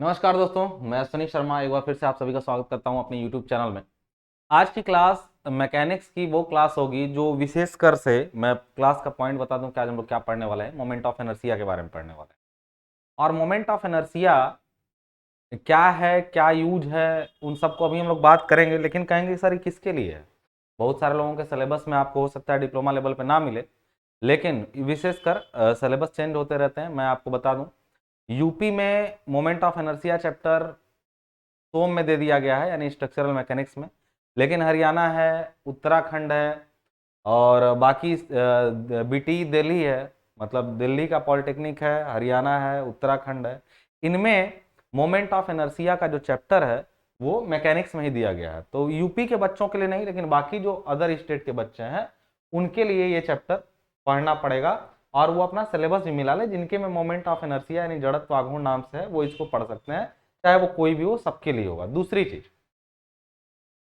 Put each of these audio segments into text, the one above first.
नमस्कार दोस्तों, मैं अश्विनी शर्मा एक बार फिर से आप सभी का स्वागत करता हूं अपने YouTube चैनल में। आज की क्लास मैकेनिक्स की वो क्लास होगी जो विशेषकर से मैं क्लास का पॉइंट बता दूं कि आज हम लोग क्या पढ़ने वाले हैं। मोमेंट ऑफ इनर्शिया के बारे में पढ़ने वाले हैं। और मोमेंट ऑफ इनर्शिया क्या है, क्या यूज है, उन सबको अभी हम लोग बात करेंगे। लेकिन कहेंगे सर ये किसके लिए है। बहुत सारे लोगों के सिलेबस में आपको हो सकता है डिप्लोमा लेवल पे ना मिले, लेकिन विशेषकर सिलेबस चेंज होते रहते हैं। मैं आपको बता दूं, यूपी में मोमेंट ऑफ इनर्शिया चैप्टर सोम में दे दिया गया है, यानी स्ट्रक्चरल मैकेनिक्स में। लेकिन हरियाणा है, उत्तराखंड है, और बाकी बीटी दिल्ली है, मतलब दिल्ली का पॉलिटेक्निक है, हरियाणा है, उत्तराखंड है। इनमें मोमेंट ऑफ इनर्शिया का जो चैप्टर है वो मैकेनिक्स में ही दिया गया है। तो यूपी के बच्चों के लिए नहीं, लेकिन बाकी जो अदर स्टेट के बच्चे हैं उनके लिए ये चैप्टर पढ़ना पड़ेगा। और वो अपना सिलेबस भी मिला ले, जिनके में मोमेंट ऑफ इनर्शिया यानी जड़त्व आघूर्ण नाम से है, वो इसको पढ़ सकते हैं। चाहे वो कोई भी हो, सबके लिए होगा। दूसरी चीज,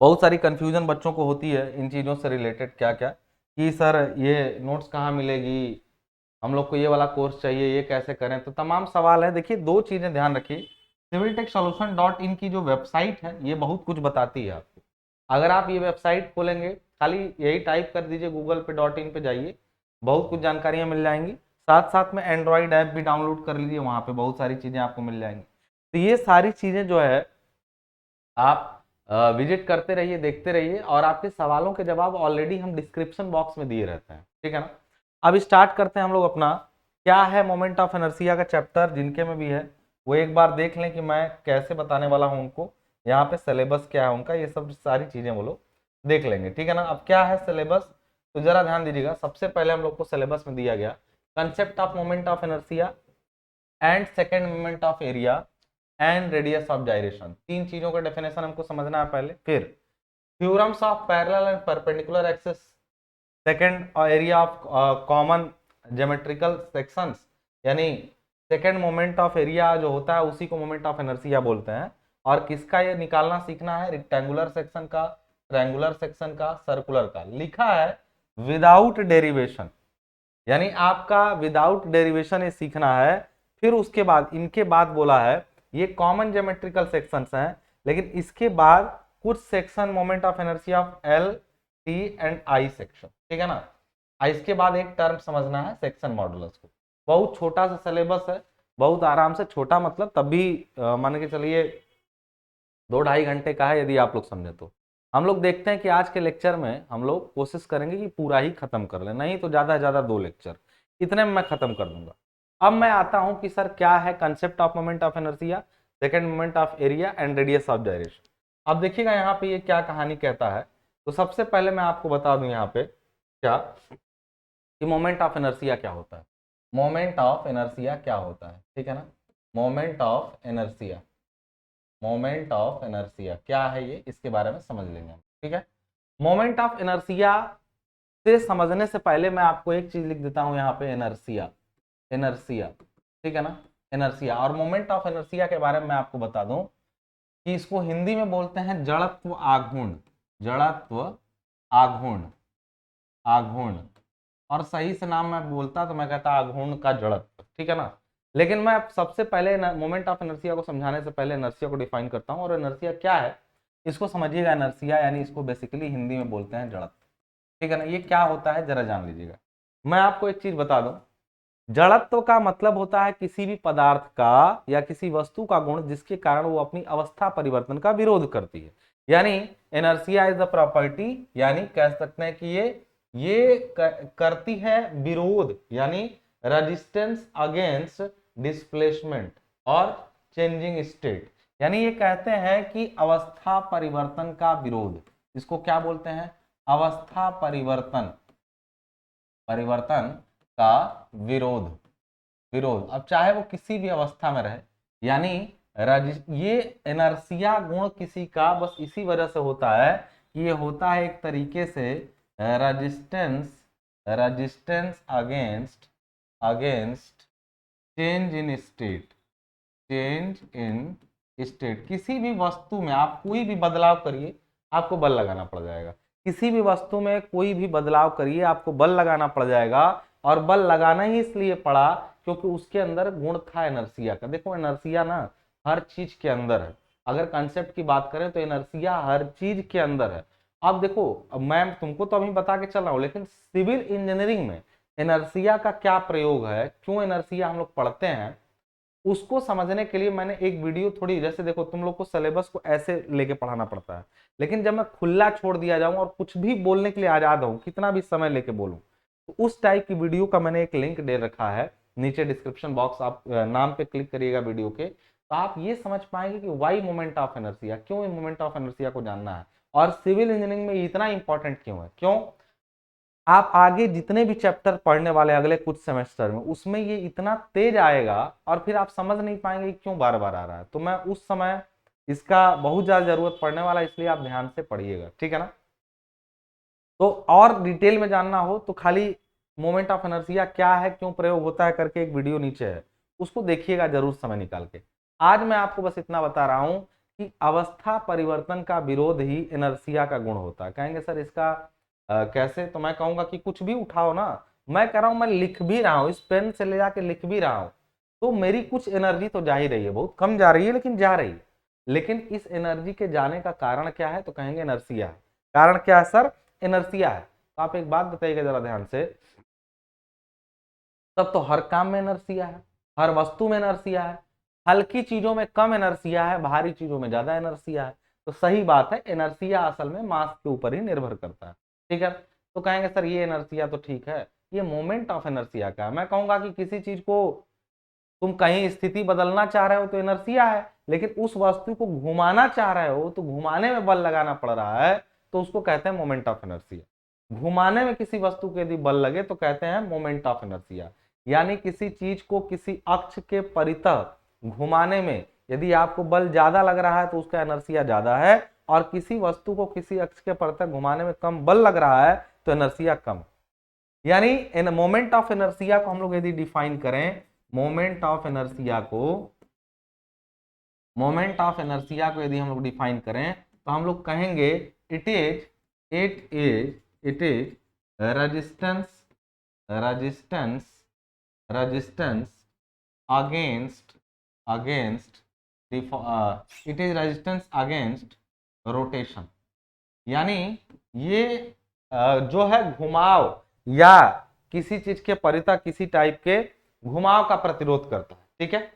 बहुत सारी कंफ्यूजन बच्चों को होती है इन चीज़ों से रिलेटेड। क्या क्या कि सर ये नोट्स कहाँ मिलेगी, हम लोग को ये वाला कोर्स चाहिए, ये कैसे करें। तो तमाम सवाल है। देखिए, दो चीज़ें ध्यान रखिए। civiltechsolution.in की जो वेबसाइट है ये बहुत कुछ बताती है आपको। अगर आप ये वेबसाइट खोलेंगे, खाली यही टाइप कर दीजिए गूगल पे, .in पे जाइए, बहुत कुछ जानकारियाँ मिल जाएंगी। साथ साथ में एंड्रॉइड ऐप भी डाउनलोड कर लीजिए, वहाँ पे बहुत सारी चीज़ें आपको मिल जाएंगी। तो ये सारी चीज़ें जो है आप विजिट करते रहिए, देखते रहिए। और आपके सवालों के जवाब ऑलरेडी हम डिस्क्रिप्शन बॉक्स में दिए रहते हैं, ठीक है ना। अब स्टार्ट करते हैं हम लोग अपना। क्या है मोमेंट ऑफ इनर्शिया का चैप्टर, जिनके में भी है वो एक बार देख लें कि मैं कैसे बताने वाला हूं उनको। यहाँ पे सिलेबस क्या है उनका, ये सब सारी चीजें वो लोग देख लेंगे, ठीक है ना। अब क्या है सिलेबस, तो जरा ध्यान दीजिएगा। सबसे पहले हम लोग को सिलेबस में दिया गया concept of moment of inertia and second moment of area and radius of gyration. तीन चीजों का डेफिनेशन हमको समझना है पहले। फिर theorems of parallel and perpendicular axis, second area of common geometrical sections, यानी सेकेंड मोमेंट ऑफ एरिया जो होता है उसी को मोमेंट ऑफ इनर्शिया बोलते हैं। और किसका ये निकालना सीखना है, रेक्टेंगुलर सेक्शन का, ट्रायंगुलर सेक्शन का, सर्कुलर का। लिखा है विदाउट डेरिवेशन, यानी आपका विदाउट डेरिवेशन ये सीखना है। फिर उसके बाद इनके बाद बोला है ये कॉमन ज्योमेट्रिकल सेक्शंस हैं, लेकिन इसके बाद कुछ section moment of inertia of L, T and I section, ठीक है ना। इसके बाद एक टर्म समझना है सेक्शन मॉडुलस को। बहुत छोटा सा सिलेबस है, बहुत आराम से, छोटा मतलब तब भी मान के चलिए 2-2.5 घंटे का है यदि आप लोग समझे तो। हम लोग देखते हैं कि आज के लेक्चर में हम लोग कोशिश करेंगे कि पूरा ही खत्म कर लें, नहीं तो ज़्यादा से ज़्यादा 2 लेक्चर, इतने में मैं खत्म कर दूंगा। अब मैं आता हूं कि सर क्या है concept of moment of inertia, second moment of area and radius of gyration. अब देखिएगा यहाँ पे ये क्या कहानी कहता है। तो सबसे पहले मैं आपको बता दूं यहाँ पे क्या, कि मोमेंट ऑफ इनर्शिया क्या होता है। मोमेंट ऑफ इनर्शिया क्या होता है, ठीक है ना। Moment of inertia, moment of inertia क्या है ये, इसके बारे में समझ लेंगे हम, ठीक है। मोमेंट ऑफ इनर्शिया से समझने से पहले मैं आपको एक चीज लिख देता हूं यहाँ पे, इनर्शिया, इनर्शिया, ठीक है ना। इनर्शिया और मोमेंट ऑफ इनर्शिया के बारे में मैं आपको बता दूं कि इसको हिंदी में बोलते हैं जड़त्व आघूर्ण, जड़त्व आघूर्ण, आघूर्ण। और सही से नाम मैं बोलता तो मैं कहता आघूर्ण का जड़त्व, ठीक है ना। लेकिन मैं सबसे पहले मोमेंट ऑफ इनर्शिया को समझाने से पहले इनर्शिया को डिफाइन करता हूँ। और इनर्शिया क्या है इसको समझिएगा। इनर्शिया यानी इसको बेसिकली हिंदी में बोलते हैं जड़त्व, ठीक है ना। ये क्या होता है जरा जान लीजिएगा। मैं आपको एक चीज बता दूं, जड़त्व का मतलब होता है किसी भी पदार्थ का या किसी वस्तु का गुण जिसके कारण वो अपनी अवस्था परिवर्तन का विरोध करती है। यानी इनर्शिया इज द प्रॉपर्टी, यानी कह सकते हैं कि ये करती है विरोध, यानी रेजिस्टेंस अगेंस्ट डिस्प्लेसमेंट और चेंजिंग स्टेट। यानी ये कहते हैं कि अवस्था परिवर्तन का विरोध, इसको क्या बोलते हैं, अवस्था परिवर्तन, परिवर्तन का विरोध, विरोध। अब चाहे वो किसी भी अवस्था में रहे, यानी ये इनर्शिया गुण किसी का बस इसी वजह से होता है कि ये होता है एक तरीके से resistance, resistance against, against change in state, change in state. किसी भी वस्तु में आप कोई भी बदलाव करिए आपको बल लगाना पड़ जाएगा। किसी भी वस्तु में कोई भी बदलाव करिए आपको बल लगाना पड़ जाएगा। और बल लगाना ही इसलिए पड़ा क्योंकि उसके अंदर गुण था इनर्शिया का। देखो इनर्शिया ना हर चीज के अंदर है। अगर कंसेप्ट की बात करें तो इनर्शिया हर चीज के अंदर है। अब देखो, अब मैं तुमको तो अभी बता के चल रहा हूं, लेकिन सिविल इंजीनियरिंग में इनर्शिया का क्या प्रयोग है, क्यों इनर्शिया हम लोग पढ़ते हैं, उसको समझने के लिए मैंने एक वीडियो थोड़ी, जैसे देखो तुम लोग को सिलेबस को ऐसे लेके पढ़ाना पड़ता है, लेकिन जब मैं खुला छोड़ दिया जाऊं और कुछ भी बोलने के लिए आजाद हूं, कितना भी समय लेके बोलूं, तो उस टाइप की वीडियो का मैंने एक लिंक दे रखा है नीचे डिस्क्रिप्शन बॉक्स, आप नाम पे क्लिक करिएगा वीडियो के, तो आप ये समझ पाएंगे कि वाई मोमेंट ऑफ इनर्शिया, क्यों मोमेंट ऑफ इनर्शिया को जानना है और सिविल इंजीनियरिंग में इतना इंपॉर्टेंट क्यों है। क्यों, आप आगे जितने भी चैप्टर पढ़ने वाले अगले कुछ सेमेस्टर में, उसमें ये इतना तेज आएगा और फिर आप समझ नहीं पाएंगे कि क्यों बार बार आ रहा है। तो मैं उस समय इसका बहुत ज्यादा जरूरत पड़ने वाला, इसलिए आप ध्यान से पढ़िएगा, ठीक है ना। तो और डिटेल में जानना हो तो खाली मोमेंट ऑफ इनर्शिया क्या है, क्यों प्रयोग होता है करके एक वीडियो नीचे है, उसको देखिएगा जरूर समय निकाल के। आज मैं आपको बस इतना बता रहा हूं कि अवस्था परिवर्तन का विरोध ही इनर्शिया का गुण होता है। कहेंगे सर इसका कैसे, तो मैं कहूंगा कि कुछ भी उठाओ ना, मैं कह रहा हूं मैं लिख भी रहा हूं, इस पेन से ले जाके लिख भी रहा हूं, तो मेरी कुछ एनर्जी तो जा ही रही है, बहुत कम जा रही है लेकिन जा रही है। लेकिन इस एनर्जी के जाने का कारण क्या है, तो कहेंगे इनर्शिया है। कारण क्या है सर, इनर्शिया है। तो आप एक बात बताइएगा जरा ध्यान से, तब तो हर काम में इनर्शिया है, हर वस्तु में इनर्शिया है, हल्की चीजों में कम इनर्शिया है, भारी चीजों में ज्यादा इनर्शिया है। तो सही बात है, इनर्शिया असल में मास के ऊपर ही निर्भर करता है, ठीक है। तो कहेंगे सर ये इनर्शिया तो ठीक है, ये मोमेंट ऑफ इनर्शिया का है। मैं कहूंगा कि किसी चीज को तुम कहीं स्थिति बदलना चाह रहे हो तो इनर्शिया है, लेकिन उस वस्तु को घुमाना चाह रहे हो तो घुमाने में बल लगाना पड़ रहा है, तो उसको कहते हैं मोमेंट ऑफ इनर्शिया। घुमाने में किसी वस्तु को यदि बल लगे तो कहते हैं मोमेंट ऑफ इनर्शिया। यानी किसी चीज को किसी अक्ष के परितः घुमाने में यदि आपको बल ज्यादा लग रहा है तो उसका इनर्शिया ज्यादा है, और किसी वस्तु को किसी अक्ष के परितः घुमाने में कम बल लग रहा है तो इनर्शिया कम। यानी इन मोमेंट ऑफ इनर्शिया को हम लोग यदि डिफाइन करें, मोमेंट ऑफ इनर्शिया को, मोमेंट ऑफ इनर्शिया को यदि हम लोग डिफाइन करें तो हम लोग कहेंगे it is resistance, resistance resistance against against it is resistance against rotation. यानी ये जो है घुमाव या किसी चीज के परितः किसी टाइप के घुमाव का प्रतिरोध करता है, ठीक है।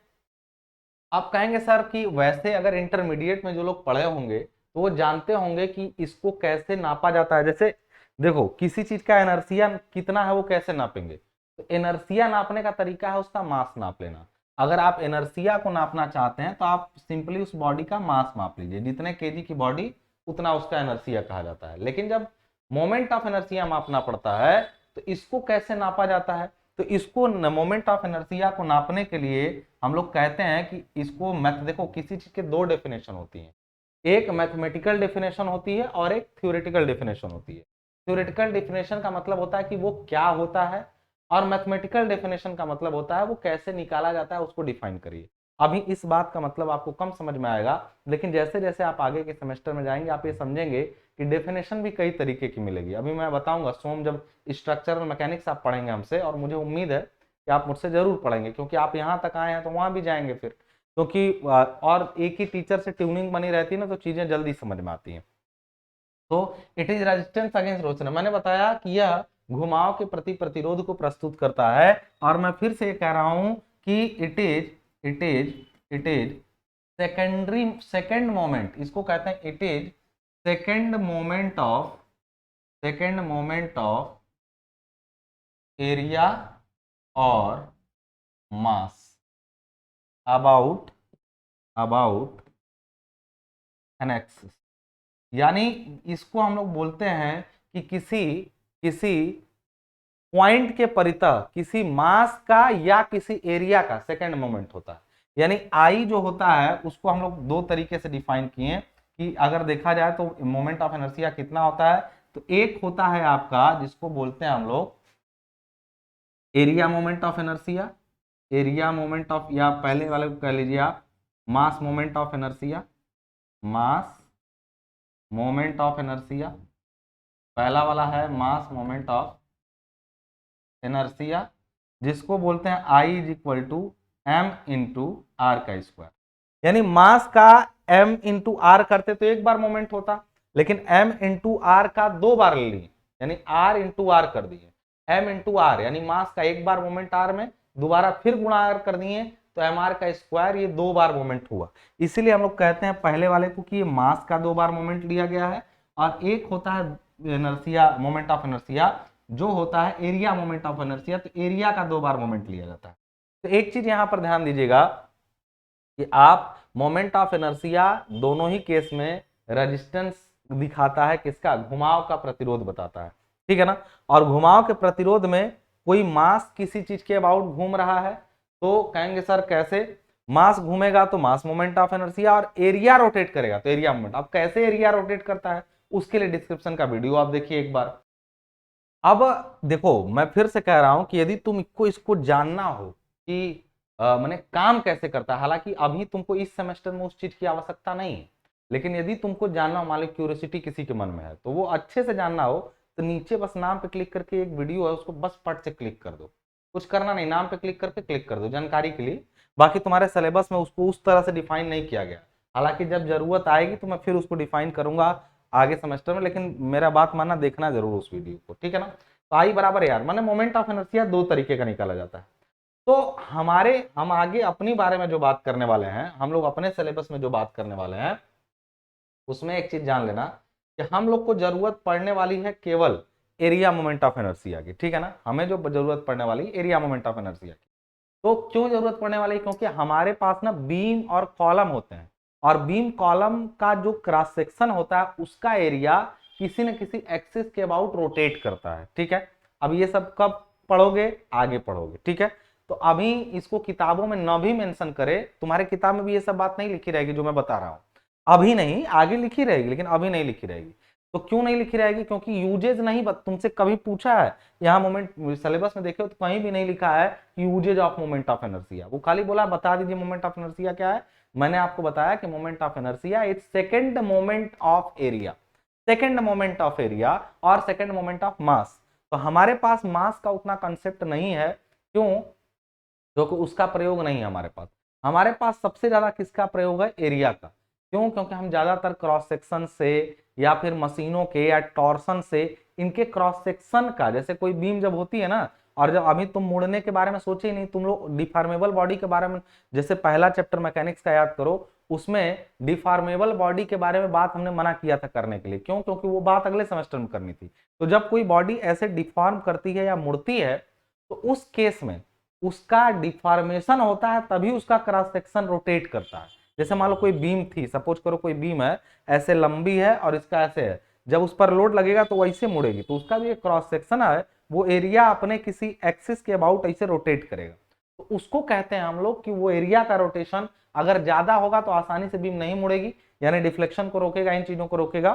आप कहेंगे सर कि वैसे अगर इंटरमीडिएट में जो लोग पढ़े होंगे तो वो जानते होंगे कि इसको कैसे नापा जाता है। जैसे देखो किसी चीज का इनर्शिया कितना है वो कैसे नापेंगे, तो इनर्शिया नापने का तरीका है उसका मास नाप लेना। अगर आप इनर्शिया को नापना चाहते हैं तो आप सिंपली उस बॉडी का मास माप लीजिए, जितने केजी की बॉडी उतना उसका इनर्शिया कहा जाता है। लेकिन जब मोमेंट ऑफ इनर्शिया मापना पड़ता है तो इसको कैसे नापा जाता है, तो इसको मोमेंट ऑफ इनर्शिया को नापने के लिए हम लोग कहते हैं कि इसको मैथ, देखो किसी चीज के दो डेफिनेशन होती हैं, एक मैथमेटिकल डेफिनेशन होती है और एक थ्योरेटिकल डेफिनेशन होती है। थ्योरेटिकल डेफिनेशन का मतलब होता है कि वो क्या होता है, और मैथमेटिकल डेफिनेशन का मतलब होता है वो कैसे निकाला जाता है, उसको डिफाइन करिए। अभी इस बात का मतलब आपको कम समझ में आएगा, लेकिन जैसे जैसे आप आगे के सेमेस्टर में जाएंगे आप ये समझेंगे कि डेफिनेशन भी कई तरीके की मिलेगी। अभी मैं बताऊंगा सोम, जब स्ट्रक्चरल मैकेनिक्स आप पढ़ेंगे हमसे, और मुझे उम्मीद है कि आप मुझसे जरूर पढ़ेंगे, क्योंकि आप यहाँ तक आए हैं तो वहां भी जाएंगे फिर, क्योंकि और एक ही टीचर से ट्यूनिंग बनी रहती है ना, तो चीजें जल्दी समझ में आती हैं। तो it is resistance against rotation, मैंने बताया कि यह घुमाव के प्रति प्रतिरोध को प्रस्तुत करता है। और मैं फिर से कह रहा हूं कि it is secondary, second moment, इसको कहते हैं it is second moment of area और मास अबाउट एन एक्सिस। यानी इसको हम लोग बोलते हैं कि किसी किसी पॉइंट के परितः किसी मास का या किसी एरिया का सेकेंड मोमेंट होता है। यानी आई जो होता है उसको हम लोग दो तरीके से डिफाइन किए कि अगर देखा जाए तो मोमेंट ऑफ इनर्शिया कितना होता है, तो एक होता है आपका जिसको बोलते हैं हम लोग area moment of inertia, area moment of, या पहले वाले को कह लीजिए आप मास moment of inertia, mass moment of inertia, पहला वाला है मास मोमेंट ऑफ इनर्शिया, जिसको बोलते हैं I is equal to m into r का स्क्वायर। यानी मास का m इंटू आर करते तो एक बार मोमेंट होता, लेकिन m इंटू आर का 2 बार ले लिए, यानी r इंटू आर कर दिए, m इंटू आर यानी मास का एक बार मोमेंट r में, दोबारा फिर गुणा कर दिए तो एम आर का स्क्वायर, ये 2 बार मोमेंट हुआ। इसीलिए हम लोग कहते हैं पहले वाले को कि ये मास का 2 बार मोमेंट लिया गया है, और एक होता है इनर्शिया, मोमेंट ऑफ इनर्शिया, जो होता है एरिया मोमेंट ऑफ इनर्शिया, तो एरिया का 2 बार मोमेंट लिया जाता है। तो एक चीज यहां पर ध्यान दीजिएगा कि आप मोमेंट ऑफ इनर्शिया दोनों ही केस में रेजिस्टेंस दिखाता है, किसका, घुमाव का प्रतिरोध बताता है, ठीक है ना। और घुमाव के प्रतिरोध में कोई मास किसी चीज के अबाउट घूम रहा है तो कहेंगे सर कैसे, मास घूमेगा तो मास मोमेंट ऑफ इनर्शिया, और एरिया रोटेट करेगा तो एरिया मोमेंट। अब कैसे एरिया रोटेट करता है उसके लिए डिस्क्रिप्शन का वीडियो आप देखिए एक बार। अब देखो मैं फिर से कह रहा हूं कि यदि तुम इसको जानना हो कि मैंने काम कैसे करता है, हालांकि अभी तुमको इस सेमेस्टर में उस चीज की आवश्यकता नहीं है, लेकिन यदि तुमको जानना हो, मान लो क्यूरियोसिटी किसी के मन में है तो वो अच्छे से जानना हो, तो नीचे बस नाम पे क्लिक करके एक वीडियो है उसको बस पट से क्लिक कर दो, कुछ करना नहीं, नाम पे क्लिक करके क्लिक कर दो जानकारी के लिए। बाकी तुम्हारे सिलेबस में उसको उस तरह से डिफाइन नहीं किया गया, हालांकि जब जरूरत आएगी तो मैं फिर उसको डिफाइन करूंगा आगे सेमेस्टर में, लेकिन मेरा बात मानना, देखना जरूर उस वीडियो को, ठीक है ना। तो आई बराबर यार माने मोमेंट ऑफ इनर्शिया 2 तरीके का निकाला जाता है। तो हम आगे अपनी बारे में जो बात करने वाले हैं, हम लोग अपने सिलेबस में जो बात करने वाले हैं, उसमें एक चीज जान लेना कि हम लोग को जरूरत पड़ने वाली है केवल एरिया मोमेंट ऑफ इनर्शिया की, ठीक है ना। हमें जो जरूरत पड़ने वाली एरिया मोमेंट ऑफ इनर्शिया की। तो क्यों जरूरत पड़ने वाली, क्योंकि हमारे पास ना बीम और कॉलम होते हैं, और बीम कॉलम का जो क्रॉस सेक्शन होता है उसका एरिया किसी न किसी एक्सिस के अबाउट रोटेट करता है, ठीक है। अब ये सब कब पढ़ोगे, आगे पढ़ोगे, ठीक है। तो अभी इसको किताबों में न भी मेंशन करे, तुम्हारे किताब में भी ये सब बात नहीं लिखी रहेगी जो मैं बता रहा हूं, अभी नहीं, आगे लिखी रहेगी लेकिन अभी नहीं लिखी रहेगी। तो क्यों नहीं लिखी रहेगी, क्योंकि यूजेज नहीं तुमसे कभी पूछा है यहाँ मोमेंट सिलेबस में देखे हो तो कहीं भी नहीं लिखा है uses of moment of inertia, वो खाली बोला बता दीजिए मोमेंट ऑफ इनर्शिया क्या है। मैंने आपको बताया कि moment of inertia is second moment of area, second moment of area और सेकंड मोमेंट ऑफ मास। तो हमारे पास मास का उतना कंसेप्ट नहीं है, क्यों, क्योंकि उसका प्रयोग नहीं है हमारे पास। हमारे पास सबसे ज्यादा किसका प्रयोग है, एरिया का। क्यों, क्योंकि हम ज्यादातर क्रॉस सेक्शन से या फिर मशीनों के या टॉर्सन से इनके क्रॉस सेक्शन का, जैसे कोई बीम जब होती है ना, और जब अभी तुम मुड़ने के बारे में सोचे ही नहीं, तुम लोग डिफॉर्मेबल बॉडी के बारे में, जैसे पहला चैप्टर मैकेनिक्स का याद करो, उसमें डिफॉर्मेबल बॉडी के बारे में बात हमने मना किया था करने के लिए, क्यों, क्योंकि वो बात अगले सेमेस्टर में करनी थी। तो जब कोई बॉडी ऐसे डिफॉर्म करती है या मुड़ती है तो उस केस में उसका डिफॉर्मेशन होता है, तभी उसका क्रॉस सेक्शन रोटेट करता है। जैसे मान लो कोई बीम थी, सपोज करो कोई बीम है ऐसे लंबी है और इसका ऐसे है, जब उस पर लोड लगेगा तो वैसे मुड़ेगी, तो उसका जो क्रॉस सेक्शन है वो एरिया अपने किसी एक्सिस के अबाउट ऐसे रोटेट करेगा, तो उसको कहते हैं हम लोग कि वो एरिया का रोटेशन अगर ज्यादा होगा तो आसानी से बीम नहीं मुड़ेगी, यानी डिफ्लेक्शन को रोकेगा, इन चीजों को रोकेगा।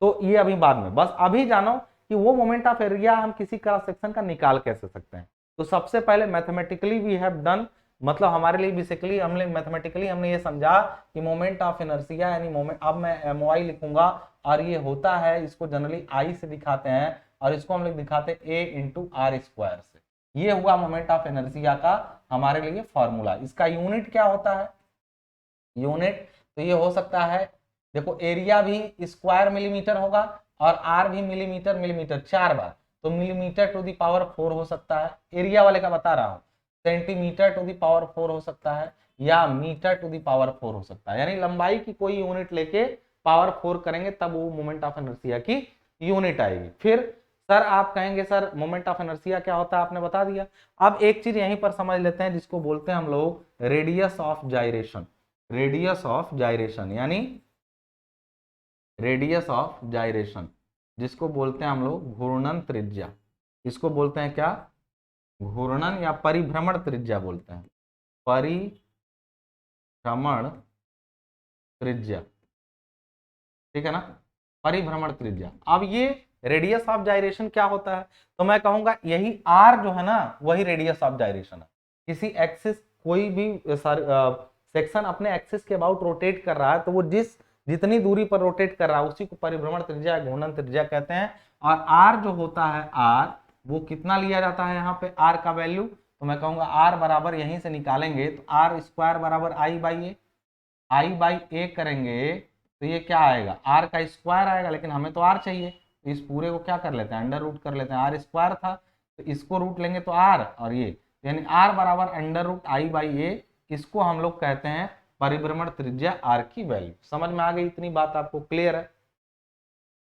तो ये अभी बाद में, बस अभी जानो कि वो मोमेंट ऑफ एरिया हम किसी क्रॉस सेक्शन का निकाल कैसे सकते हैं। तो सबसे पहले मैथमेटिकली वी हैव डन, मतलब हमारे लिए बेसिकली हमने मैथमेटिकली हमने ये समझा कि मोमेंट ऑफ इनर्शिया यानी मोमेंट, अब मैं एमओआई लिखूंगा और ये होता है, इसको जनरली आई से दिखाते हैं और इसको हम लोग दिखाते हैं ए इंटू आर स्क्वायर से। ये हुआ मोमेंट ऑफ इनर्शिया का हमारे लिए फॉर्मूला। इसका यूनिट क्या होता है, यूनिट तो ये हो सकता है, देखो एरिया भी स्क्वायर मिलीमीटर होगा और आर भी मिलीमीटर, मिलीमीटर 4 बार, तो मिलीमीटर टू दी पावर 4 हो सकता है, एरिया वाले का बता रहा हूं। सेंटीमीटर टू दी पावर 4 हो सकता है, या मीटर टू दी पावर 4 हो सकता है, यानी लंबाई की कोई यूनिट लेके पावर 4 करेंगे तब वो मोमेंट ऑफ इनर्शिया की यूनिट आएगी। फिर सर आप कहेंगे सर मोमेंट ऑफ इनर्शिया क्या होता है, आपने बता दिया। अब एक चीज यहीं पर समझ लेते हैं जिसको बोलते हैं हम लोग रेडियस ऑफ जाइरेशन, रेडियस ऑफ जाइरेशन यानी रेडियस ऑफ जाइरेशन, जिसको बोलते हैं हम लोग घूर्णन त्रिज्या। इसको बोलते हैं क्या, घूर्णन या परिभ्रमण त्रिज्या बोलते हैं, परिभ्रमण त्रिज्या, ठीक है ना, परिभ्रमण त्रिज्या। अब ये रेडियस ऑफ जाइरेशन क्या होता है, तो मैं कहूंगा यही आर जो है ना वही रेडियस ऑफ जाइरेशन है। किसी एक्सिस, कोई भी सेक्शन अपने एक्सिस के अबाउट रोटेट कर रहा है तो वो जितनी दूरी पर रोटेट कर रहा है उसी को परिभ्रमण त्रिज्या, घूर्णन त्रिज्या कहते हैं। और आर जो होता है आर, वो कितना लिया जाता है यहाँ पे आर का वैल्यू, तो मैं कहूंगा आर बराबर यहीं से निकालेंगे तो आर स्क्वायर बराबर आई बाई ए, आई बाई ए करेंगे तो ये क्या आएगा, आर का स्क्वायर आएगा, लेकिन हमें तो आर चाहिए, तो इस पूरे को क्या कर लेते हैं, अंडर रूट कर लेते हैं, आर स्क्वायर था तो इसको रूट लेंगे तो आर, और ये यानी आर बराबर अंडर रूट आई बाई ए, इसको हम लोग कहते हैं परिभ्रमण त्रिज्या आर की वैल्यू। समझ में आ गई, इतनी बात आपको क्लियर है।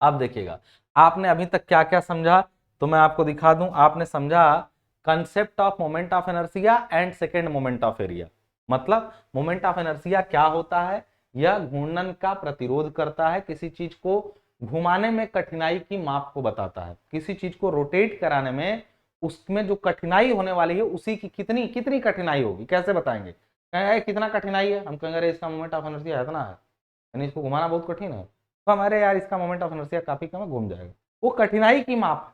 अब देखिएगा आपने अभी तक क्या क्या समझा, तो मैं आपको दिखा दूं। आपने समझा concept of moment of inertia and second moment of area. मतलब मोमेंट ऑफ इनर्शिया क्या होता है, यह घूर्णन का प्रतिरोध करता है, किसी चीज को घुमाने में कठिनाई की माप को बताता है, किसी चीज को रोटेट कराने में उसमें जो कठिनाई होने वाली है उसी की कितनी कितनी कठिनाई होगी, कैसे बताएंगे, कहेंगे कितना कठिनाई है, हम कहेंगे अरे इसका मोमेंट ऑफ इनर्शिया इतना है, यानी इसको घुमाना बहुत कठिन है, तो हमारे यार इसका मोमेंट ऑफ इनर्शिया काफी कम है, घूम जाएगा, वो कठिनाई की माप।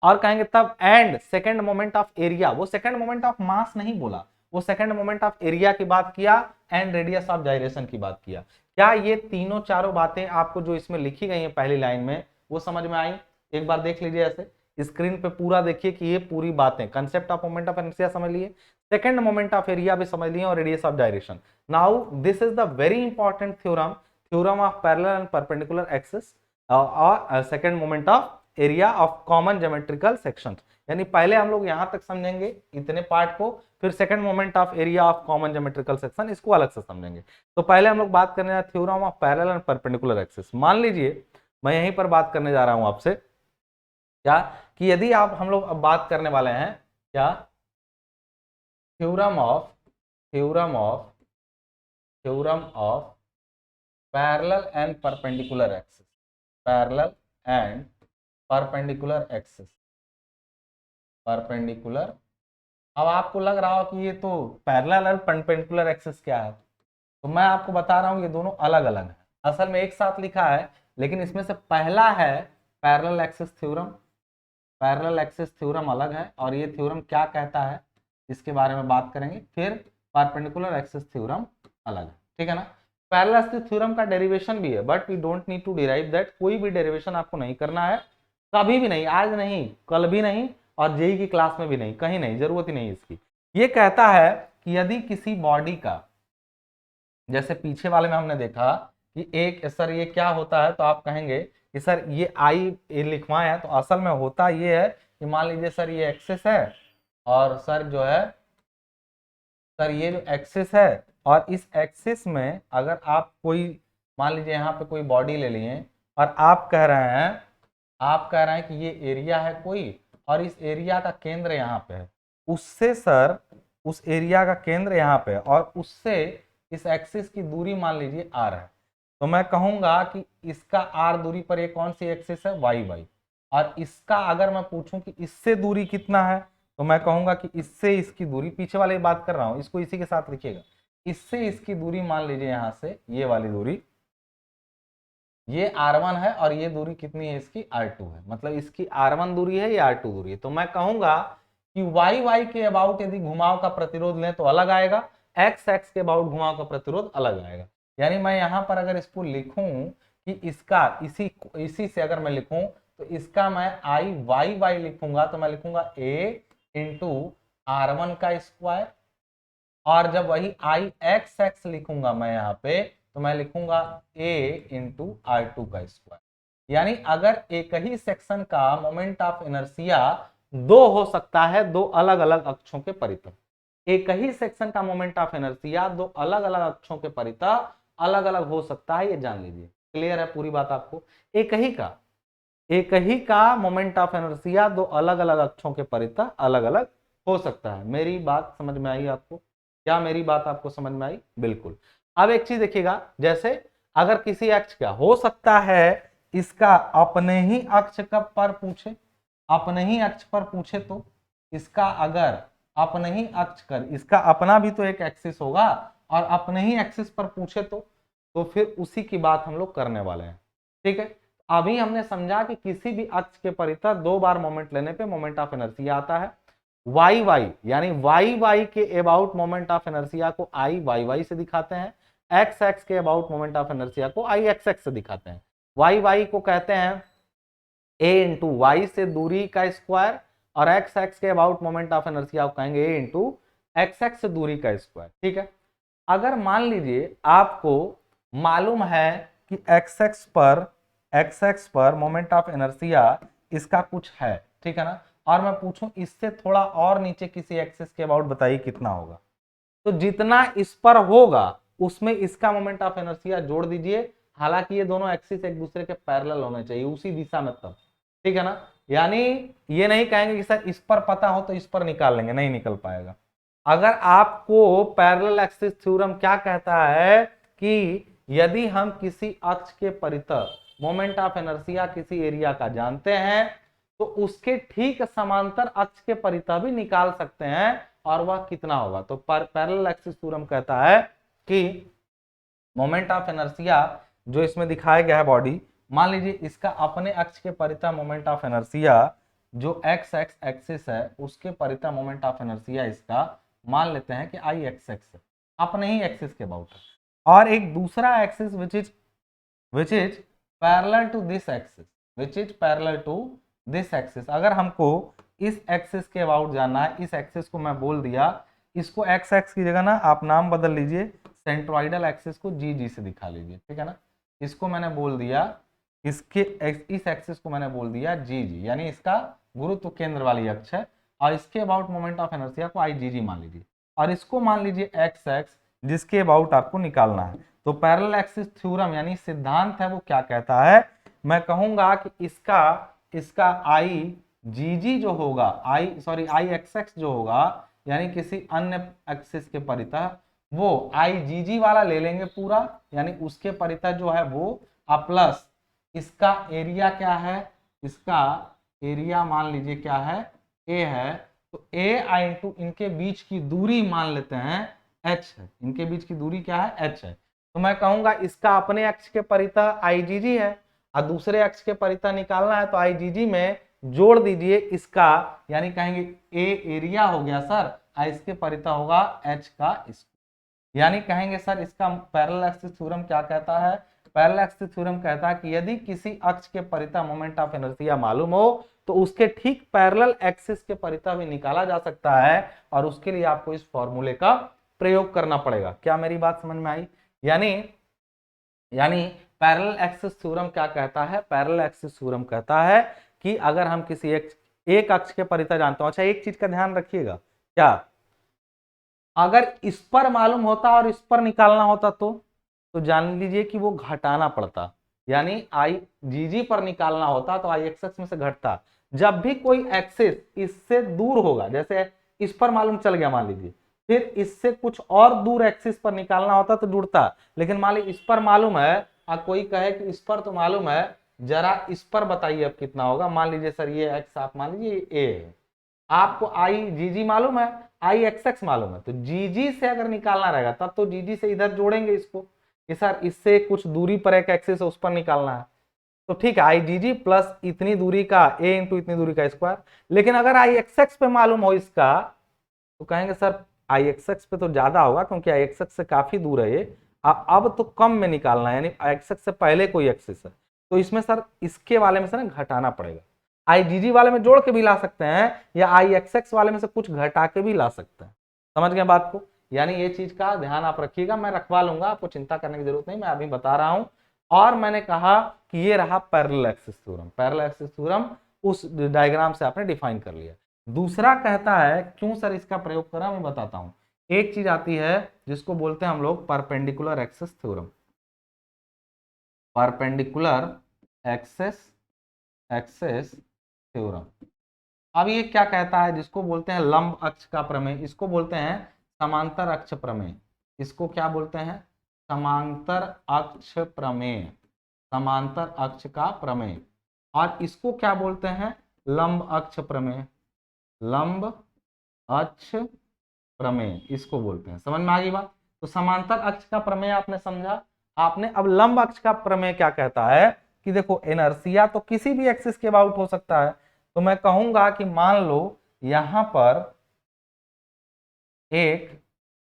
और कहेंगे तब and second moment of area, वो सेकंड मोमेंट ऑफ मास नहीं बोला, वो सेकंड मोमेंट ऑफ एरिया की बात किया, एंड रेडियस ऑफ जाइरेशन की बात किया। क्या ये तीनों चारों बातें आपको जो इसमें लिखी गई है पहली लाइन में वो समझ में आई? एक बार देख लीजिए, ऐसे स्क्रीन पे पूरा देखिए कि ये पूरी बातें concept of moment of inertia समझ लिए, सेकंड मोमेंट ऑफ एरिया भी समझ लिए, और radius of gyration. Now this is the very important theorem, theorem of parallel and perpendicular axis, और second moment of area of common geometrical sections. यानी पहले हम लोग यहां तक समझेंगे इतने पार्ट को, फिर second moment of area of common geometrical section इसको अलग से समझेंगे। तो पहले हम लोग बात करने जा रहे हैं theorem of parallel and perpendicular axis. मान लीजिए मैं यहीं पर बात करने जा रहा हूं आपसे, क्या कि यदि आप हम लोग अब बात करने वाले हैं क्या, theorem of theorem of theorem of parallel and perpendicular axis, parallel and perpendicular axis, perpendicular. अब आपको लग रहा हो कि ये तो पैरेलल और परपेंडिकुलर एक्सिस क्या है, तो मैं आपको बता रहा हूं ये दोनों अलग अलग हैं, असल में एक साथ लिखा है, लेकिन इसमें से पहला है parallel axis theorem, parallel axis theorem अलग है, और ये थ्योरम क्या कहता है इसके बारे में बात करेंगे, फिर परपेंडिकुलर एक्सिस थ्योरम अलग है, ठीक है ना। पैरेलल एक्सिस थ्योरम का डेरिवेशन भी है, but we don't need to derive that, कोई भी डेरिवेशन आपको नहीं करना है, कभी भी नहीं, आज नहीं, कल भी नहीं, और जेई की क्लास में भी नहीं, कहीं नहीं, जरूरत ही नहीं इसकी। ये कहता है कि यदि किसी बॉडी का, जैसे पीछे वाले में हमने देखा कि एक सर ये क्या होता है, तो आप कहेंगे कि सर ये आई लिखवाए हैं, तो असल में होता ये है कि मान लीजिए सर ये एक्सिस है, और सर जो है सर ये जो एक्सिस है, और इस एक्सिस में अगर आप कोई मान लीजिए यहाँ पे कोई बॉडी ले लिए, और आप कह रहे हैं, आप कह रहे हैं कि ये एरिया है कोई, और इस एरिया का केंद्र यहाँ पे है, उससे सर उस एरिया का केंद्र यहाँ पे है, और उससे इस एक्सिस की दूरी मान लीजिए आर है, तो मैं कहूंगा कि इसका आर दूरी पर ये कौन सी एक्सिस है, वाई वाई। और इसका अगर मैं पूछूं कि इससे दूरी कितना है, तो मैं कहूंगा कि इससे इसकी दूरी, पीछे वाले बात कर रहा हूं, इसको इसी के साथ लिखिएगा, इससे इसकी दूरी मान लीजिए यहां से ये वाली दूरी, ये R1 है, और ये दूरी कितनी है इसकी, R2 है, मतलब इसकी R1 दूरी है, ये R2 दूरी है, तो मैं कहूंगा कि वाई वाई के अबाउट यदि घुमाव का प्रतिरोध लें तो अलग आएगा, एक्स एक्स के अबाउट घुमाव का प्रतिरोध अलग आएगा। यानी मैं यहां पर अगर इसको लिखूं कि इसका इसी इसी से अगर मैं लिखूं, तो इसका मैं आई वाई वाई लिखूंगा, तो मैं लिखूंगा ए इंटू R1 का स्क्वायर, और जब वही आई एक्स एक्स लिखूंगा मैं यहाँ पे, तो मैं लिखूंगा a इंटू R2 का स्क्वायर। यानी अगर एक ही सेक्शन का मोमेंट ऑफ इनर्शिया दो हो सकता है, दो अलग अलग अक्षों के परितः, एक ही सेक्शन का मोमेंट ऑफ इनर्शिया दो अलग अलग अक्षों के परितः अलग अलग हो सकता है, ये जान लीजिए। क्लियर है पूरी बात आपको? एक ही का मोमेंट ऑफ इनर्शिया दो अलग अलग अक्षों के परितः अलग अलग हो सकता है। मेरी बात समझ में आई आपको? क्या मेरी बात आपको समझ में आई? बिल्कुल। अब एक चीज देखिएगा, जैसे अगर किसी अक्ष का हो सकता है इसका अपने ही अक्ष का पर पूछे, अपने ही अक्ष पर पूछे, तो इसका अगर अपने ही अक्ष कर, इसका अपना भी तो एक एक्सिस होगा, और अपने ही एक्सिस पर पूछे तो फिर उसी की बात हम लोग करने वाले हैं, ठीक है। अभी हमने समझा कि किसी भी अक्ष के परितः दो बार मोमेंट लेने पे मोमेंट ऑफ इनर्शिया आता है। वाई वाई यानी वाई वाई के अबाउट मोमेंट ऑफ इनर्शिया को आई वाई वाई से दिखाते हैं, एक्स एक्स के अबाउट मोमेंट ऑफ इनर्शिया को आई एक्स एक्स से दिखाते हैं। वाई वाई को कहते हैं ए इंटू वाई से दूरी का स्क्वायर, और एक्स एक्स के अबाउट मोमेंट ऑफ इनर्शिया को कहेंगे ए इंटू एक्स एक्स से दूरी का स्क्वायर, ठीक है। अगर मान लीजिए आपको मालूम है कि एक्स एक्स पर मोमेंट ऑफ इनर्शिया इसका कुछ है, ठीक है ना, और मैं पूछूं इससे थोड़ा और नीचे किसी एक्सिस के अबाउट बताइए कितना होगा, तो जितना इस पर होगा उसमें इसका मोमेंट ऑफ इनर्शिया जोड़ दीजिए। हालांकि ये दोनों एक्सिस एक दूसरे के पैरेलल होने चाहिए, उसी दिशा में, तब ठीक है ना। यानी ये नहीं कहेंगे कि सर इस पर पता हो तो इस पर निकाल लेंगे, नहीं निकल पाएगा। अगर आपको पैरेलल एक्सिस थ्योरम क्या कहता है कि यदि हम किसी अक्ष के परितः मोमेंट ऑफ इनर्शिया किसी एरिया का जानते हैं तो उसके ठीक समांतर अक्ष के परितः भी निकाल सकते हैं, और वह कितना होगा। तो पैरेलल एक्सिस थ्योरम कहता है कि मोमेंट ऑफ इनर्शिया जो इसमें दिखाया गया है बॉडी, मान लीजिए इसका अपने अक्ष के परितः मोमेंट ऑफ इनर्शिया जो एक्स एक्स एक्सिस है उसके परितः मोमेंट ऑफ इनर्शिया इसका मान लेते हैं कि आई एक्स एक्स है, अपने ही एक्सिस के अबाउट है, और एक दूसरा axis which is parallel to this axis, which is parallel to this axis. अगर हमको इस एक्सिस के अबाउट जानना है, इस एक्सिस को मैं बोल दिया, इसको एक्स एक्स की जगह ना आप नाम बदल लीजिए, सेंट्रोइडल एक्सिस को जी जी से दिखा लीजिए, ठीक है ना। इसको मैंने बोल दिया, इसके इस एक्सिस को मैंने बोल दिया जी जी, यानी इसका गुरुत्व केंद्र वाली अक्ष है, और इसके अबाउट मोमेंट ऑफ इनर्शिया को आई जी जी मान लीजिए, और इसको मान लीजिए एक्स एक्स जिसके अबाउट आपको निकालना है। तो पैरेलल एक्सिस थ्योरम यानी सिद्धांत है वो क्या कहता है, मैं कहूंगा कि इसका इसका आई जी जी जो होगा, आई एक्स एक्स जो होगा, यानी किसी अन्य एक्सिस के परितः, वो आई जी जी वाला ले लेंगे पूरा, यानी उसके परितः जो है वो, प्लस इसका एरिया क्या है, इसका एरिया मान लीजिए क्या है, ए है, तो ए आई इंटू इनके बीच की दूरी मान लेते हैं एच है, इनके बीच की दूरी क्या है, एच है। तो मैं कहूंगा इसका अपने अक्ष के परितः आई जी जी है, और दूसरे अक्ष के परितः निकालना है, तो आई जी जी में जोड़ दीजिए इसका, यानी कहेंगे ए एरिया हो गया सर, और इसके परितः होगा एच का स्क्वायर। यानी कहेंगे सर इसका पैरेलल एक्सिस थ्योरम क्या कहता है, पैरेलल एक्सिस थ्योरम कहता है कि यदि किसी अक्ष के परितः मोमेंट ऑफ इनर्शिया मालूम हो तो उसके ठीक पैरेलल एक्सिस के परितः भी निकाला जा सकता है, और उसके लिए आपको इस फॉर्मूले का प्रयोग करना पड़ेगा। क्या मेरी बात समझ में आई? यानी यानी पैरेलल एक्सिस थ्योरम क्या कहता है, पैरेलल एक्सिस थ्योरम कहता है कि अगर हम किसी एक अक्ष के परितः जानते हो, अच्छा एक चीज का ध्यान रखिएगा, क्या अगर इस पर मालूम होता और इस पर निकालना होता तो जान लीजिए कि वो घटाना पड़ता, यानी आई जी जी पर निकालना होता तो आई एक्स एक्स में से घटता। जब भी कोई एक्सिस इससे दूर होगा, जैसे इस पर मालूम चल गया मान लीजिए, फिर इससे कुछ और दूर एक्सिस पर निकालना होता तो जुड़ता, लेकिन मान लीजिए इस पर मालूम है और कोई कहे कि इस पर तो मालूम है, जरा इस पर बताइए अब कितना होगा। मान लीजिए सर ये एक्स आप मान लीजिए ए है, आपको आई जी जी मालूम है, आई एक्स एक्स मालूम है, तो जी जी से अगर निकालना रहेगा तब तो जी जी से इधर जोड़ेंगे इसको कि सर इससे कुछ दूरी पर एक एक्सिस है उस पर निकालना है, तो ठीक है आई जी जी प्लस इतनी दूरी का ए इंटू इतनी दूरी का स्क्वायर। लेकिन अगर आई एक्स एक्स पे मालूम हो इसका तो कहेंगे सर आई एक्स एक्स पे तो ज्यादा होगा क्योंकि आई एक्स एक्स से काफी दूर है ये, अब तो कम में निकालना है, यानी आई एक्स एक्स से पहले कोई एक्सिस है, तो इसमें सर इसके वाले में से ना घटाना पड़ेगा। आई जी जी वाले में जोड़ के भी ला सकते हैं, या आई एक्स एक्स वाले में से कुछ घटा के भी ला सकते हैं। समझ गए बात को? यानी ये चीज का ध्यान आप रखिएगा, मैं रखवा लूंगा, आपको चिंता करने की जरूरत नहीं, मैं अभी बता रहा हूं। और मैंने कहा कि ये रहा parallel axis theorem, parallel axis theorem उस डायग्राम से आपने डिफाइन कर लिया। दूसरा कहता है, क्यों सर इसका प्रयोग करा मैं बताता हूं। एक चीज आती है जिसको बोलते हैं हम लोग perpendicular axis theorem, perpendicular axis axis theorem. अब ये क्या कहता है, जिसको बोलते हैं लंब अक्ष का प्रमेय, इसको बोलते हैं समांतर अक्ष प्रमेय, इसको क्या बोलते हैं, समांतर अक्ष प्रमेय, समांतर अक्ष का प्रमेय। और इसको क्या बोलते हैं, लंब अक्ष प्रमेय, लंब अक्ष प्रमेय इसको बोलते हैं। समझ में आ गई बात? तो समांतर अक्ष का प्रमेय आपने समझा आपने। अब लंब अक्ष का प्रमेय क्या कहता है कि देखो इनर्शिया तो किसी भी एक्सिस के अबाउट हो सकता है, तो मैं कहूंगा कि मान लो यहां पर एक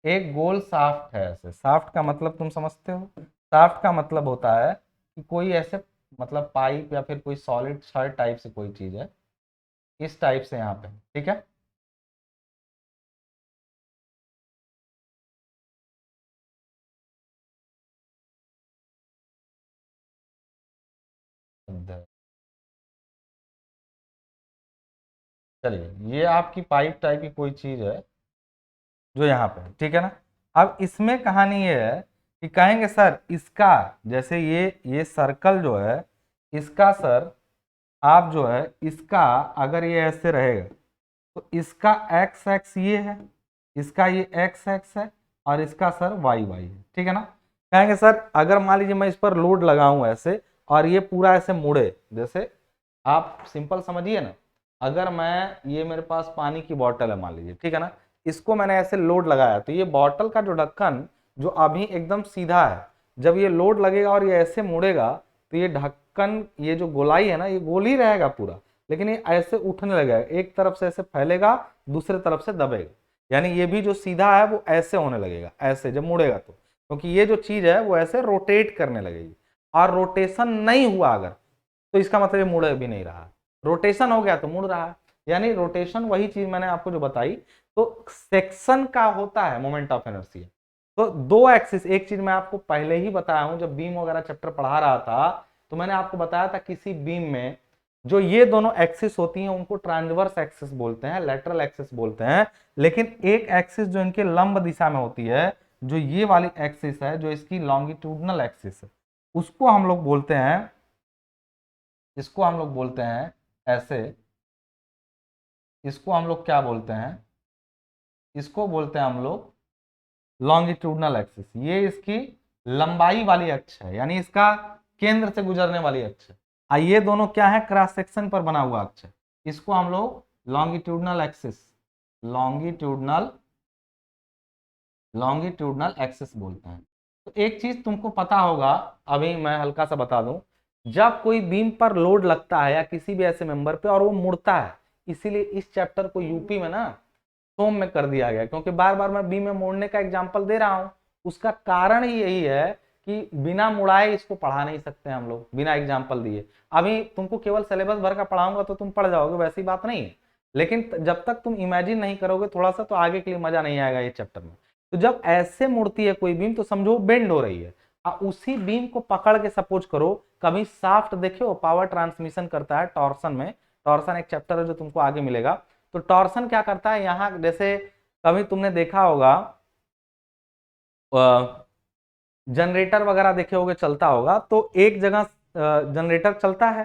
एक गोल शाफ्ट है, ऐसे शाफ्ट का मतलब तुम समझते हो, शाफ्ट का मतलब होता है कि कोई ऐसे मतलब पाइप या फिर कोई सॉलिड छड़ टाइप से कोई चीज है, इस टाइप से यहाँ पे, ठीक है। चलिए ये आपकी पाइप टाइप की कोई चीज है जो यहाँ पे है, ठीक है ना। अब इसमें कहानी ये है कि कहेंगे सर इसका, जैसे ये सर्कल जो है इसका सर, आप जो है इसका अगर ये ऐसे रहेगा तो इसका एक्स एक्स ये है, इसका ये एक्स एक्स है और इसका सर वाई वाई है, ठीक है ना। कहेंगे सर अगर मान लीजिए मैं इस पर लोड लगाऊं ऐसे और ये पूरा ऐसे मुड़े, जैसे आप सिंपल समझिए ना, अगर मैं ये मेरे पास पानी की बोतल है मान लीजिए, ठीक है ना, इसको मैंने ऐसे लोड लगाया तो ये बोतल का जो ढक्कन जो अभी एकदम सीधा है, जब ये लोड लगेगा और ये ऐसे मुड़ेगा तो ये ढक्कन, ये जो गोलाई है ना, ये गोल ही रहेगा पूरा, लेकिन ये ऐसे उठने लगेगा, एक तरफ से ऐसे फैलेगा, दूसरे तरफ से दबेगा, यानी ये भी जो सीधा है वो ऐसे होने लगेगा, ऐसे जब मुड़ेगा तो, क्योंकि ये जो चीज है वो ऐसे रोटेट करने लगेगी, और रोटेशन नहीं हुआ अगर तो इसका मतलब ये मुड़ भी नहीं रहा, रोटेशन हो गया तो मुड़ रहा है, यानी रोटेशन वही चीज मैंने आपको जो बताई। तो सेक्शन का होता है मोमेंट ऑफ इनर्शिया। तो दो एक्सिस, एक चीज मैं आपको पहले ही बताया हूं जब बीम वगैरह चैप्टर पढ़ा रहा था, तो मैंने आपको बताया था किसी बीम में जो ये दोनों एक्सिस होती हैं उनको ट्रांसवर्स एक्सिस बोलते हैं, लेटरल एक्सिस बोलते हैं, लेकिन एक एक्सिस जो इनके लंब दिशा में होती है, जो ये वाली एक्सिस है, जो इसकी लॉन्गिट्यूडनल एक्सिस है, उसको हम लोग बोलते हैं, इसको हम लोग बोलते हैं ऐसे, इसको हम लोग क्या बोलते हैं, इसको बोलते हैं हम लोग लॉन्गिट्यूडनल एक्सिस। ये इसकी लंबाई वाली अक्ष है, यानी इसका केंद्र से गुजरने वाली अक्ष है। ये दोनों क्या है, क्रॉस सेक्शन पर बना हुआ अक्ष है, इसको हम लोग longitudinal axis, longitudinal longitudinal axis बोलते हैं। तो एक चीज तुमको पता होगा, अभी मैं हल्का सा बता दूं, जब कोई बीम पर लोड लगता है या किसी भी ऐसे मेंबर पे और वो मुड़ता है, इसीलिए इस चैप्टर को यूपी में ना सोम में कर दिया गया, क्योंकि बार बार मैं बीम में मोड़ने का एग्जांपल दे रहा हूं। उसका कारण ही यही है कि बिना मुड़ाए इसको पढ़ा नहीं सकते हम लोग, बिना एग्जांपल दिए। अभी तुमको केवल सिलेबस भर का पढ़ाऊंगा तो तुम पढ़ जाओगे, वैसी बात नहीं है, लेकिन जब तक तुम इमेजिन नहीं करोगे थोड़ा सा, तो आगे के लिए मजा नहीं आएगा ये चैप्टर में। तो जब ऐसे मुड़ती है कोई बीम तो समझो बेंड हो रही है, उसी बीम को पकड़ के सपोज करो, कभी शाफ्ट देखे हो, पावर ट्रांसमिशन करता है टॉर्सन में, टॉर्सन एक चैप्टर है जो तुमको आगे मिलेगा। तो टॉर्सन क्या करता है, यहाँ जैसे कभी तुमने देखा होगा जनरेटर वगैरह देखे होगे, चलता होगा, तो एक जगह जनरेटर चलता है,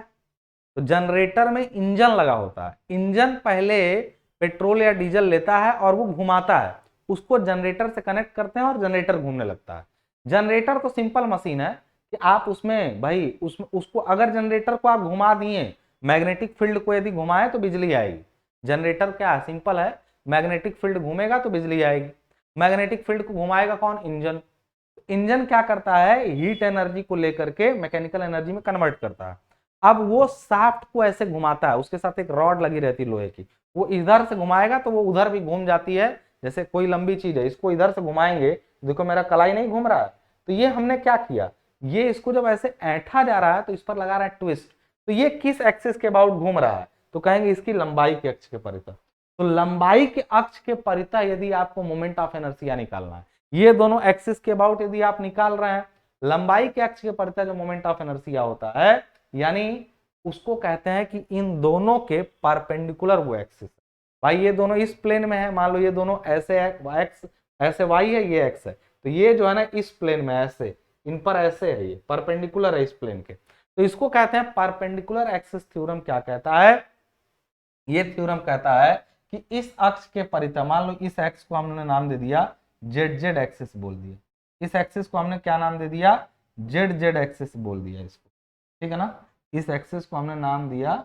तो जनरेटर में इंजन लगा होता है, इंजन पहले पेट्रोल या डीजल लेता है और वो घुमाता है, उसको जनरेटर से कनेक्ट करते हैं और जनरेटर घूमने लगता है। जनरेटर तो सिंपल मशीन है कि आप उसमें भाई उसमें उसको अगर जनरेटर को आप घुमा दिए, मैग्नेटिक फील्ड को यदि घुमाए तो बिजली आएगी। जनरेटर क्या है, सिंपल है, मैग्नेटिक फील्ड घूमेगा तो बिजली आएगी। मैग्नेटिक फील्ड को घुमाएगा कौन, इंजन। इंजन क्या करता है, हीट एनर्जी को लेकर के मैकेनिकल एनर्जी में कन्वर्ट करता है। अब वो शाफ्ट को ऐसे घुमाता है, उसके साथ एक रॉड लगी रहती है लोहे की, वो इधर से घुमाएगा तो वो उधर भी घूम जाती है। जैसे कोई लंबी चीज है, इसको इधर से घुमाएंगे, देखो मेरा कलाई नहीं घूम रहा है, तो ये हमने क्या किया, ये इसको जब ऐसे ऐंठा जा रहा है तो इस पर लगा रहा है ट्विस्ट, तो ये किस एक्सिस के अबाउट घूम रहा है, तो कहेंगे इसकी लंबाई के अक्ष के परितः। तो लंबाई के अक्ष के परितः यदि आपको मोमेंट ऑफ इनर्शिया निकालना है, ये दोनों एक्सिस के अबाउट यदि आप निकाल रहे हैं, लंबाई के अक्ष के परितः जो मोमेंट ऑफ इनर्शिया होता है, यानी उसको कहते हैं कि इन दोनों के परपेंडिकुलर वो एक्सिस है। भाई ये दोनों इस प्लेन में है, मान लो ये दोनों ऐसे है, एक्स ऐसे वाई है, ये एक्स है, तो ये जो है ना इस प्लेन में ऐसे, इन पर ऐसे है, ये परपेंडिकुलर है इस प्लेन के, तो इसको कहते हैं परपेंडिकुलर एक्सिस थ्योरम। क्या कहता है, ये थ्योरम कहता है कि इस अक्ष के परितः, मान लो इस एक्स को हमने नाम दे दिया जेड जेड एक्सिस बोल दिया, इस एक्सिस को हमने क्या नाम दे दिया, जेड जेड एक्सिस बोल दिया इसको, ठीक है ना। इस एक्सिस को हमने नाम दिया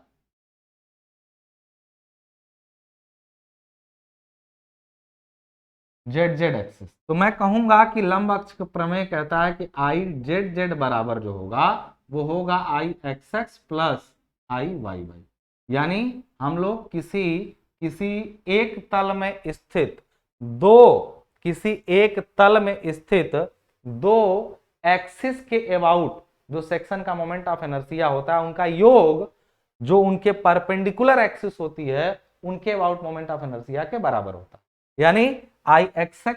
जेड जेड एक्सिस। तो मैं कहूंगा कि लंब अक्ष का प्रमेय कहता है कि आई जेड जेड बराबर जो होगा वो होगा I x x plus I Y Y, यानी हम लोग किसी किसी एक तल में स्थित दो किसी एक तल में स्थित दो एक्सिस के अबाउट जो सेक्शन का मोमेंट ऑफ इनर्शिया होता है, उनका योग जो उनके परपेंडिकुलर एक्सिस होती है उनके अबाउट मोमेंट ऑफ इनर्शिया के बराबर होता है। यानी आई एक्स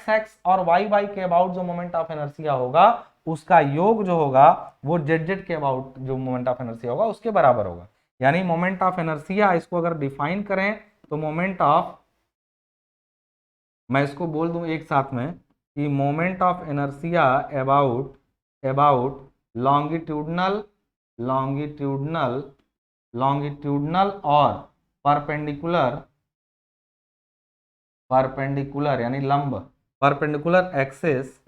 एक्स और वाई वाई के अबाउट जो मोमेंट ऑफ इनर्शिया होगा उसका योग जो होगा वो जेड जेड के अबाउट जो मोमेंट ऑफ इनर्शिया होगा उसके बराबर होगा। यानी मोमेंट ऑफ इनर्शिया, इसको अगर डिफाइन करें तो मोमेंट ऑफ, मैं इसको बोल दूं एक साथ में कि moment of inertia about longitudinal longitudinal longitudinal और परपेंडिकुलर परपेंडिकुलर यानी लंब perpendicular axis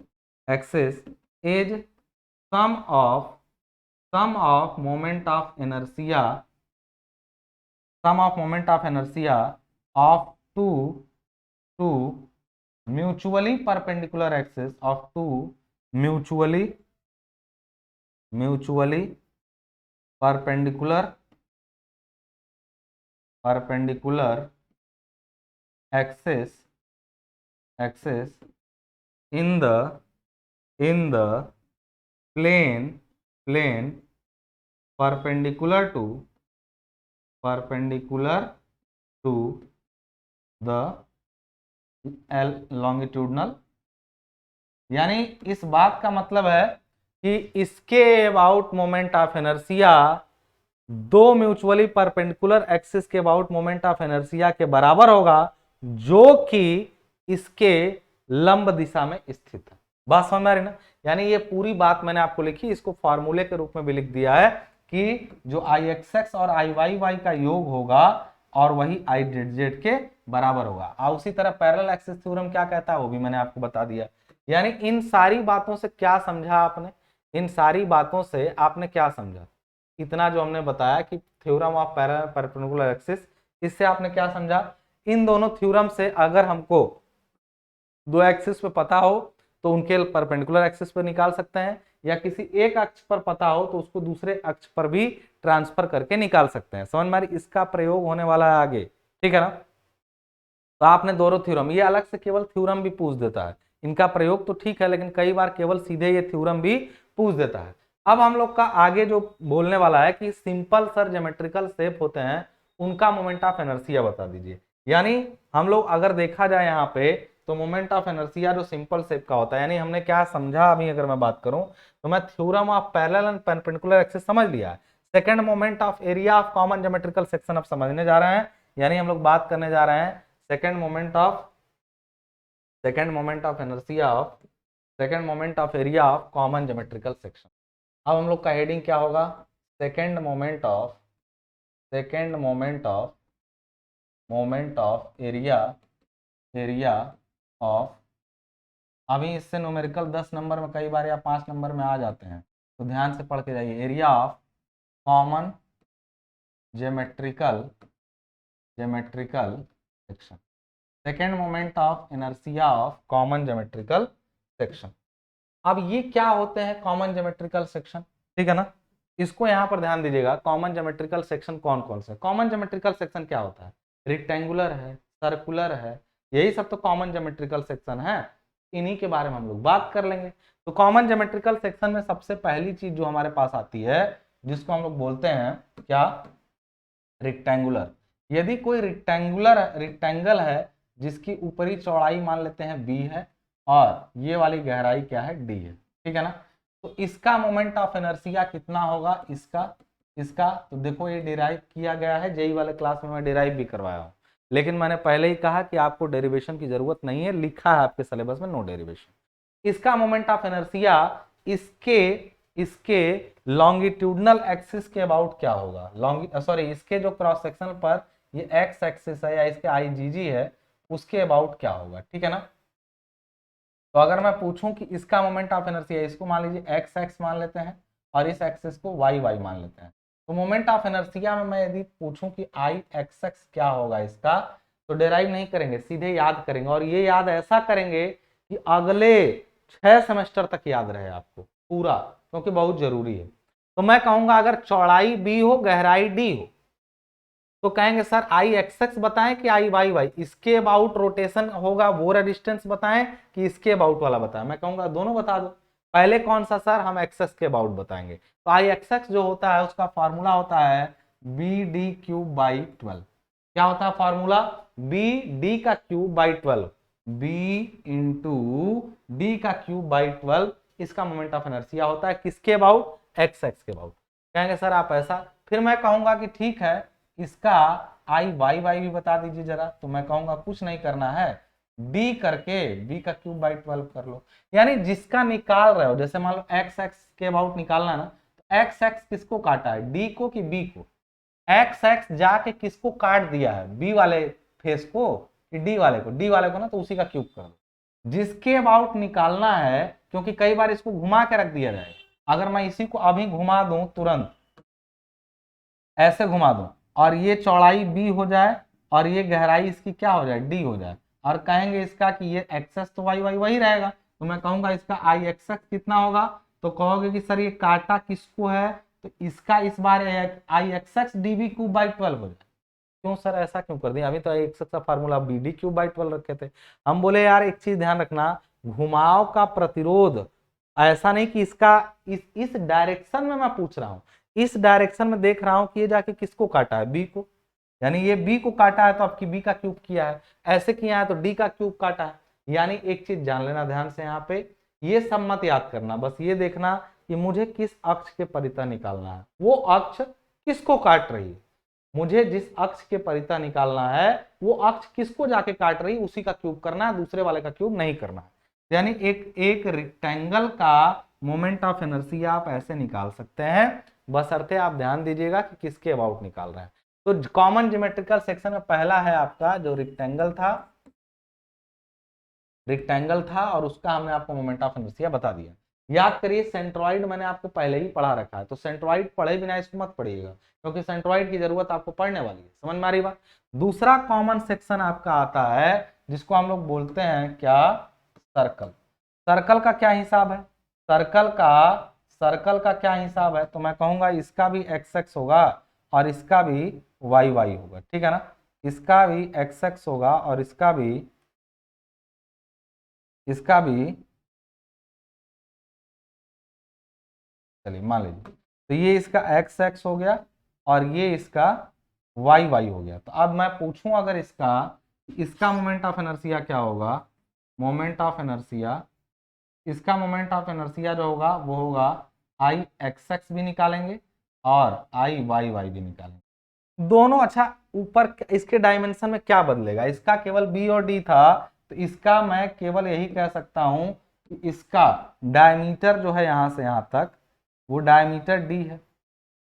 is sum of moment of inertia of two mutually perpendicular axis of two mutually perpendicular axis in the plane perpendicular to the longitudinal। यानी इस बात का मतलब है कि इसके अबाउट मोमेंट ऑफ इनर्शिया दो म्यूचुअली परपेंडिकुलर एक्सिस के अबाउट मोमेंट ऑफ इनर्शिया के बराबर होगा, जो कि इसके लंब दिशा में स्थित है। बात समझ में आ रही ना? यानी ये पूरी बात मैंने आपको लिखी, इसको फॉर्मूले के रूप में भी लिख दिया है कि जो आई एक्स एक्स और आई वाई वाई का योग होगा और वही आई जेड जेड के बराबर होगा। और उसी तरह पैरेलल एक्सिस थ्योरम क्या कहता है वो भी मैंने आपको बता दिया। यानी इन सारी बातों से क्या समझा आपने? इन सारी बातों से आपने क्या समझा? इतना जो हमने बताया कि theorem of parallel perpendicular axis, इससे आपने क्या समझा? इन दोनों थ्योरम से अगर हमको दो एक्सिस पे पता हो तो उनके परपेंडिकुलर एक्सिस पे निकाल सकते हैं, या किसी एक अक्ष पर पता हो तो उसको दूसरे अक्ष पर भी ट्रांसफर करके निकाल सकते हैं। समझ में आ रही? इसका प्रयोग होने वाला है आगे, ठीक है ना? तो आपने दोनों थ्योरम, ये अलग से केवल थ्योरम भी पूछ देता है, इनका प्रयोग तो ठीक है, लेकिन कई बार केवल सीधे ये थ्योरम भी पूछ देता है। अब हम लोग का आगे जो बोलने वाला है कि सिंपल सर ज्योमेट्रिकल शेप होते हैं, उनका मोमेंट ऑफ इनर्शिया बता दीजिए। यानी हम लोग अगर देखा जाए यहाँ पे तो मोमेंट ऑफ इनर्शिया जो सिंपल शेप का होता है, यानी हमने क्या समझा अभी अगर मैं बात करूं तो मैं theorem of parallel and perpendicular axis समझ लिया है। Second moment of area of common geometrical section अब समझने जा रहे हैं, यानी हम लोग बात करने जा रहे हैं second moment of area of common geometrical section. अब हम लोग का हेडिंग क्या होगा? Second moment of area of, अभी इससे न्यूमेरिकल 10 नंबर में कई बार या 5 नंबर में आ जाते हैं, तो ध्यान से पढ़ के जाइए। Area of common geometrical section, second moment of inertia of common geometrical section. अब ये क्या होते हैं कॉमन ज्योमेट्रिकल सेक्शन? ठीक है ना, इसको यहाँ पर ध्यान दीजिएगा। कॉमन ज्योमेट्रिकल सेक्शन कौन कौन से? कॉमन ज्योमेट्रिकल सेक्शन क्या होता है? रेक्टेंगुलर है, सर्कुलर है, यही सब तो कॉमन ज्योमेट्रिकल सेक्शन है। इन्हीं के बारे में हम लोग बात कर लेंगे। तो कॉमन ज्योमेट्रिकल सेक्शन में सबसे पहली चीज जो हमारे पास आती है, जिसको हम लोग बोलते हैं क्या? रेक्टेंगुलर। यदि कोई रेक्टेंगल है जिसकी ऊपरी चौड़ाई मान लेते हैं b है और ये वाली गहराई क्या है? d है, ठीक है ना? तो इसका मोमेंट ऑफ इनर्शिया कितना होगा? इसका तो देखो ये डिराइव किया गया है, जेई वाले क्लास में मैं डिराइव भी करवाया हूँ, लेकिन मैंने पहले ही कहा कि आपको डेरिवेशन की जरूरत नहीं है, लिखा है आपके सिलेबस में नो डेरिवेशन। इसका मोमेंट ऑफ इनर्शिया इसके लॉन्गिट्यूडनल एक्सिस के अबाउट क्या होगा? इसके जो क्रॉस सेक्शन पर ये एक्स एक्सिस है या इसके आईजीजी है, उसके अबाउट क्या होगा? ठीक है ना? तो अगर मैं पूछूं कि इसका मोमेंट ऑफ इनर्शिया, इसको मान लीजिए एक्स एक्स मान लेते हैं और इस एक्सिस को वाई वाई मान लेते हैं, तो मोमेंट ऑफ इनर्शिया में मैं यदि पूछूं कि आई एक्स एक्स क्या होगा इसका, तो डेराइव नहीं करेंगे, सीधे याद करेंगे। और ये याद ऐसा करेंगे कि अगले 6 सेमेस्टर तक याद रहे आपको पूरा, क्योंकि बहुत जरूरी है। तो मैं कहूंगा अगर चौड़ाई b हो, गहराई d हो, तो कहेंगे सर आई एक्स एक्स बताएं कि आई वाई वाई, इसके अबाउट रोटेशन होगा वो रेडिस्टेंस बताएं कि इसके अबाउट वाला बताएं। मैं कहूंगा दोनों बता दो। पहले कौन सा सर? हम एक्स एक्स के अबाउट बताएंगे। तो आई एक्स एक्स जो होता है उसका फॉर्मूला होता है बी डी क्यूब बाई 12। क्या होता है फॉर्मूला? बी डी का cube by 12, B into D का क्यूब बाई 12, इसका मोमेंट ऑफ इनर्शिया होता है किसके अबाउट? एक्स एक्स के अबाउट। कहेंगे सर आप ऐसा, फिर मैं कहूंगा कि ठीक है इसका आई वाई वाई भी बता दीजिए जरा, तो मैं कहूंगा कुछ नहीं करना है, डी करके बी का क्यूब बाई 12 कर लो। यानी जिसका निकाल रहे हो, जैसे मान लो एक्स एक्स के अबाउट निकालना है ना, तो एक्स एक्स किसको काटा है, डी को कि बी को, एक्स एक्स जाके किसको काट दिया है, बी वाले फेस को कि डी वाले को, डी वाले को ना, तो उसी का क्यूब कर दो। जिसके अबाउट निकालना है, क्योंकि कई बार इसको घुमा के रख दिया जाए, अगर मैं इसी को अभी घुमा दूं तुरंत, ऐसे घुमा दूं और ये चौड़ाई बी हो जाए और ये गहराई इसकी क्या हो जाए, डी हो जाए, और कहेंगे इसका कि ये एक्सेस तो वाई वाई वही रहेगा, तो मैं कहूंगा इसका आई एक्सेस कितना होगा, तो कहोगे कि सर ये काटा किसको है, तो इसका इस बार I x x d b cube by 12 हो जाए। क्यों सर ऐसा क्यों कर दिया, अभी तो आई एक्सेस का formula B D cube by 12 रखे थे। हम बोले यार एक चीज ध्यान रखना, घुमाव का प्रतिरोध ऐसा नहीं कि इसका इस डायरेक्शन में मैं पूछ रहा हूं, इस डायरेक्शन में देख रहा हूं कि ये जाके किसको काटा है, बी को, यानी ये बी को काटा है तो आपकी बी का क्यूब किया है, ऐसे किया है तो डी का क्यूब काटा है। यानी एक चीज जान लेना ध्यान से, यहाँ पे ये सब मत याद करना, बस ये देखना कि मुझे किस अक्ष के परितः निकालना है, वो अक्ष किसको काट रही है, मुझे जिस अक्ष के परितः निकालना है वो अक्ष किसको जाके काट रही है, उसी का क्यूब करना है, दूसरे वाले का क्यूब नहीं करना है। यानी एक रेक्टेंगल का मोमेंट ऑफ इनर्शिया आप ऐसे निकाल सकते हैं, बशर्ते आप ध्यान दीजिएगा कि किसके अबाउट निकाल रहे हैं। तो कॉमन ज्योमेट्रिकल सेक्शन में पहला है आपका जो रेक्टेंगल था और उसका हमने आपको मोमेंट ऑफ इनर्शिया बता दिया। याद करिए सेंट्रॉइड मैंने आपको पहले ही पढ़ा रखा है, तो सेंट्रॉइड पढ़े बिना इसको मत पढ़िएगा, क्योंकि सेंट्रॉइड की जरूरत आपको पढ़ने वाली है, समझ में आ रही बात। दूसरा कॉमन सेक्शन आपका आता है जिसको हम लोग बोलते हैं क्या, सर्कल। सर्कल का क्या हिसाब है, सर्कल का क्या हिसाब है, तो मैं कहूंगा इसका भी एक्स एक्स होगा और इसका भी वाई वाई होगा, ठीक है ना, इसका भी एक्स एक्स होगा और इसका भी चलिए मान लीजिए, तो ये इसका एक्स एक्स हो गया और ये इसका वाई वाई हो गया। तो अब मैं पूछूं अगर इसका मोमेंट ऑफ इनर्शिया क्या होगा, मोमेंट ऑफ इनर्शिया, इसका मोमेंट ऑफ इनर्शिया जो होगा वो होगा आई एक्स एक्स भी निकालेंगे और आई वाई वाई भी निकालेंगे दोनों। अच्छा ऊपर इसके डायमेंशन में क्या बदलेगा, इसका केवल बी और डी था, तो इसका मैं केवल यही कह सकता हूं कि इसका डायमीटर जो है यहां से यहां तक वो डायमीटर डी है।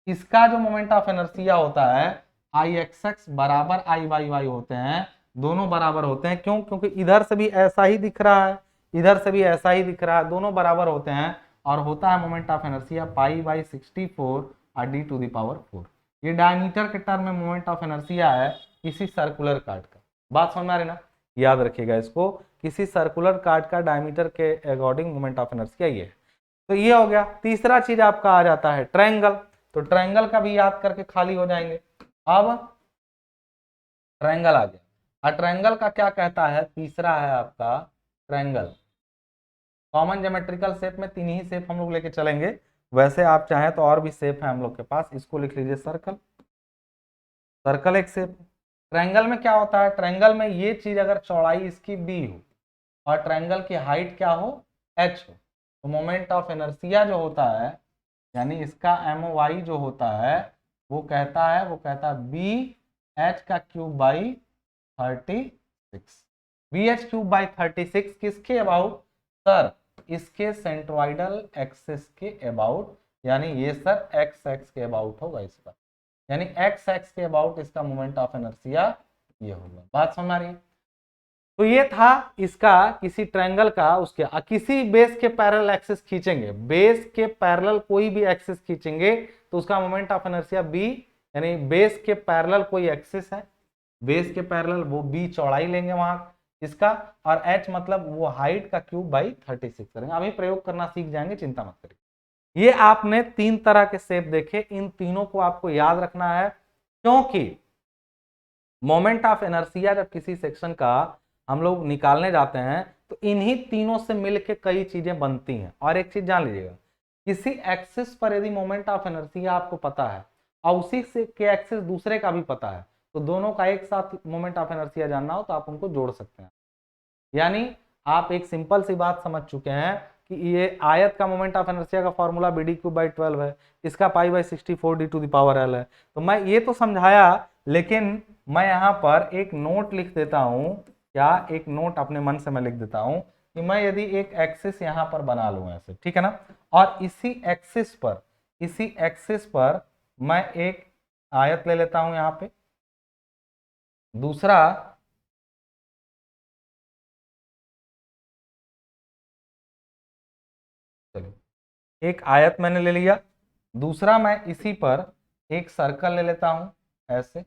इसका जो मोमेंट ऑफ इनर्शिया होता है आई एक्स एक्स बराबर आई वाई वाई होते हैं, दोनों बराबर होते हैं, क्यों, क्योंकि इधर से भी ऐसा ही दिख रहा है, इधर से भी ऐसा ही दिख रहा है, दोनों बराबर होते हैं, और होता है moment of inertia pi by 64 और डी टू द पावर 4। ये डायमीटर के टर्म में मोमेंट ऑफ इनर्शिया है किसी सर्कुलर कार्ड का, बात समझ में आ रही ना, याद रखिएगा इसको, किसी सर्कुलर कार्ड का डायमीटर के अकॉर्डिंग मोमेंट ऑफ इनर्शिया ये है। तो ये हो गया। तीसरा चीज आपका आ जाता है ट्रायंगल, तो ट्रायंगल का भी याद करके खाली हो जाएंगे। अब ट्रायंगल आ गया, और ट्रायंगल का क्या कहता है, तीसरा है आपका ट्रायंगल। कॉमन ज्योमेट्रिकल शेप में तीन ही शेप हम लोग लेके चलेंगे, वैसे आप चाहें तो और भी शेप है हम लोग के पास, इसको लिख लीजिए सर्कल, सर्कल एक शेप। ट्रायंगल में क्या होता है, ट्रायंगल में ये चीज अगर चौड़ाई इसकी बी हो और ट्रायंगल की हाइट क्या हो, एच हो, तो मोमेंट ऑफ इनर्शिया जो होता है यानी इसका एम वाई जो होता है वो कहता है बी एच का cube by 36, B H cube by 36 किसके अबाउट, सर इसके सेंट्रोइडल एक्सिस के अबाउट, यानी ये सर एक्स एक्स के अबाउट होगा इस पर, यानी एक्स एक्स के अबाउट इसका मोमेंट ऑफ इनर्शिया ये होगा, बात समझ आ रही है। तो ये था इसका किसी ट्रायंगल का, उसके किसी बेस के पैरेलल एक्सिस खींचेंगे, बेस के पैरेलल कोई भी एक्सिस खींचेंगे तो उसका मोमेंट ऑफ इनर्शिया बी, यानी बेस के पैरेलल कोई एक्सिस है, बेस के पैरेलल वो बी चौड़ाई लेंगे वहां इसका, और एच मतलब वो हाइट का क्यूब बाई 36 करेंगे। अभी प्रयोग करना सीख जाएंगे, चिंता मत करिए। ये आपने तीन तरह के शेप देखे, इन तीनों को आपको याद रखना है, क्योंकि मोमेंट ऑफ इनर्शिया जब किसी सेक्शन का हम लोग निकालने जाते हैं तो इन्हीं तीनों से मिलके कई चीजें बनती हैं। और एक चीज जान लीजिएगा, किसी एक्सिस पर यदि मोमेंट ऑफ इनर्शिया आपको पता है और उसी से के एक्सिस दूसरे का भी पता है, तो दोनों का एक साथ मोमेंट ऑफ इनर्शिया जानना हो तो आप उनको जोड़ सकते हैं। यानी आप एक सिंपल सी बात समझ चुके हैं कि ये आयत का मोमेंट ऑफ इनर्शिया का फॉर्मूला BD³/12 है, इसका π/64D⁴ है। तो मैं ये तो समझाया, लेकिन मैं यहाँ पर एक नोट लिख देता हूँ। क्या? एक नोट अपने मन से मैं लिख देता हूँ कि मैं यदि एक एक्सिस यहाँ पर बना लूँ ऐसे, ठीक है ना, और इसी एक्सिस पर मैं एक आयत ले लेता हूं यहाँ पे। दूसरा चलिए एक आयत मैंने ले लिया। दूसरा मैं इसी पर एक सर्कल ले लेता हूं ऐसे,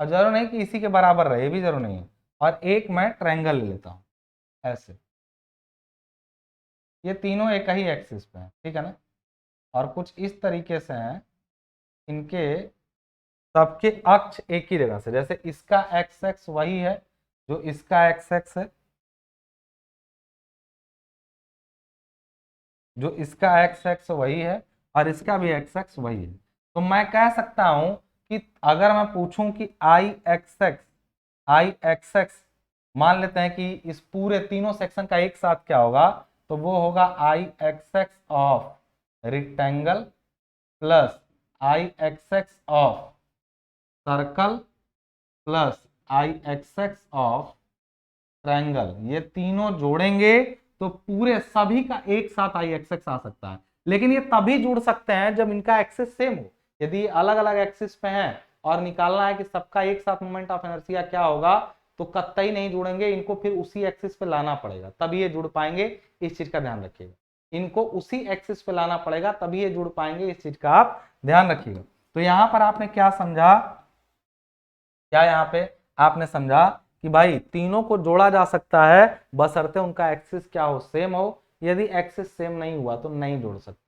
और जरूर नहीं कि इसी के बराबर रहे, ये भी जरूर नहीं है। और एक मैं ट्रायंगल ले लेता हूं ऐसे। ये तीनों एक ही एक्सिस पे हैं, ठीक है ना, और कुछ इस तरीके से हैं, इनके सबके अक्ष एक ही जगह से, जैसे इसका एक्स एक्स वही है जो इसका एक्स एक्स है, जो इसका एक्स एक्स वही है, और इसका भी एक्स एक्स वही है। तो मैं कह सकता हूं कि अगर मैं पूछूं कि आई एक्स एक्स मान लेते हैं कि इस पूरे तीनों सेक्शन का एक साथ क्या होगा, तो वो होगा I x x of rectangle plus I x x of circle plus I x x of triangle. ये तीनों जोड़ेंगे तो पूरे सभी का एक साथ आई एक्स एक्स आ सकता है, लेकिन ये तभी जुड़ सकते हैं जब इनका एक्सिस सेम हो। यदि अलग अलग एक्सिस पे हैं और निकालना है कि सबका एक साथ मोमेंट ऑफ इनर्शिया क्या होगा, तो कतई नहीं जुड़ेंगे, इनको फिर उसी एक्सिस पे लाना पड़ेगा तभी ये जुड़ पाएंगे। इस चीज का ध्यान रखिएगा, इनको उसी एक्सिस पे लाना पड़ेगा तभी ये जुड़ पाएंगे, इस चीज का आप ध्यान रखिएगा। तो यहां पर आपने क्या समझा, क्या यहाँ पे आपने समझा कि भाई तीनों को जोड़ा जा सकता है बशर्ते उनका एक्सिस क्या हो, सेम हो। यदि एक्सिस सेम नहीं हुआ तो नहीं जोड़ सकते।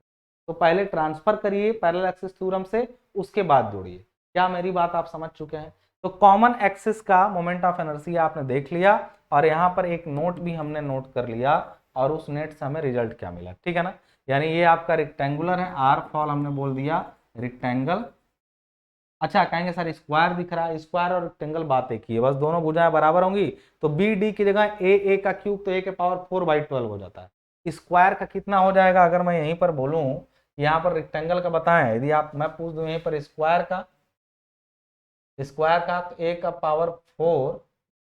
तो पहले ट्रांसफर करिए पैरेलल एक्सिस थ्योरम से, उसके बाद जोड़िए। क्या मेरी बात आप समझ चुके हैं? तो कॉमन एक्सिस का मोमेंट ऑफ इनर्शिया आपने देख लिया, और यहाँ पर एक नोट भी हमने नोट कर लिया, और उस नेट से हमें रिजल्ट क्या मिला, ठीक है ना। यानी ये आपका रेक्टेंगुलर है, आर फॉल हमने बोल दिया रेक्टेंगल। अच्छा कहेंगे सर स्क्वायर दिख रहा है, स्क्वायर और रेक्टेंगल बात एक ही है, बस दोनों भुजाएं बराबर होंगी, तो बी डी की जगह ए का क्यूब तो A⁴/12 हो जाता है। स्क्वायर का कितना हो जाएगा, अगर मैं यहीं पर बोलूं, यहाँ पर रेक्टेंगल का बताएं, यदि आप मैं पूछ दूं यहीं पर स्क्वायर का तो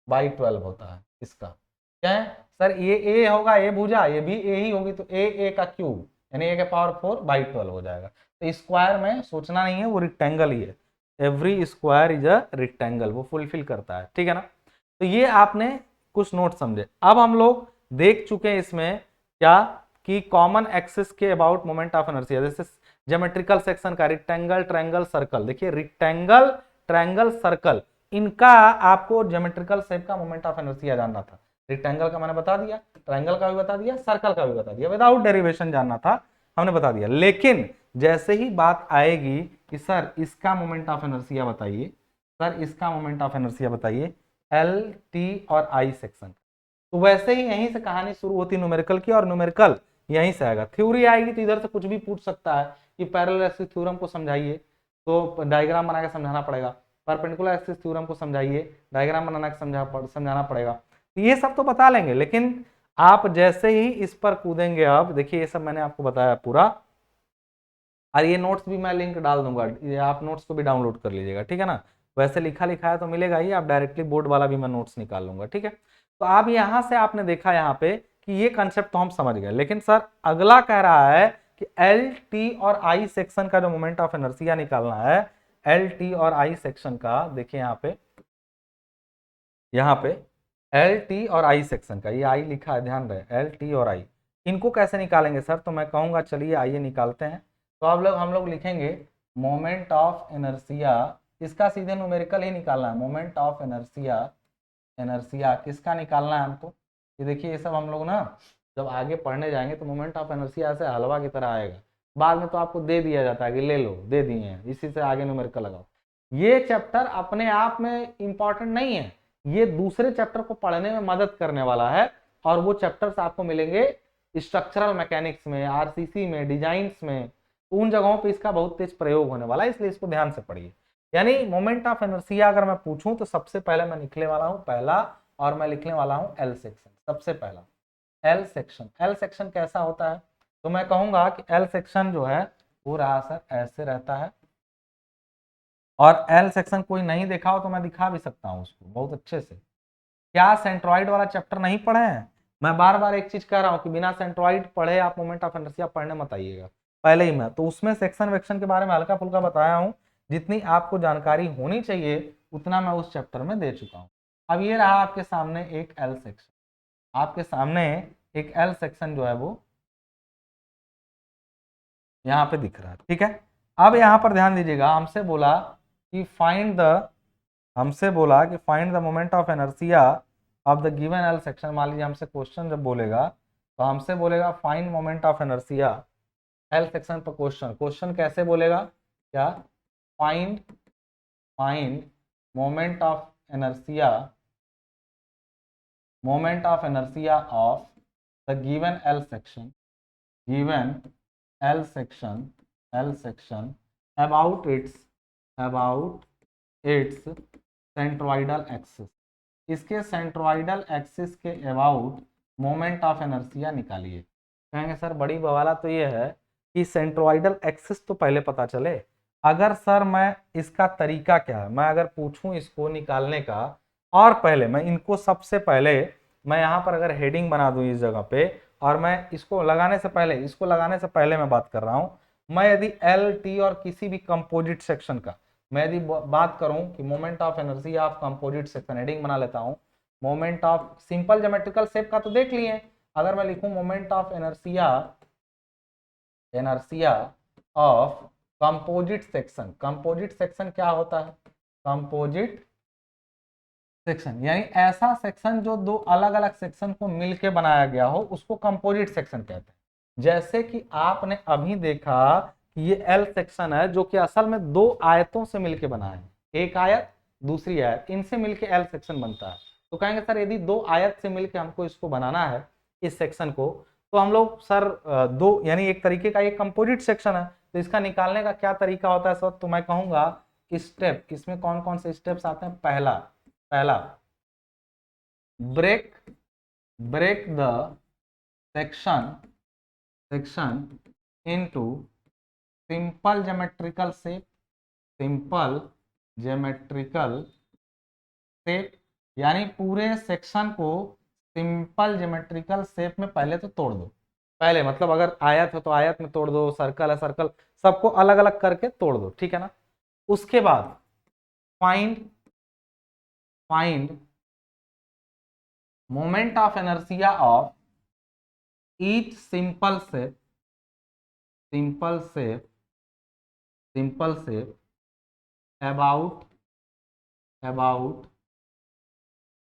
A⁴/12 होता है इसका। क्या है सर, ये ए होगा, ए भुजा, ये भी ए ही होगी, तो ए का क्यूब यानी A⁴/12 हो जाएगा। तो स्क्वायर में सोचना नहीं है, वो रेक्टेंगल ही है। Every square is a rectangle, वो फुलफिल करता है, ठीक है ना। तो ये आपने कुछ नोट समझे। अब हम लोग देख चुके हैं इसमें क्या कि कॉमन एक्सिस के अबाउट मोमेंट ऑफ इनर्शिया, जैसे ज्योमेट्रिकल सेक्शन का रेक्टेंगल ट्रायंगल सर्कल, देखिए रेक्टेंगल ट्रायंगल सर्कल, इनका आपको ज्योमेट्रिकल शेप का मोमेंट ऑफ इनर्शिया जानना था। रेक्टेंगल का मैंने बता दिया, ट्रायंगल का भी बता दिया, सर्कल का भी बता दिया, विदाउट डेरिवेशन जानना था हमने बता दिया। लेकिन जैसे ही बात आएगी कि सर इसका मोमेंट ऑफ इनर्शिया बताइए, सर इसका मोमेंट ऑफ इनर्शिया बताइए, एल टी और आई सेक्शन, तो वैसे ही यहीं से कहानी शुरू होती है न्यूमेरिकल की, और न्यूमेरिकल यहीं से आएगा। थ्योरी आएगी तो इधर से कुछ भी पूछ सकता है कि पैरेलल एक्सिस थ्योरम को समझाइए, तो डायग्राम बना के समझाना पड़ेगा। परपेंडिकुलर एक्सिस थ्योरम को समझाइए, डायग्राम बनाना के समझाना पड़ेगा। तो ये सब तो बता लेंगे, लेकिन आप जैसे ही इस पर कूदेंगे, अब देखिए ये सब मैंने आपको बताया पूरा, और ये नोट्स भी मैं लिंक डाल दूंगा, ये आप नोट्स को भी डाउनलोड कर लीजिएगा, ठीक है ना। वैसे लिखा लिखा है तो मिलेगा ही, आप डायरेक्टली बोर्ड वाला भी मैं नोट्स निकाल लूंगा, ठीक है। तो आप यहाँ से आपने देखा यहाँ पे कि ये कंसेप्ट तो हम समझ गए, लेकिन सर अगला कह रहा है कि एल टी और आई सेक्शन का जो मोमेंट ऑफ इनर्शिया निकालना है, एल टी और आई सेक्शन का, देखिए यहाँ पे एल टी और आई सेक्शन का, ये आई लिखा है, ध्यान रहे, एल टी और आई, इनको कैसे निकालेंगे सर, तो मैं कहूंगा चलिए आइए निकालते हैं। तो हम लोग लिखेंगे मोमेंट ऑफ इनर्शिया, इसका सीधे न्यूमेरिकल ही निकालना है, मोमेंट ऑफ इनर्शिया, इनर्शिया किसका निकालना है हमको। ये देखिए ये सब हम लोग ना जब आगे पढ़ने जाएंगे तो मोमेंट ऑफ इनर्शिया ऐसे हलवा की तरह आएगा, बाद में तो आपको दे दिया जाता है कि ले लो, दे दिए हैं, इसी से आगे न्यूमेरिकल लगाओ। ये चैप्टर अपने आप में इंपॉर्टेंट नहीं है, ये दूसरे चैप्टर को पढ़ने में मदद करने वाला है, और वो चैप्टर्स आपको मिलेंगे स्ट्रक्चरल मैकेनिक्स में, आरसीसी में, डिजाइंस में, उन जगहों पे इसका बहुत तेज प्रयोग होने वाला है, इसलिए इसको ध्यान से पढ़िए। यानी मोमेंट ऑफ इनर्शिया अगर मैं पूछूं तो सबसे पहले मैं लिखने वाला हूं पहला, और मैं लिखने वाला हूं एल सेक्शन सबसे पहला, एल सेक्शन। एल सेक्शन कैसा होता है, तो मैं कहूंगा कि एल सेक्शन जो है वो रहा सर ऐसे रहता है, और एल सेक्शन कोई नहीं देखा हो तो मैं दिखा भी सकता हूं उसको बहुत अच्छे से। क्या सेंट्रॉइड वाला चैप्टर नहीं पढ़े हैं? मैं बार बार एक चीज कह रहा हूं कि बिना सेंट्रॉइड पढ़े आप मोमेंट ऑफ इनर्शिया पढ़ने मत आइएगा। पहले ही मैं तो उसमें सेक्शन वेक्शन के बारे में हल्का फुल्का बताया हूं, जितनी आपको जानकारी होनी चाहिए उतना मैं उस चैप्टर में दे चुका हूं। अब ये रहा आपके सामने एक एल सेक्शन, आपके सामने एक एल सेक्शन जो है वो यहाँ पे दिख रहा है, ठीक है। अब यहाँ पर ध्यान दीजिएगा, हमसे बोला कि find the moment of inertia of the given L section. मान लीजिए हमसे क्वेश्चन जब बोलेगा तो हमसे बोलेगा find moment of inertia L section पर। क्वेश्चन कैसे बोलेगा, क्या, find find moment of inertia of the given L section about its centroidal axis. इसके सेंट्रोइडल एक्सिस के अबाउट मोमेंट ऑफ इनर्शिया निकालिए। कहेंगे सर बड़ी बवाला तो ये है कि सेंट्रोइडल एक्सिस तो पहले पता चले। अगर सर मैं इसका तरीका क्या है, मैं अगर पूछूं इसको निकालने का, और पहले मैं इनको सबसे पहले मैं यहाँ पर अगर हेडिंग बना दूं इस जगह पे, और मैं इसको लगाने से पहले मैं बात कर रहा हूं, मैं यदि एल टी और किसी भी कंपोजिट सेक्शन का मैं यदि बात करूं कि moment of inertia of composite section, heading बना लेता हूं moment of simple geometrical shape का तो देख लिए। अगर मैं लिखूं moment of inertia of composite section क्या होता है, कंपोजिट सेक्शन यानी ऐसा सेक्शन जो दो अलग अलग सेक्शन को मिलके बनाया गया हो उसको कंपोजिट सेक्शन कहते हैं। जैसे कि आपने अभी देखा कि ये एल सेक्शन है जो कि असल में दो आयतों से मिलके बना है, एक आयत दूसरी आयत, इनसे मिलके एल सेक्शन बनता है। तो कहेंगे सर यदि दो आयत से मिलके हमको इसको बनाना है इस सेक्शन को, तो हम लोग सर दो यानी एक तरीके का ये कंपोजिट सेक्शन है, तो इसका निकालने का क्या तरीका होता है सर, तो मैं कहूंगा स्टेप, इसमें कौन कौन से स्टेप्स आते हैं। पहला break the section into simple geometrical shape, यानी पूरे सेक्शन को सिंपल ज्योमेट्रिकल शेप में पहले तो तोड़ दो। पहले मतलब अगर आयत है तो आयत में तोड़ दो, सर्कल है सर्कल, सबको अलग अलग करके तोड़ दो, ठीक है ना। उसके बाद find moment of inertia of each simple shape about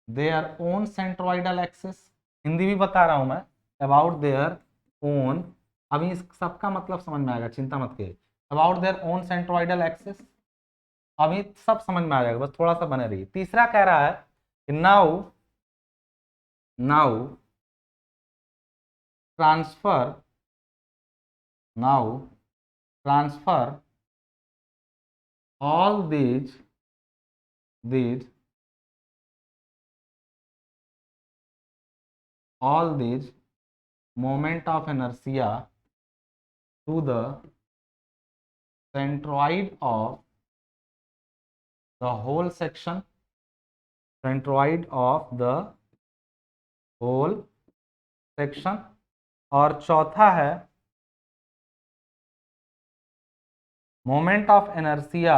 their own centroidal axis. Hindi भी बता रहा हूं मैं, अबाउट देयर ओन, अभी इस सबका मतलब समझ में आएगा, चिंता मत करिए। About their own centroidal axis, अभी सब समझ में आ जाएगा, बस थोड़ा सा बने रहिए। तीसरा कह रहा है कि now transfer all these moment of inertia to the centroid of the whole section, और चौथा है moment of inertia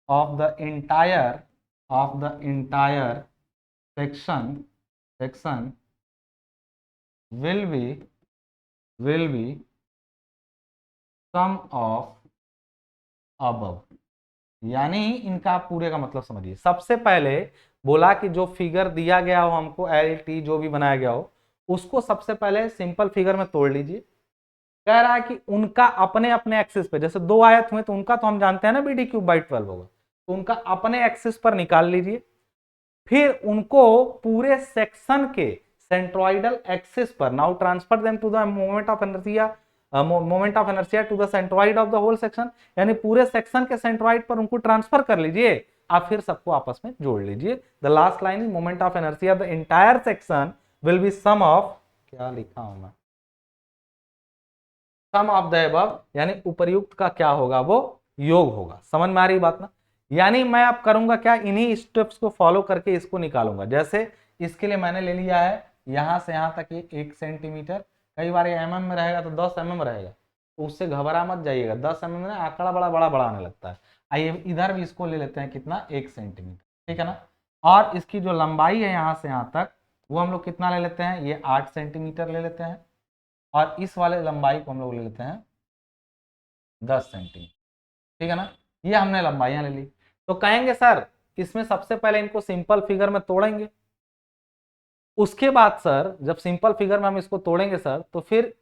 of the entire section will be sum of above। यानी इनका पूरे का मतलब समझिए। सबसे पहले बोला कि जो फिगर दिया गया हो हमको, एल टी जो भी बनाया गया हो, उसको सबसे पहले सिंपल फिगर में तोड़ लीजिए। कह रहा है कि उनका अपने अपने एक्सिस पे, जैसे दो आयत हुए तो उनका तो हम जानते हैं ना BD क्यूब बाई 12 होगा, तो उनका अपने एक्सिस पर निकाल लीजिए। फिर उनको पूरे सेक्शन के सेंट्रोइडल एक्सिस पर, now transfer them to the moment of inertia to the centroid of the whole section, यानी पूरे सेक्शन के सेंट्रोइड पर उनको ट्रांसफर कर लीजिए। आप फिर सबको आपस में जोड़ लीजिए। The last line is moment of inertia the entire section will be sum of क्या लिखा हूं मैं, सम ऑफ द अबव यानी उपर्युक्त का क्या होगा, वो योग होगा। समझ में आ रही बात ना। यानी मैं अब करूंगा क्या, इन्हीं स्टेप्स को फॉलो करके इसको निकालूंगा। जैसे इसके लिए मैंने ले लिया है यहां से यहां तक ये 1 सेंटीमीटर, कई बार ये mm में रहेगा तो 10 mm रहेगा, तो उससे घबरा मत जाइएगा, 10 mm में आंकड़ा बड़ा बड़ा बड़ा आने लगता है। आइए इधर भी इसको ले लेते हैं, कितना, 1 सेंटीमीटर, ठीक है ना। और इसकी जो लंबाई है यहां से यहां तक, वो हम लोग कितना ले लेते हैं, ये 8 सेंटीमीटर ले लेते हैं। और इस वाले लंबाई को हम लोग ले लेते हैं 10 सेंटीमीटर, ठीक है ना। ये हमने लंबाइयां ले ली। तो कहेंगे सर इसमें सबसे पहले इनको सिंपल फिगर में तोड़ेंगे, उसके बाद सर जब सिंपल फिगर में हम इसको तोड़ेंगे सर, तो फिर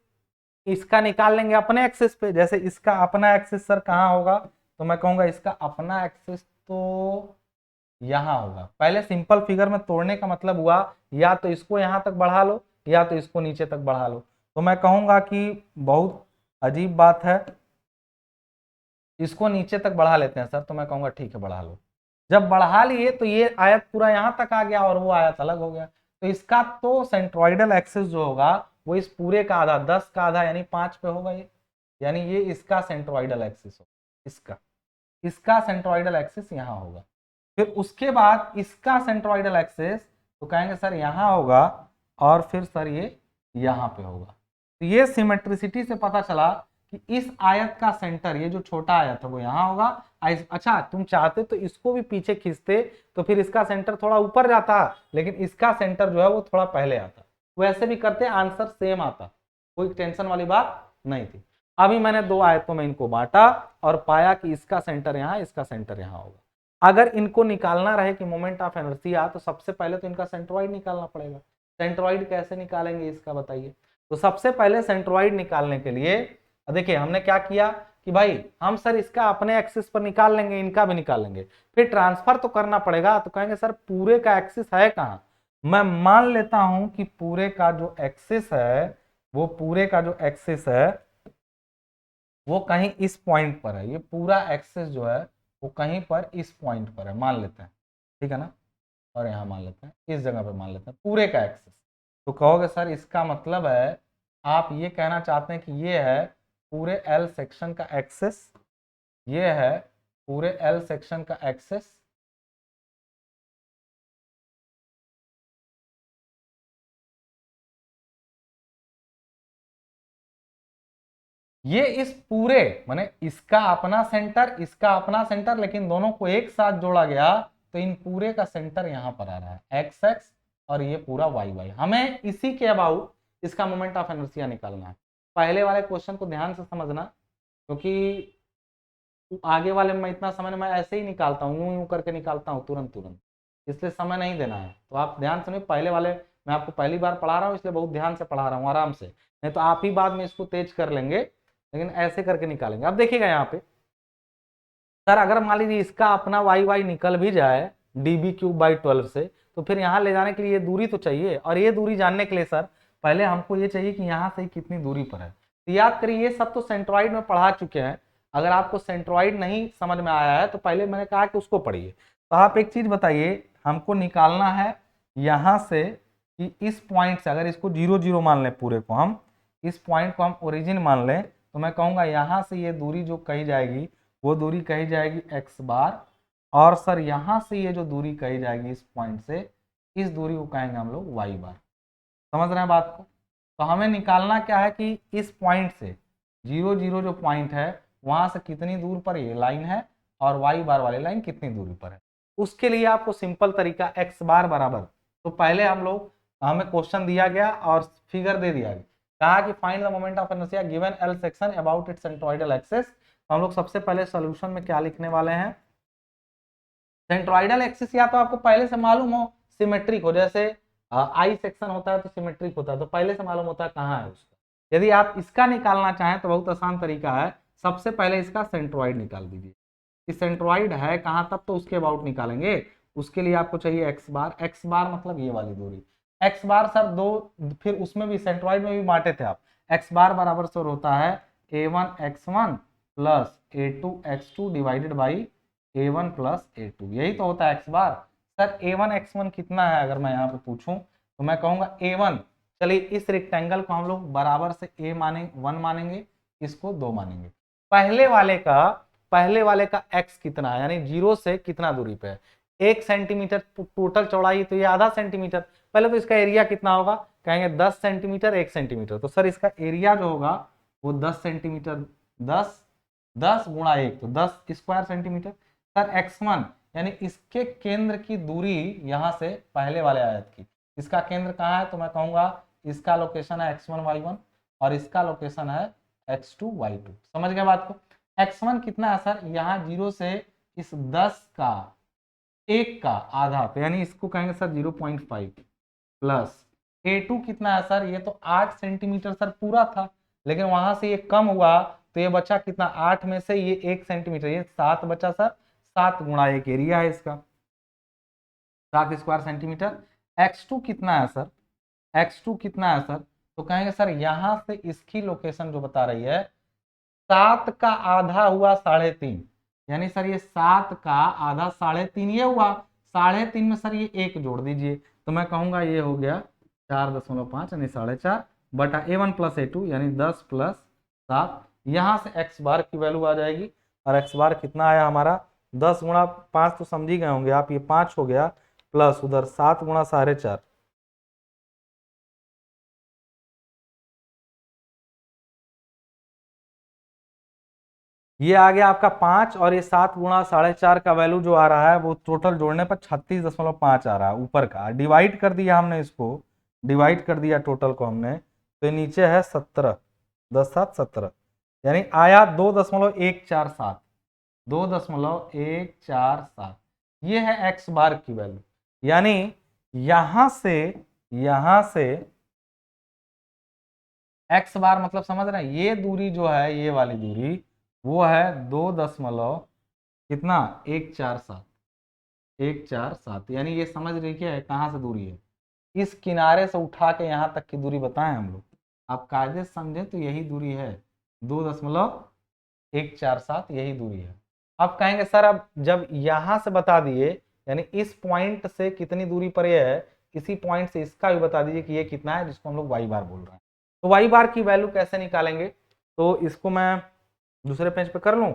इसका निकाल लेंगे अपने एक्सिस पे। जैसे इसका अपना एक्सिस सर कहाँ होगा, तो मैं कहूंगा इसका अपना एक्सिस तो यहां होगा। पहले सिंपल फिगर में तोड़ने का मतलब हुआ या तो इसको यहां तक बढ़ा लो या तो इसको नीचे तक बढ़ा लो। तो मैं कहूंगा कि बहुत अजीब बात है, इसको नीचे तक बढ़ा लेते हैं सर। तो मैं कहूंगा ठीक है बढ़ा लो। जब बढ़ा लिए तो ये आयत पूरा यहां तक आ गया और वो आयत अलग हो गया। तो इसका तो सेंट्रोइडल एक्सिस जो होगा वो इस पूरे का आधा, 10 का आधा यानी 5 पे होगा ये, यानी ये इसका सेंट्रोइडल एक्सिस होगा। इसका सेंट्रोइडल एक्सिस यहाँ होगा। फिर उसके बाद इसका सेंट्रोइडल एक्सिस तो कहेंगे सर यहाँ होगा, और फिर सर ये यहाँ पे होगा। तो ये सिमेट्रिसिटी से पता चला कि इस आयत का सेंटर, ये जो छोटा आयत है वो यहाँ होगा। अच्छा तुम चाहते तो इसको भी पीछे खींचते तो फिर इसका सेंटर थोड़ा ऊपर जाता, लेकिन इसका सेंटर जो है वो थोड़ा पहले आता। वैसे भी करते आंसर सेम आता, कोई टेंशन वाली बात नहीं थी। अभी मैंने दो आयतों में इनको बांटा और पाया कि इसका सेंटर यहाँ, इसका सेंटर यहाँ होगा। अगर इनको निकालना रहे कि मोमेंट ऑफ इनर्शिया, तो सबसे पहले तो इनका सेंट्रोइड निकालना पड़ेगा। सेंट्रोइड कैसे निकालेंगे इसका बताइए। तो सबसे पहले सेंट्रोइड निकालने के लिए देखिए हमने क्या किया कि भाई हम सर इसका अपने एक्सिस पर निकाल लेंगे, इनका भी निकाल लेंगे, फिर ट्रांसफर तो करना पड़ेगा। तो कहेंगे सर पूरे का एक्सिस है कहाँ। मैं मान लेता हूं कि पूरे का जो एक्सिस है, वो पूरे का जो एक्सिस है वो कहीं इस पॉइंट पर है। ये पूरा एक्सिस जो है वो कहीं पर इस पॉइंट पर है, मान लेते हैं, ठीक है ना। और यहाँ मान लेते हैं, इस जगह पर मान लेते हैं पूरे का एक्सिस। तो कहोगे सर इसका मतलब है आप ये कहना चाहते हैं कि ये है पूरे एल सेक्शन का एक्सिस, ये है पूरे एल सेक्शन का एक्सिस, ये इस पूरे माने इसका अपना सेंटर, इसका अपना सेंटर, लेकिन दोनों को एक साथ जोड़ा गया तो इन पूरे का सेंटर यहां पर आ रहा है एक्स एक्स, और ये पूरा वाई वाई। हमें इसी के अबाउट इसका मोमेंट ऑफ इनर्शिया निकालना है। पहले वाले क्वेश्चन को ध्यान से समझना, क्योंकि आगे वाले में इतना समय मैं ऐसे ही निकालता हूँ, यूं यूं करके निकालता हूँ तुरंत तुरंत, इसलिए समय नहीं देना है। तो आप ध्यान सुनिए, पहले वाले मैं आपको पहली बार पढ़ा रहा हूँ इसलिए बहुत ध्यान से पढ़ा रहा हूँ, आराम से, नहीं तो आप ही बाद में इसको तेज कर लेंगे, लेकिन ऐसे करके निकालेंगे। अब देखिएगा यहाँ पे सर अगर मान लीजिए इसका अपना वाई वाई निकल भी जाए db³/12 से, तो फिर यहाँ ले जाने के लिए ये दूरी तो चाहिए, और ये दूरी जानने के लिए सर पहले हमको ये चाहिए कि यहाँ से कितनी दूरी पर है। तो याद करिए ये सब तो सेंट्रोइड में पढ़ा चुके हैं। अगर आपको सेंट्रोइड नहीं समझ में आया है तो पहले मैंने कहा कि उसको पढ़िए। तो आप एक चीज बताइए, हमको निकालना है यहाँ से कि इस पॉइंट से, अगर इसको 0 0 मान लें, पूरे को हम इस पॉइंट को हम ओरिजिन मान लें, तो मैं कहूँगा यहाँ से ये दूरी जो कही जाएगी वो दूरी कही जाएगी एक्स बार, और सर यहाँ से ये जो दूरी कही जाएगी इस पॉइंट से, इस दूरी को कहेंगे हम लोग वाई बार। समझ रहे हैं बात को। तो हमें निकालना क्या है कि इस पॉइंट से 0 0 जो पॉइंट है वहां से कितनी दूर पर ये लाइन है, और वाई बार वाली लाइन कितनी दूरी पर है। उसके लिए आपको सिंपल तरीका एक्स बार बराबर, तो पहले हमें क्वेश्चन दिया गया और फिगर दे दिया गया, कहा कि find the moment of inertia given L section about it's centroidal axis. हम लोग सबसे पहले सॉल्यूशन में क्या लिखने वाले हैं, सेंट्रोइडल एक्सिस या तो आपको पहले से मालूम हो सिमेट्रिक हो, जैसे आई सेक्शन होता है तो सिमेट्रिक होता है, तो पहले से मालूम होता है कहाँ है उसका। यदि आप इसका निकालना चाहें तो बहुत आसान तरीका है, सबसे पहले इसका सेंट्रोइड निकाल दीजिए कि सेंट्रोइड है कहाँ, तब तो उसके अबाउट निकालेंगे। उसके लिए आपको चाहिए एक्स बार मतलब ये वाली दूरी। एक्स बार सर दो, फिर उसमें भी सेंट्रोइड में भी बांटे थे आप, एक्स बार बराबर सर होता है a1x1 plus a2x2 divided by a1 plus a2, यही तो होता है एक्स बार। सर a1 x1 कितना है, अगर मैं यहाँ पे पूछूं तो मैं कहूंगा a1 चलिए इस रेक्टेंगल को हम लोग बराबर से a माने 1 मानेंगे, इसको 2 मानेंगे। पहले वाले का x कितना है, यानी 0 से कितना दूरी पे है, 1 सेंटीमीटर टोटल चौड़ाई, तो ये आधा सेंटीमीटर। पहले तो इसका एरिया कितना होगा, कहेंगे 10 सेंटीमीटर 1 सेंटीमीटर, तो सर इसका एरिया जो होगा वो 10 सेंटीमीटर, 10 गुणा 1 तो 10 स्क्वायर सेंटीमीटर। सर x1 यानी इसके केंद्र की दूरी यहां से पहले वाले आयत की, इसका केंद्र कहाँ है, तो मैं कहूंगा इसका लोकेशन है x1 y1 और इसका लोकेशन है x2 y2। समझ गए बात को। x1 कितना है सर, यहाँ 0 से इस 10 का 1 का आधा, तो यानी इसको कहेंगे सर 0.5 प्लस a2 कितना है सर, ये तो 8 सेंटीमीटर सर पूरा था, लेकिन वहां से ये कम हुआ तो ये बचा कितना, 8 में से ये 1 सेंटीमीटर, ये 7 बचा सर, 7 गुणा 1 एरिया है इसका, 7 स्क्वायर सेंटीमीटर। x2 कितना है सर, x2 कितना है सर, तो कहेंगे सर यहां से इसकी लोकेशन जो बता रही है 7 का आधा हुआ 3.5, यानी सर ये 7 का आधा 3.5 ये हुआ, 3.5 में सर ये 1 जोड़ दीजिए, तो मैं कहूंगा ये हो गया 4.5 यानी 4.5 बटा a1 प्लस a2 यानी 10 प्लस 7। यहाँ से x बार की वैल्यू आ जाएगी, और x बार कितना आया हमारा, 10 गुणा 5 तो समझ ही गए होंगे आप, ये 5 हो गया प्लस उधर 7 गुणा 4.5, ये आ गया आपका 5, और ये 7 गुणा 4.5 का वैल्यू जो आ रहा है वो टोटल जोड़ने पर 36.5 आ रहा है ऊपर का, डिवाइड कर दिया हमने इसको, डिवाइड कर दिया टोटल को हमने, तो ये नीचे है 17, 10 7 17, यानी आया 2.147, 2.147, ये है x बार की वैल्यू। यानी यहां से x बार मतलब समझ रहे हैं, ये दूरी जो है, ये वाली दूरी वो है 2 दशमलव कितना 147, यानी ये समझ रही है कहाँ से दूरी है, इस किनारे से उठा के यहाँ तक की दूरी बताएं हम लोग, आप कायदे से समझे तो यही दूरी है, 2.147 यही दूरी है। अब कहेंगे सर अब जब यहां से बता दिए, यानी इस पॉइंट से कितनी दूरी पर यह है, इसी पॉइंट से इसका भी बता दीजिए कि ये कितना है, जिसको हम लोग y बार बोल रहे हैं। तो y बार की वैल्यू कैसे निकालेंगे, तो इसको मैं दूसरे पेज पे कर लूं,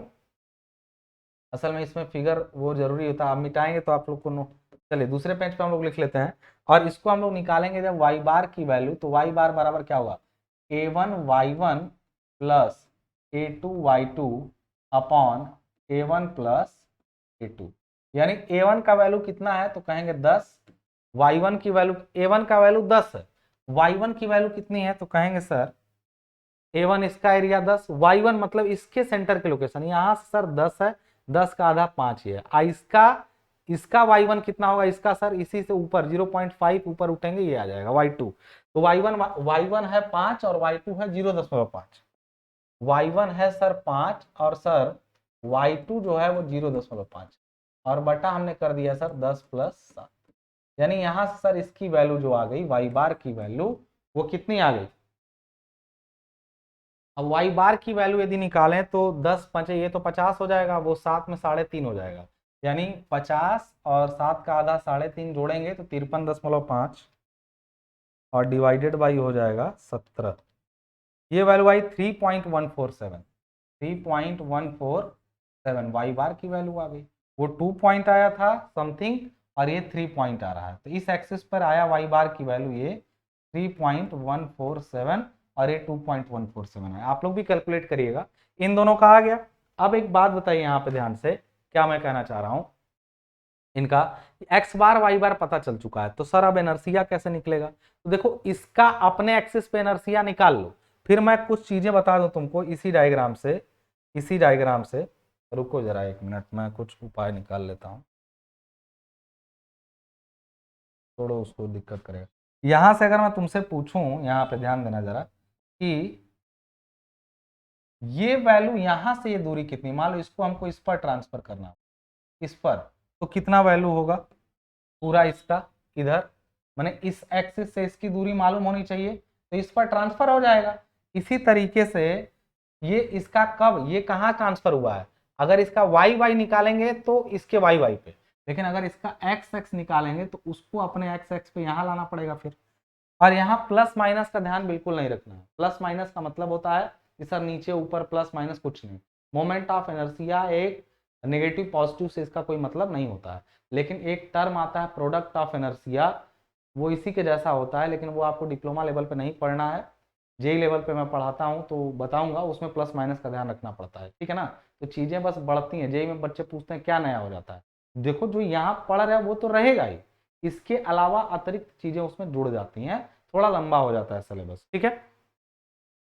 असल में इसमें फिगर वो जरूरी होता है, आप मिटाएंगे तो आप लोग को चलिए दूसरे पेज पे हम लोग लिख लेते हैं, और इसको हम लोग निकालेंगे जब y बार की वैल्यू, तो y बार बराबर क्या होगा, a1 y1 plus a2 y2 upon a1 plus a2, यानी a1 का वैल्यू कितना है, तो कहेंगे 10, y1 की वैल्यू, a1 का वैल्यू 10 है, y1 की वैल्यू कितनी है, तो कहेंगे सर a1 इसका एरिया 10, y1 मतलब इसके सेंटर की लोकेशन, यहाँ से सर 10 है, 10 का आधा 5 ही है, इसका y1 कितना होगा, इसका सर इसी से ऊपर 0.5 ऊपर उठेंगे ये आ जाएगा y2, तो y1 है 5 और y2 है 0.5, y1 है सर 5 और सर y2 जो है वो 0.5, और बटा हमने कर दिया सर 10 प्लस 7, यानी यहां से सर इसकी वैल्यू जो आ गई y बार की वैल्यू वो कितनी आ गई, अब y बार की वैल्यू यदि निकालें तो 10 पंचे ये तो 50 हो जाएगा, वो 7 में 3.5 हो जाएगा, यानी 50 और 7 का आधा 3.5 जोड़ेंगे तो 53.5 और डिवाइडेड बाई हो जाएगा 17, ये वैल्यू आई 3.147, 3.147 वाई बार की वैल्यू आ गई, वो 2 पॉइंट आया था समथिंग और ये 3 पॉइंट आ रहा है, तो इस एक्सिस पर आया वाई बार की वैल्यू ये 3.147 और ये 2.147 है, आप लोग भी कैलकुलेट करिएगा, इन दोनों का आ गया। अब एक बात बताइए यहाँ पे ध्यान से, क्या मैं कहना चाह रहा हूं, इनका एक्स बार वाई बार पता चल चुका है, तो सर अब इनर्शिया कैसे निकलेगा, तो देखो इसका अपने एक्सिस पे इनर्शिया निकाल लो, फिर मैं कुछ चीजें बता दूं तुमको इसी डायग्राम से, रुको जरा 1 मिनट, मैं कुछ उपाय निकाल लेता हूं, थोड़ा उसको दिक्कत करेगा। यहां से अगर मैं तुमसे पूछूं, यहाँ पे ध्यान देना जरा, कि ये वैल्यू यहां से ये दूरी कितनी, मान लो इसको हमको इस पर ट्रांसफर करना, इस पर, तो कितना वैल्यू होगा पूरा इसका, इधर माने इस एक्सिस से इसकी दूरी मालूम होनी चाहिए, तो इस पर ट्रांसफर हो जाएगा। इसी तरीके से ये इसका कब, ये कहाँ ट्रांसफर हुआ है, अगर इसका वाई वाई निकालेंगे तो इसके वाई वाई पे, लेकिन अगर इसका एक्स एक्स निकालेंगे तो उसको अपने एक्स एक्स पे यहाँ लाना पड़ेगा फिर, और यहाँ प्लस माइनस का ध्यान बिल्कुल नहीं रखना है। प्लस माइनस का मतलब होता है कि सर नीचे ऊपर प्लस माइनस कुछ नहीं। मोमेंट ऑफ इनर्शिया एक नेगेटिव पॉजिटिव से इसका कोई मतलब नहीं होता है। लेकिन एक टर्म आता है प्रोडक्ट ऑफ इनर्शिया, वो इसी के जैसा होता है, लेकिन वो आपको डिप्लोमा लेवल पे नहीं पढ़ना है। जेई लेवल पे मैं पढ़ाता हूँ तो बताऊंगा, उसमें प्लस माइनस का ध्यान रखना पड़ता है, ठीक है ना। तो चीजें बस बढ़ती हैं। जेई में बच्चे पूछते हैं क्या नया हो जाता है, देखो जो यहाँ पढ़ रहे हैं वो तो रहेगा ही, इसके अलावा अतिरिक्त चीजें उसमें जुड़ जाती हैं, थोड़ा लंबा हो जाता है सिलेबस, ठीक है।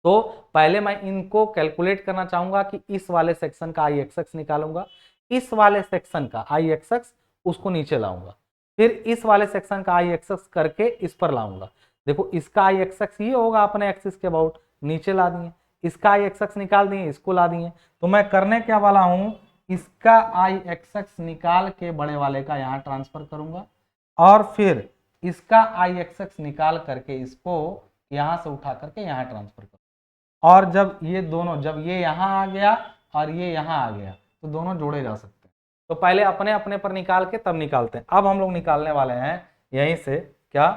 तो पहले मैं इनको कैलकुलेट करना चाहूंगा कि इस वाले सेक्शन का आई एक्स निकालूंगा, इस वाले सेक्शन का आई एक्स उसको नीचे लाऊंगा, फिर इस वाले सेक्शन का आई एक्स करके इस पर लाऊंगा। देखो इसका आई एक्स ये होगा अपने एक्सिस के अबाउट, नीचे ला दिए, इसका आई एक्स निकाल दिए, इसको ला दिए। तो मैं करने क्या वाला हूं, इसका आई एक्स निकाल के बड़े वाले का यहां ट्रांसफर करूंगा, और फिर इसका आई एक्स निकाल करके इसको यहां से उठा करके यहां ट्रांसफर करूंगा। और जब ये दोनों, जब ये यहां आ गया और ये यहां आ गया, तो दोनों जोड़े जा सकते हैं। तो पहले अपने अपने पर निकाल के तब निकालते हैं। अब हम लोग निकालने वाले हैं यहीं से क्या,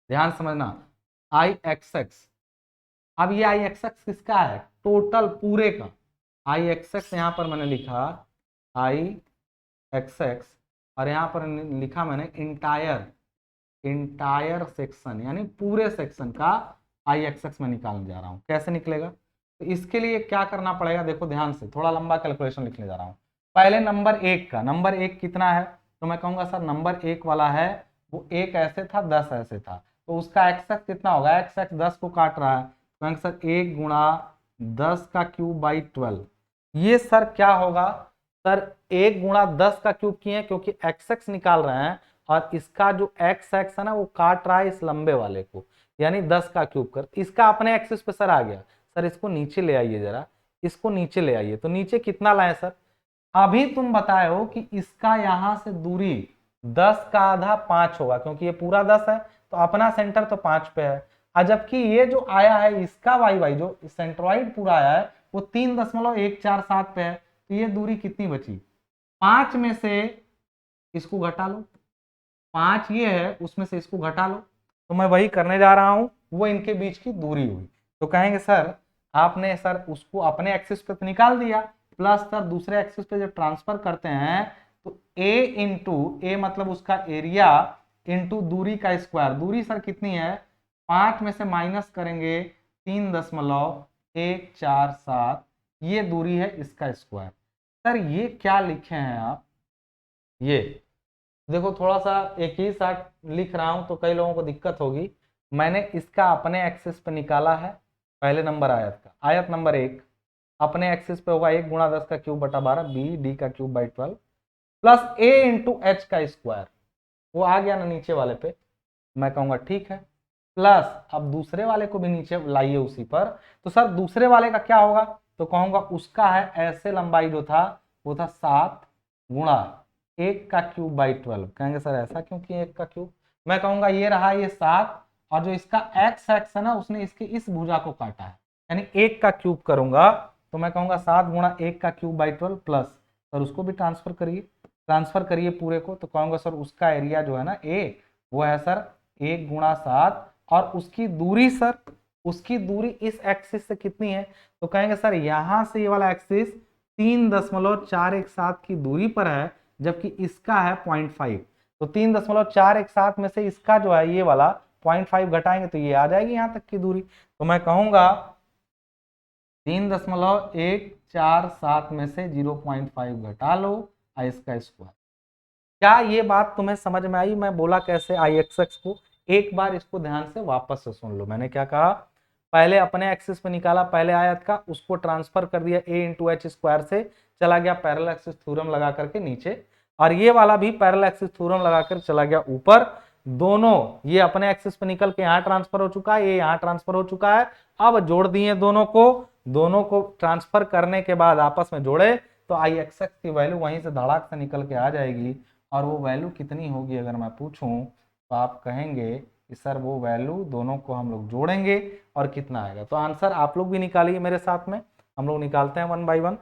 ध्यान समझना, आई एक्स। अब ये आई एक्स किसका है, टोटल पूरे का। आई एक्स यहां पर मैंने लिखा आई एक्स, और यहां पर लिखा मैंने इंटायर, इंटायर सेक्शन यानी पूरे सेक्शन का आई एक्स मैं निकालने जा रहा हूं। कैसे निकलेगा, तो इसके लिए क्या करना पड़ेगा, देखो ध्यान से, थोड़ा लंबा कैलकुलेशन लिखने जा रहा हूं। पहले नंबर एक का, नंबर एक कितना है, तो मैं कहूंगा सर नंबर एक वाला है वो एक ऐसे था 10 ऐसे था, तो उसका एक्स कितना होगा, एक्स 10 को काट रहा है, तो आंसर 1 गुणा 10 का क्यूब बाई 12। ये सर क्या होगा, सर 1 गुणा 10 का क्यूब किए क्योंकि एक्स निकाल रहे हैं, और इसका जो एक्स है ना वो काट रहा है इस लंबे वाले को, यानी 10 का क्यूब कर, इसका अपने एक्सिस पे सर आ गया। सर इसको नीचे ले आइए जरा, इसको नीचे ले आइए, तो नीचे कितना लाए सर, अभी तुम बताए हो कि इसका यहां से दूरी 10 का आधा 5 होगा, क्योंकि ये पूरा 10 है तो अपना सेंटर तो 5 पे है, और जबकि ये जो आया है इसका वाई वाई जो सेंट्रॉइड पूरा आया है वो 3.147 पे है, तो ये दूरी कितनी बची, 5 में से इसको घटा लो, 5 ये है उसमें से इसको घटा लो, तो मैं वही करने जा रहा हूं, वो इनके बीच की दूरी हुई। तो कहेंगे सर आपने सर उसको अपने एक्सिस पे तो निकाल दिया, प्लस सर दूसरे एक्सिस पे जब ट्रांसफर करते हैं तो ए इंटू ए मतलब उसका एरिया इंटू दूरी का स्क्वायर, दूरी सर कितनी है 5 में से माइनस करेंगे 3.147, ये दूरी है इसका स्क्वायर। सर ये क्या लिखे हैं आप, ये देखो थोड़ा सा एक ही साथ लिख रहा हूं तो कई लोगों को दिक्कत होगी। मैंने इसका अपने एक्सिस पे निकाला है, पहले नंबर आयत का, आयत नंबर 1 अपने एक्सिस पे होगा 1 गुणा 10 का क्यूब बटा 12 बी डी का cube by 12 plus A into H का स्क्वायर, वो आ गया ना नीचे वाले पे, मैं कहूंगा ठीक है, प्लस अब दूसरे वाले को भी नीचे लाइए उसी पर, तो सर दूसरे वाले का क्या होगा, तो कहूंगा उसका है ऐसे लंबाई जो था वो था 7 गुणा 1 का क्यूब बाई 12। कहेंगे सर ऐसा क्यों कि 1 का क्यूब, मैं कहूंगा ये रहा ये 7, और जो इसका एक्स एक्स है ना उसने इसके इस भुजा को काटा है, यानी 1 का क्यूब करूंगा तो मैं कहूंगा 7 गुणा 1 का क्यूब बाई 12 प्लस, सर उसको भी ट्रांसफर करिए, ट्रांसफर करिए पूरे को, तो कहूंगा सर उसका एरिया जो है ना ए वो है सर 1 गुणा 7, और उसकी दूरी सर, उसकी दूरी इस एक्सिस से कितनी है, तो कहेंगे सर यहां से ये वाला एक्सिस 3.417 की दूरी पर है, जबकि इसका है 0.5, तो 3.417 में से इसका जो है ये वाला 0.5 घटाएंगे तो ये आ जाएगी यहां तक की दूरी, तो मैं कहूंगा 3.147 में से 0.5 घटा लो और इसका स्क्वायर। क्या ये बात तुम्हें समझ में आई, मैं बोला कैसे आई एक्स को, एक बार इसको ध्यान से वापस से सुन लो। मैंने क्या कहा, पहले अपने एक्सिस पे निकाला पहले आयत का, उसको ट्रांसफर कर दिया ए इंटू एच स्क्वायर से, चला गया पैरेलल एक्सिस थ्योरम लगा करके नीचे, और ये वाला भी पैरेलल एक्सिस थ्योरम लगाकर चला गया ऊपर। दोनों ये अपने एक्सिस पे निकल के यहाँ ट्रांसफर हो चुका है, ये यहाँ ट्रांसफर हो चुका है। अब जोड़ दिए दोनों को ट्रांसफर करने के बाद आपस में जोड़े तो आई एक्स की वैल्यू वहीं से धड़ाक से निकल के आ जाएगी, और वो वैल्यू कितनी होगी अगर मैं पूछूं तो आप कहेंगे कि सर वो वैल्यू दोनों को हम लोग जोड़ेंगे और कितना आएगा। तो आंसर आप लोग भी निकालिए मेरे साथ में, हम लोग निकालते हैं 1 बाई 1।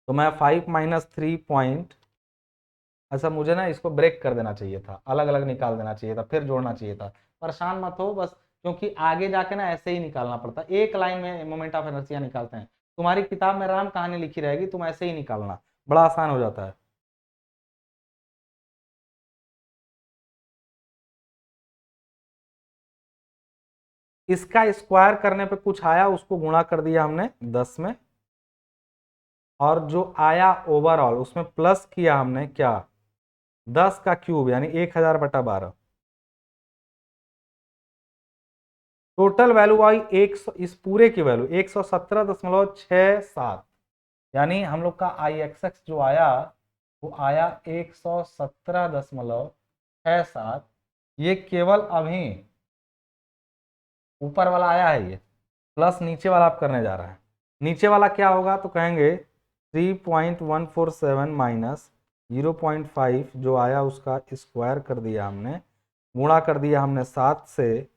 तो मैं 5 - 3 अच्छा मुझे ना इसको ब्रेक कर देना चाहिए था, अलग अलग निकाल देना चाहिए था, फिर जोड़ना चाहिए था। परेशान मत हो बस, क्योंकि आगे जाके ना ऐसे ही निकालना पड़ता है, एक लाइन में मोमेंट ऑफ इनर्शिया निकालते हैं। तुम्हारी किताब में राम कहानी लिखी रहेगी, तुम ऐसे ही निकालना, बड़ा आसान हो जाता है। इसका स्क्वायर करने पे कुछ आया, उसको गुणा कर दिया हमने 10 में, और जो आया ओवरऑल उसमें प्लस किया हमने क्या, 10 का क्यूब यानी 1000/12। टोटल वैल्यू आई 100, इस पूरे की वैल्यू 117.67, यानी हम लोग का आई एक्स एक्स जो आया वो आया 117.67। ये केवल अभी ऊपर वाला आया है, ये प्लस नीचे वाला आप करने जा रहा है। नीचे वाला क्या होगा तो कहेंगे 3.147 माइनस 0.5 जो आया उसका स्क्वायर कर दिया हमने, गुणा कर दिया हमने 7 से,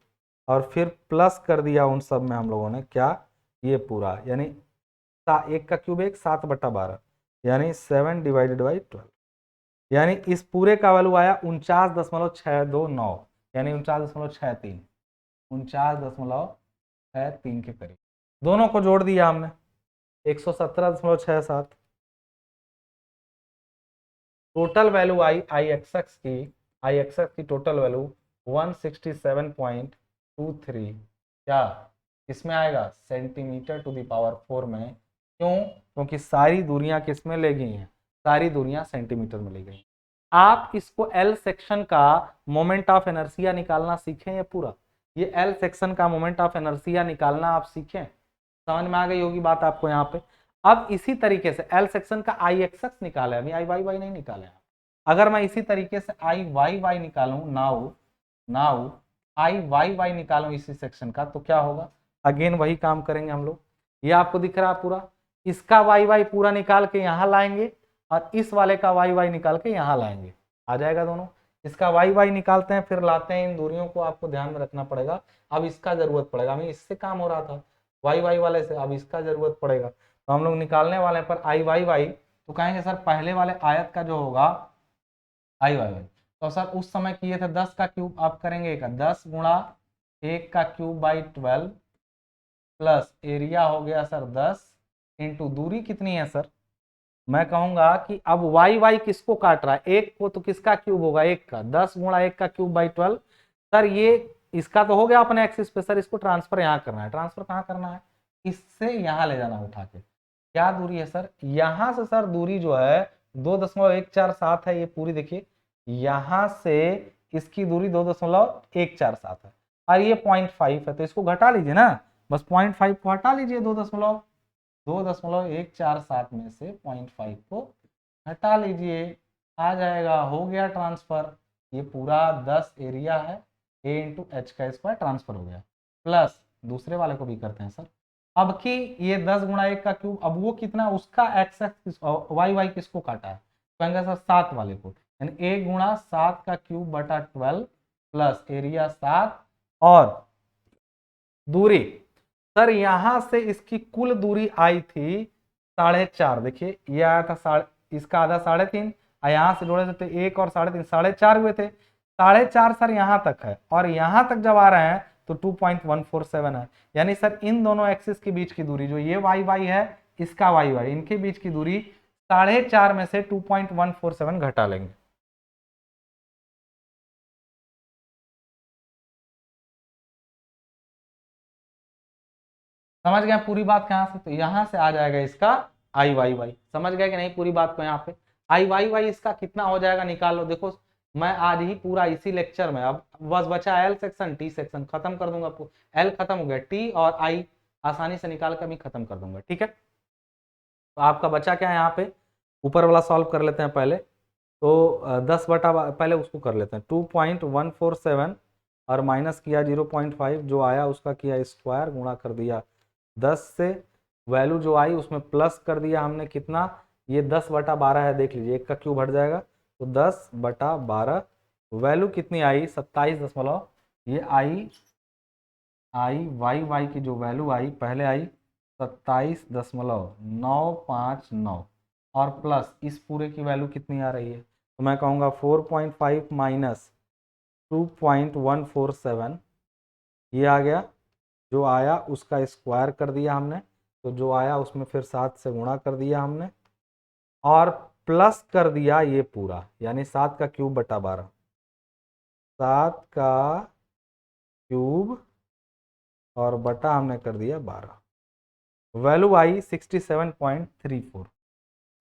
और फिर प्लस कर दिया उन सब में हम लोगों ने क्या, ये पूरा, यानी एक का क्यूब 7/12, यानी 7/12, यानी इस पूरे का वैल्यू आया 49.629, यानी 49.63, 49.63 के करीब। दोनों को जोड़ दिया हमने 117.67। टोटल वैल्यू आई आई एक्स एक्स की टोटल वैल्यू 167.23, क्या इसमें आएगा सेंटीमीटर टू द पावर 4 में। क्यों? क्योंकि सारी दूरियां किस में ले गई हैं, सारी दूरियां सेंटीमीटर में ले गई। आप इसको एल सेक्शन का मोमेंट ऑफ इनर्शिया निकालना सीखें, ये पूरा ये एल सेक्शन का मोमेंट ऑफ इनर्शिया निकालना आप सीखें, समझ में आ गई होगी बात आपको यहाँ पे। अब इसी तरीके से एल सेक्शन का आई एक्स एक्स निकाले, अभी आई वाई वाई नहीं निकाले। अगर मैं इसी तरीके से आई वाई वाई निकालूं, now now I Y Y निकालूं इसी सेक्शन का, तो क्या होगा, अगेन वही काम करेंगे हम लोग। ये आपको दिख रहा है पूरा, इसका वाई वाई पूरा निकाल के यहां लाएंगे, और इस वाले का वाई वाई निकाल के यहां लाएंगे, आ जाएगा दोनों। इसका वाई वाई निकालते हैं फिर लाते हैं, इन दूरियों को आपको ध्यान में रखना पड़ेगा। अब इसका जरूरत पड़ेगा, हमें इससे काम हो रहा था वाई वाई वाले से, अब इसका जरूरत पड़ेगा, तो हम लोग निकालने वाले पर आई वाई वाई, तो कहेंगे सर पहले वाले आयत का जो होगा आई वाई वाई, तो सर उस समय किए थे 10 का क्यूब, आप करेंगे का 10 गुणा 1 का क्यूब बाई 12 प्लस एरिया हो गया सर 10 इंटू दूरी कितनी है सर, मैं कहूंगा कि अब वाई वाई किसको काट रहा है, एक को, तो किसका क्यूब होगा, एक का, 10 गुणा 1 का क्यूब बाई 12। सर ये इसका तो हो गया अपने एक्सिस पे, सर इसको ट्रांसफर यहाँ करना है, ट्रांसफर कहाँ करना है, इससे यहाँ ले जाना उठा के। क्या दूरी है सर, यहां से सर दूरी जो है 2.147 है, ये पूरी देखिए, यहां से इसकी दूरी 2.147 है, और ये 0.5 है, तो इसको घटा लीजिए ना, बस 0.5 को हटा लीजिए, 2.147 में से 0.5 को हटा लीजिए, आ जाएगा, हो गया ट्रांसफर। ये पूरा 10 एरिया है, ए इंटू एच का स्क्वायर ट्रांसफर हो गया, प्लस दूसरे वाले को भी करते हैं सर। अब कि ये 10 गुणा 1 का क्यूब, अब वो कितना, उसका एक्स एक्स वाई वाई किसको काटा है, कहेंगे सर 7 वाले को, यानी 1 गुणा 7 का क्यूब बटा 12 प्लस एरिया 7 और दूरी, सर यहां से इसकी कुल दूरी आई थी 4.5, देखिए ये आया था इसका आधा 3.5, और यहां से जोड़े थे तो 1 और 3.5, 4.5 हुए थे, 4.5 सर यहां तक है, और यहां तक जब आ रहे हैं तो 2.147 है, यानी सर इन दोनों एक्सिस के बीच की दूरी, जो ये वाई वाई है इसका वाई वाई, इनके बीच की दूरी 4.5 में से 2.147 घटा लेंगे। समझ गए पूरी बात कहां से, तो यहां से आ जाएगा इसका आई वाई वाई, समझ गए कि नहीं पूरी बात को, यहाँ पे आई वाई वाई इसका कितना हो जाएगा निकाल लो, देखो मैं आज ही पूरा इसी लेक्चर में, अब बस बचा एल सेक्शन टी सेक्शन, खत्म कर दूंगा, एल खत्म हो गया, टी और आई आसानी से निकाल कर भी खत्म कर दूंगा, ठीक है। तो आपका बचा क्या है यहाँ पे, ऊपर वाला सॉल्व कर लेते हैं पहले, तो 10 बटा पहले उसको कर लेते हैं, 2.147 और माइनस किया 0.5, जो आया उसका किया स्क्वायर, गुणा कर दिया 10 से, वैल्यू जो आई उसमें प्लस कर दिया हमने कितना, ये 10/12 है, देख लीजिए एक का क्यूब हट जाएगा, तो 10/12, वैल्यू कितनी आई 27 ये आई वाई वाई की जो वैल्यू आई पहले आई 27.959, और प्लस इस पूरे की वैल्यू कितनी आ रही है, तो मैं कहूँगा 4.5 माइनस 2.147, ये आ गया। जो आया उसका स्क्वायर कर दिया हमने, तो जो आया उसमें फिर 7 से गुणा कर दिया हमने, और प्लस कर दिया ये पूरा, यानी 7 का क्यूब बटा 12, 7 का क्यूब और बटा हमने कर दिया 12। वैल्यू आई 67.34,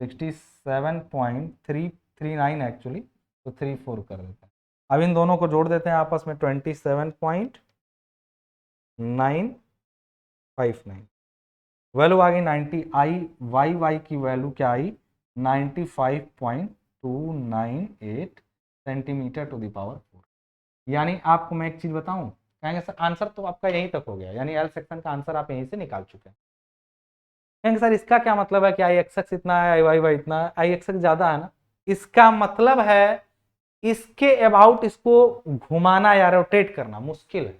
67.339 एक्चुअली, तो 34 कर देते हैं। अब इन दोनों को जोड़ देते हैं आपस में, 27.959, वैल्यू आ गई 90। आई वाई वाई की वैल्यू क्या आई, 95.298 सेंटीमीटर टू द पावर 4। यानी आपको मैं एक चीज बताऊं, कहेंगे सर आंसर तो आपका यहीं तक हो गया, यानी एल सेक्शन का आंसर आप यहीं से निकाल चुके हैं। कहेंगे सर इसका क्या मतलब है कि आई एक्स एक्स इतना है, आई वाई वाई इतना है, आई एक्स एक्स ज्यादा है ना। इसका मतलब है इसके अबाउट इसको घुमाना या रोटेट करना मुश्किल है,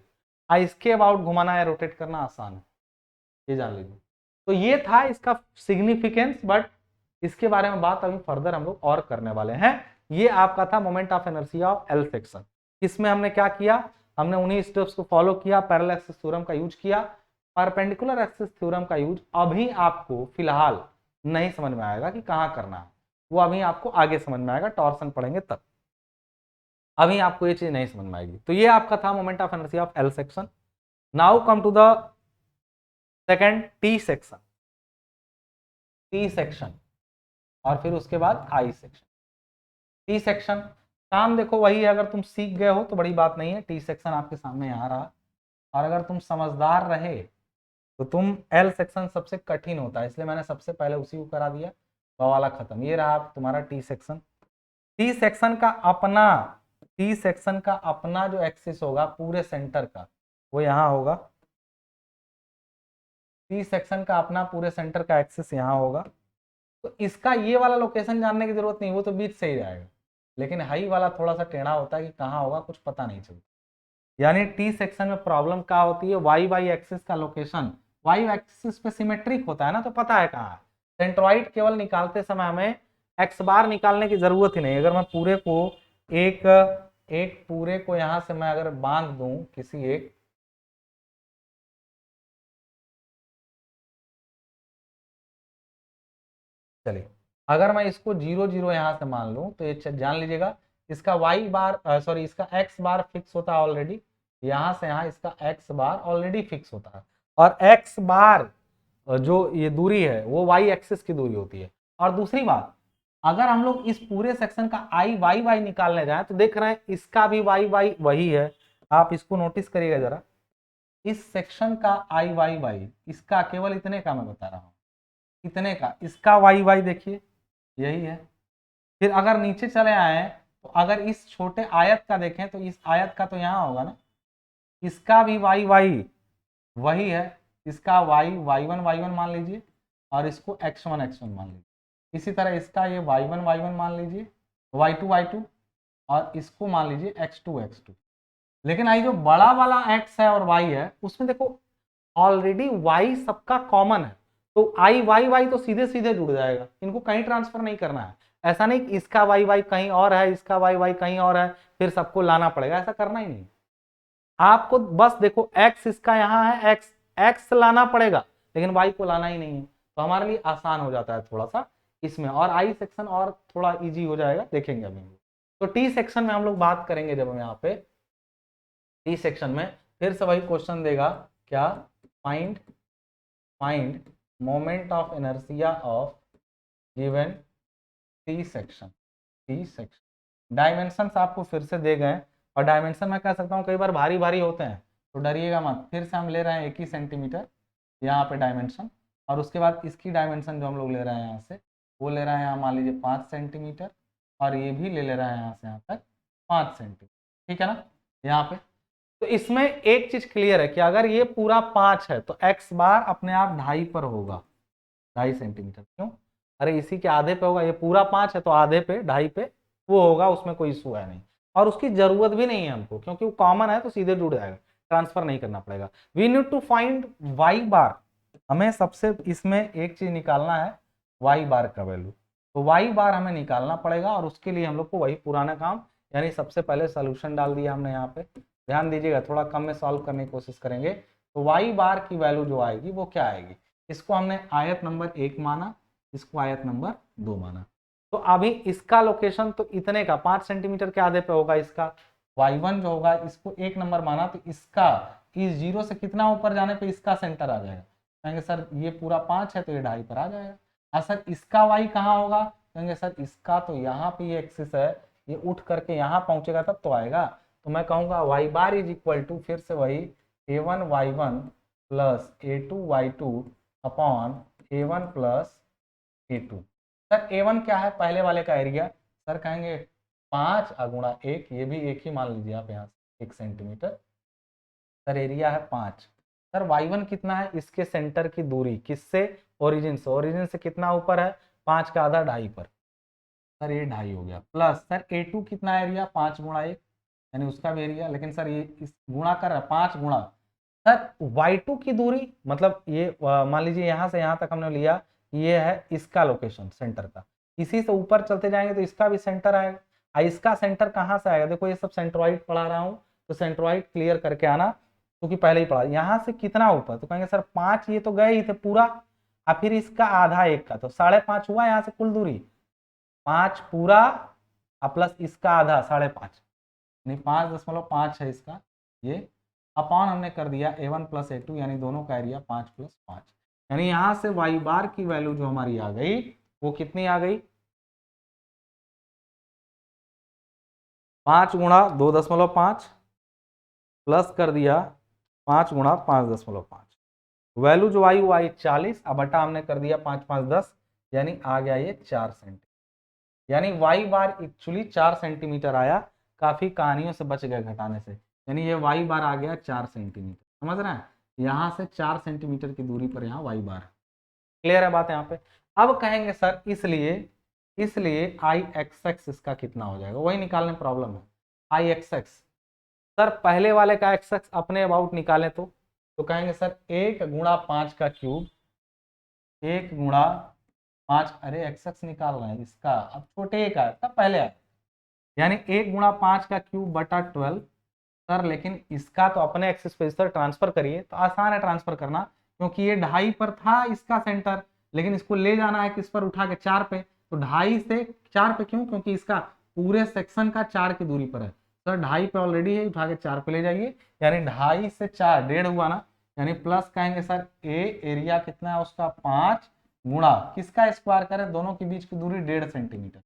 इसके अबाउट घुमाना या रोटेट करना आसान है, ये जान लीजिए। तो ये था इसका सिग्निफिकेंस, बट इसके बारे में बात अभी फर्दर हम लोग और करने वाले हैं। ये आपका था moment of inertia of L section. इसमें हमने क्या किया, हमने उन्हीं स्टेप्स को फॉलो किया, पैरेलल एक्सिस थ्योरम का यूज किया, परपेंडिकुलर एक्सिस थ्योरम का यूज अभी आपको फिलहाल नहीं समझ में आएगा कि कहां करना है, वो अभी आपको आगे समझ में आएगा, टॉर्सन पढ़ेंगे तब। अभी आपको ये चीज नहीं समझ में आएगी। तो ये आपका था moment of inertia of L section. Now come to the second T section, T section और फिर उसके बाद आई सेक्शन। टी सेक्शन काम देखो वही है, अगर तुम सीख गए हो तो बड़ी बात नहीं है, टी सेक्शन आपके सामने यहाँ रहा, और अगर तुम समझदार रहे तो तुम एल सेक्शन सबसे कठिन होता है, इसलिए मैंने सबसे पहले उसी को करा दिया, वो वाला खत्म। ये रहा तुम्हारा टी सेक्शन। टी सेक्शन का अपना, टी सेक्शन का अपना जो एक्सिस होगा पूरे सेंटर का, वो यहाँ होगा। टी सेक्शन का अपना पूरे सेंटर का एक्सिस यहाँ होगा। तो इसका ये वाला लोकेशन जानने की जरूरत नहीं, वो तो बीच से ही जाएगा, लेकिन हाई वाला थोड़ा सा टेढ़ा होता है कि कहाँ होगा कुछ पता नहीं चलता। यानी टी सेक्शन में प्रॉब्लम क्या होती है, वाई वाई एक्सिस का लोकेशन वाई एक्सिस पे सिमेट्रिक होता है ना, तो पता है कहाँ है। सेंट्रॉइड केवल निकालते समय हमें एक्स बार निकालने की जरूरत ही नहीं। अगर मैं पूरे को एक एक पूरे को यहां से मैं अगर बांध दूं किसी एक, चलिए अगर मैं इसको 0 0 यहां से मान लूं, तो ये जान लीजिएगा इसका वाई बार सॉरी इसका एक्स बार फिक्स होता है ऑलरेडी, यहां से यहां इसका एक्स बार ऑलरेडी फिक्स होता है, और एक्स बार जो ये दूरी है वो वाई एक्सिस की दूरी होती है। और दूसरी बात, अगर हम लोग इस पूरे सेक्शन का आई वाई वाई निकालने जाए तो देख रहे हैं इसका भी वाई वाई वही है। आप इसको नोटिस करिएगा जरा, इस सेक्शन का आई वाई वाई इसका केवल इतने का मैं बता रहा हूं, इतने का, इसका वाई वाई देखिए यही है। फिर अगर नीचे चले आए तो अगर इस छोटे आयत का देखें तो इस आयत का तो यहाँ होगा ना, इसका भी वाई वाई वही है, इसका वाई वाई वन मान लीजिए, और इसको x1 मान लीजिए। इसी तरह इसका ये y1 मान लीजिए, y2 और इसको मान लीजिए x2। लेकिन आई जो बड़ा वाला x है और y है उसमें देखो ऑलरेडी y सबका कॉमन है, तो आई वाई वाई तो सीधे सीधे जुड़ जाएगा, इनको कहीं ट्रांसफर नहीं करना है। ऐसा नहीं कि इसका वाई वाई कहीं और है, इसका वाई वाई कहीं और है, फिर सबको लाना पड़ेगा, ऐसा करना ही नहीं। आपको बस देखो x इसका यहाँ है, x लाना पड़ेगा, लेकिन y को लाना ही नहीं है, तो हमारे लिए आसान हो जाता है थोड़ा सा इसमें, और आई सेक्शन और थोड़ा इजी हो जाएगा, देखेंगे अभी। तो टी सेक्शन में हम लोग बात करेंगे, जब हम यहाँ पे टी सेक्शन में फिर से वही क्वेश्चन देगा क्या, find find moment of inertia of given T section. T section dimensions आपको फिर से दे गए, और डायमेंशन मैं कह सकता हूँ कई बार भारी भारी होते हैं, तो डरिएगा मत, फिर से हम ले रहे हैं 1 ही सेंटीमीटर यहाँ पे डायमेंशन, और उसके बाद इसकी डायमेंशन जो हम लोग ले रहे हैं यहाँ से, वो ले रहे हैं यहाँ मान लीजिए 5 सेंटीमीटर, और ये भी ले रहे हैं यहाँ से यहाँ तक 5 सेंटीमीटर, ठीक है ना यहाँ पे। तो इसमें एक चीज क्लियर है कि अगर ये पूरा 5 है तो एक्स बार अपने आप 2.5 पर होगा, 2.5 सेंटीमीटर, क्यों, अरे इसी के आधे पे होगा, ये पूरा 5 है तो आधे पे 2.5 पे वो होगा, उसमें कोई इशू है नहीं, और उसकी जरूरत भी नहीं है हमको, क्योंकि वो कॉमन है तो सीधे जुड़ जाएगा, ट्रांसफर नहीं करना पड़ेगा। We need to find y bar, हमें सबसे इसमें एक चीज निकालना है वाई बार का वैल्यू। तो वाई बार हमें निकालना पड़ेगा और उसके लिए हम लोग को वही पुराना काम, यानी सबसे पहले सोल्यूशन डाल दिया हमने यहाँ पे। ध्यान दीजिएगा, थोड़ा कम में सॉल्व करने की कोशिश करेंगे। तो वाई बार की वैल्यू जो आएगी वो क्या आएगी, इसको हमने आयत नंबर 1 माना, इसको आयत नंबर 2 माना। तो अभी इसका लोकेशन तो इतने का 5 सेंटीमीटर के आधे पे होगा इसका। y1 जो होगा इसको 1 नंबर माना, तो इसका इस जीरो से कितना ऊपर जाने पे इसका सेंटर आ जाएगा। कहेंगे सर ये पूरा 5 है तो ये 2.5 पर आ जाएगा। सर इसका y कहाँ होगा, कहेंगे सर इसका तो यहाँ पे ये एक्सिस है, ये उठ करके यहाँ पहुंचेगा तब तो आएगा। तो मैं कहूंगा y bar is equal to फिर से वही a1 y1 plus a2 y2 upon a1 plus a2। Sir a1 क्या है, पहले वाले का एरिया। सर कहेंगे 5 गुणा 1, ये भी एक ही मान लीजिए आप यहाँ से 1 सेंटीमीटर। सर एरिया है 5। सर y1 कितना है, इसके सेंटर की दूरी किससे, ओरिजिन से। ओरिजिन से कितना ऊपर है, 5 का आधा 2.5 पर। सर ये 2.5 हो गया। प्लस सर a2 कितना एरिया, 5 गुणा 1 यानी उसका भी एरिया। लेकिन सर ये इस गुणा कर रहा है 5 गुणा, सर y2 की दूरी मतलब ये मान लीजिए यहाँ से यहाँ तक हमने लिया, ये है इसका लोकेशन सेंटर का। इसी से ऊपर चलते जाएंगे तो इसका भी सेंटर आएगा। इसका सेंटर कहाँ से आएगा, देखो ये सब सेंट्रॉइड पढ़ा रहा हूँ तो सेंट्रॉइड क्लियर करके आना, क्योंकि पहले ही पढ़ा। यहाँ से कितना ऊपर, तो कहेंगे सर 5, ये तो गए ही थे पूरा, और फिर इसका आधा 1 का, तो 5.5 हुआ यहाँ से कुल दूरी। 5 पूरा प्लस इसका आधा 5.5, यानी 5.5 है इसका ये। अपॉन हमने कर दिया a1 प्लस a2, यानी दोनों का एरिया 5 प्लस 5। यानी यहां से y बार की वैल्यू जो हमारी आ गई वो कितनी आ गई, 5 गुणा 2.5 प्लस कर दिया 5 गुणा 5.5। वैल्यू जो आई वो आई 40, अब बटा हमने कर दिया 5 5 10, यानी आ गया ये 4 सेंटीमीटर। यानी वाई बार एक्चुअली 4 सेंटीमीटर आया। काफी कहानियों से बच गए घटाने से, यानी ये वाई बार आ गया 4 सेंटीमीटर। समझ रहे हैं, यहाँ से 4 सेंटीमीटर की दूरी पर यहाँ वाई बार। क्लियर है बात यहाँ पे। अब कहेंगे सर इसलिए इसलिए आई एक्स एक्स इसका कितना हो जाएगा, वही निकालने प्रॉब्लम है। आई एक्स एक्स, सर पहले वाले का एक्स एक्स अपने अबाउट निकालें तो कहेंगे सर 1 गुणा 5 का क्यूब, 1 गुणा 5, अरे एक्स एक्स निकाल रहे हैं इसका, अब छोटे एक आया तब पहले आया, यानी 1 गुणा 5 का क्यूब बटा 12। सर लेकिन इसका तो अपने एक्सिस पे सर ट्रांसफर करिए, तो आसान है ट्रांसफर करना, क्योंकि ये 2.5 पर था इसका सेंटर, लेकिन इसको ले जाना है किस पर, उठा के 4 पे। तो 2.5 से 4 पे क्यों, क्योंकि इसका पूरे सेक्शन का 4 की दूरी पर है। सर 2.5 पे ऑलरेडी है, उठा के 4 पे ले जाइए, यानी 2.5 से 4 1.5 हुआ ना, यानी प्लस कहेंगे सर ए एरिया कितना है उसका 5 गुणा किसका स्क्वायर करें, दोनों के बीच की दूरी 1.5 सेंटीमीटर,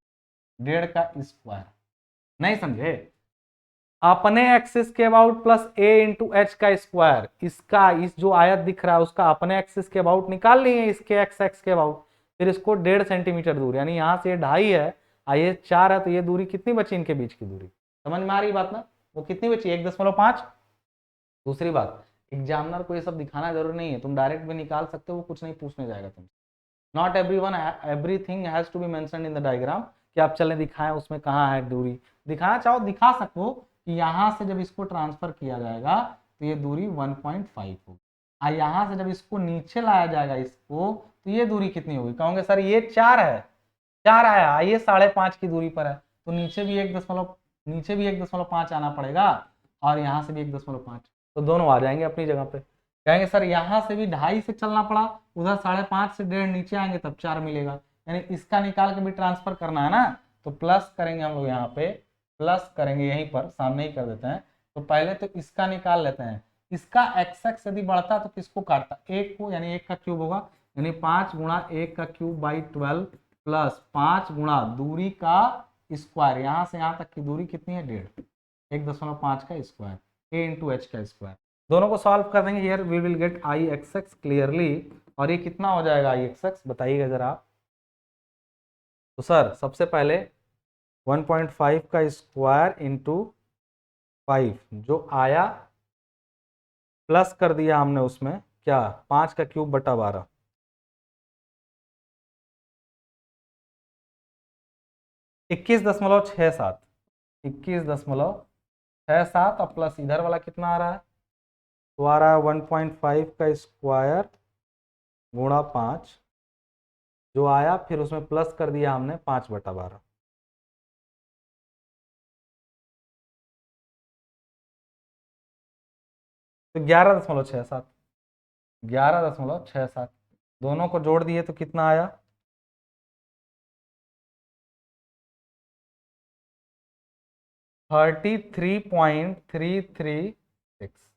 1.5 का स्क्वायर। नहीं समझे, अपने एक्सिस के about plus A into H का स्क्वायर, इसका इस जो आयत दिख रहा है उसका अपने एक्सिस के अबाउट निकाल लिए इसके एक्स एक्स के अबाउट, फिर इसको 1.5 सेंटीमीटर दूर, यानी यहाँ से 2.5 है और ये 4 है, तो ये दूरी कितनी बची इनके बीच की दूरी, समझ में आ रही बात ना, वो कितनी बची 1.5। दूसरी बात, एग्जामिनर को ये सब दिखाना जरूरी नहीं है, तुम डायरेक्ट भी निकाल सकते हो, वो कुछ नहीं पूछने जाएगा तुमसे। Not everyone everything has to be mentioned in the diagram, कि आप चलें दिखाएं उसमें कहाँ है दूरी, दिखाना चाहो दिखा सको कि यहाँ से जब इसको ट्रांसफर किया जाएगा तो ये दूरी 1.5 होगी, और यहाँ से जब इसको नीचे लाया जाएगा इसको, तो ये दूरी कितनी होगी, कहोगे सर ये 4 है, 4 आया, ये 5.5 की दूरी पर है, तो नीचे भी 1.5 आना पड़ेगा, और यहाँ से भी 1.5, तो दोनों आ जाएंगे अपनी जगह पे। कहेंगे सर यहाँ से भी 2.5 से चलना पड़ा, उधर 5.5 से 1.5 नीचे आएंगे तब 4 मिलेगा, यानी इसका निकाल के भी ट्रांसफर करना है ना, तो प्लस करेंगे हम लोग यहाँ पे, प्लस करेंगे यहीं पर सामने ही कर देते हैं। तो पहले तो इसका निकाल लेते हैं, इसका एक्स एक्स यदि बढ़ता तो किसको काटता, 1 को, यानी 1 का क्यूब होगा, यानी 5 गुणा 1 का क्यूब बाई 12 प्लस 5 गुणा दूरी का स्क्वायर, यहाँ से यहाँ तक की दूरी कितनी है 1.5, 1.5 का स्क्वायर, ए इंटू एच का स्क्वायर। दोनों को सॉल्व कर देंगे, here we will get I x X clearly. और ये कितना हो जाएगा आई एक्स एक्स, बताइएगा जरा आप। तो सर सबसे पहले 1.5 का स्क्वायर इंटू 5 जो आया, प्लस कर दिया हमने उसमें क्या 5 का क्यूब बटा 12, 21.67, 21.67 और प्लस इधर वाला कितना आ रहा है, तो आ रहा है 1.5 का स्क्वायर गुणा 5 जो आया फिर उसमें प्लस कर दिया हमने 5/12। तो 11.67, 11.67 दोनों को जोड़ दिए तो कितना आया? 33.336।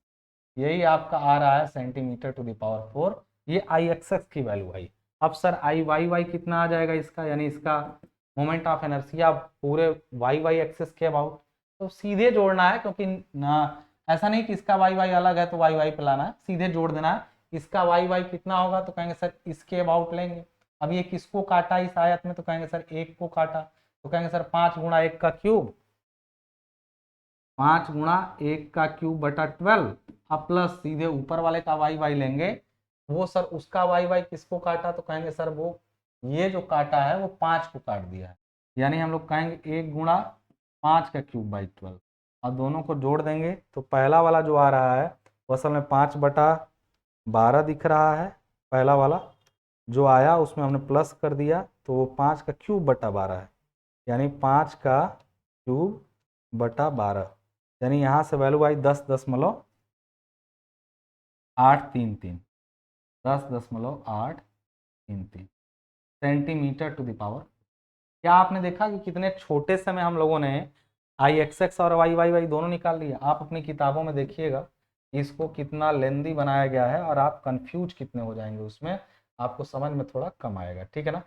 यही आपका आ रहा है सेंटीमीटर टू द पावर 4। ये आई एक्स की वैल्यू आई। अब सर आई वाई वाई कितना आ जाएगा इसका, यानी इसका मोमेंट ऑफ इनर्शिया पूरे वाई वाई एक्सेस के अबाउट। तो सीधे जोड़ना है, क्योंकि ना ऐसा नहीं कि इसका वाई वाई अलग है तो वाई वाई पे लाना है, सीधे जोड़ देना है। इसका वाई वाई कितना होगा तो कहेंगे सर इसके अबाउट लेंगे। अब ये किसको काटा इस आयत में, तो कहेंगे सर 1 को काटा, तो कहेंगे सर 5 × 1 का क्यूब, 5 × 1 का क्यूब/12। अब प्लस सीधे ऊपर वाले का वाई वाई लेंगे, वो सर उसका वाई वाई किसको काटा, तो कहेंगे सर वो ये जो काटा है वो 5 को काट दिया है, यानी हम लोग कहेंगे 1 × 5 का क्यूब/12। और दोनों को जोड़ देंगे तो पहला वाला जो आ रहा है वो असल में 5/12 दिख रहा है। पहला वाला जो आया उसमें हमने प्लस कर दिया तो वो 5 का क्यूब/12 है, यानी 5 का क्यूब/12, यानी यहाँ से value I 10.833, 10.833 centimetre to the power. क्या आपने देखा कि कितने छोटे समय हम लोगों ने आई एक्स एक्स और वाई वाई वाई दोनों निकाल लिया? आप अपनी किताबों में देखिएगा इसको कितना लेंदी बनाया गया है और आप कंफ्यूज कितने हो जाएंगे उसमें, आपको समझ में थोड़ा कम आएगा, ठीक है ना।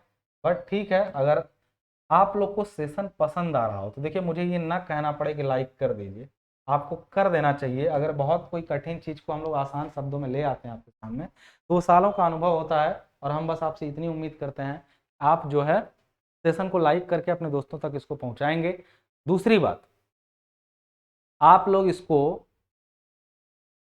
बट ठीक है, अगर आप लोग को सेशन पसंद आ रहा हो तो देखिए मुझे ये ना कहना पड़े कि लाइक कर दीजिए, आपको कर देना चाहिए। अगर बहुत कोई कठिन चीज़ को हम लोग आसान शब्दों में ले आते हैं आपके सामने, तो सालों का अनुभव होता है और हम बस आपसे इतनी उम्मीद करते हैं आप जो है सेशन को लाइक करके अपने दोस्तों तक इसको पहुंचाएंगे। दूसरी बात, आप लोग इसको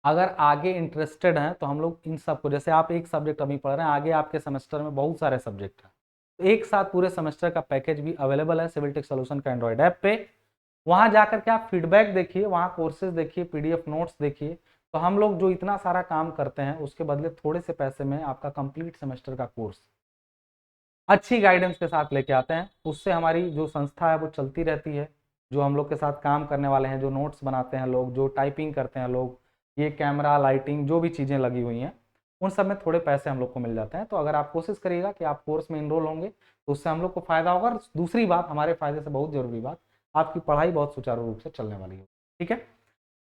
अगर आगे इंटरेस्टेड हैं तो हम लोग इन सबको, जैसे आप एक सब्जेक्ट अभी पढ़ रहे हैं, आगे आपके सेमेस्टर में बहुत सारे सब्जेक्ट हैं, तो एक साथ पूरे सेमेस्टर का पैकेज भी अवेलेबल है सिविल टेक सॉल्यूशन का एंड्रॉइड ऐप पे। वहां जाकर के आप फीडबैक देखिए, वहां कोर्सेज देखिए, पीडीएफ नोट्स देखिए। तो हम लोग जो इतना सारा काम करते हैं उसके बदले थोड़े से पैसे में आपका कंप्लीट सेमेस्टर का कोर्स अच्छी गाइडेंस के साथ लेके आते हैं। उससे हमारी जो संस्था है वो चलती रहती है। जो हम लोग के साथ काम करने वाले हैं, जो नोट्स बनाते हैं लोग, जो टाइपिंग करते हैं लोग, ये कैमरा लाइटिंग जो भी चीज़ें लगी हुई हैं, उन सब में थोड़े पैसे हम लोग को मिल जाते हैं। तो अगर आप कोशिश करिएगा कि आप कोर्स में इनरोल होंगे तो उससे हम लोग को फायदा होगा। और दूसरी बात, हमारे फायदे से बहुत जरूरी बात, आपकी पढ़ाई बहुत सुचारू रूप से चलने वाली है, ठीक है।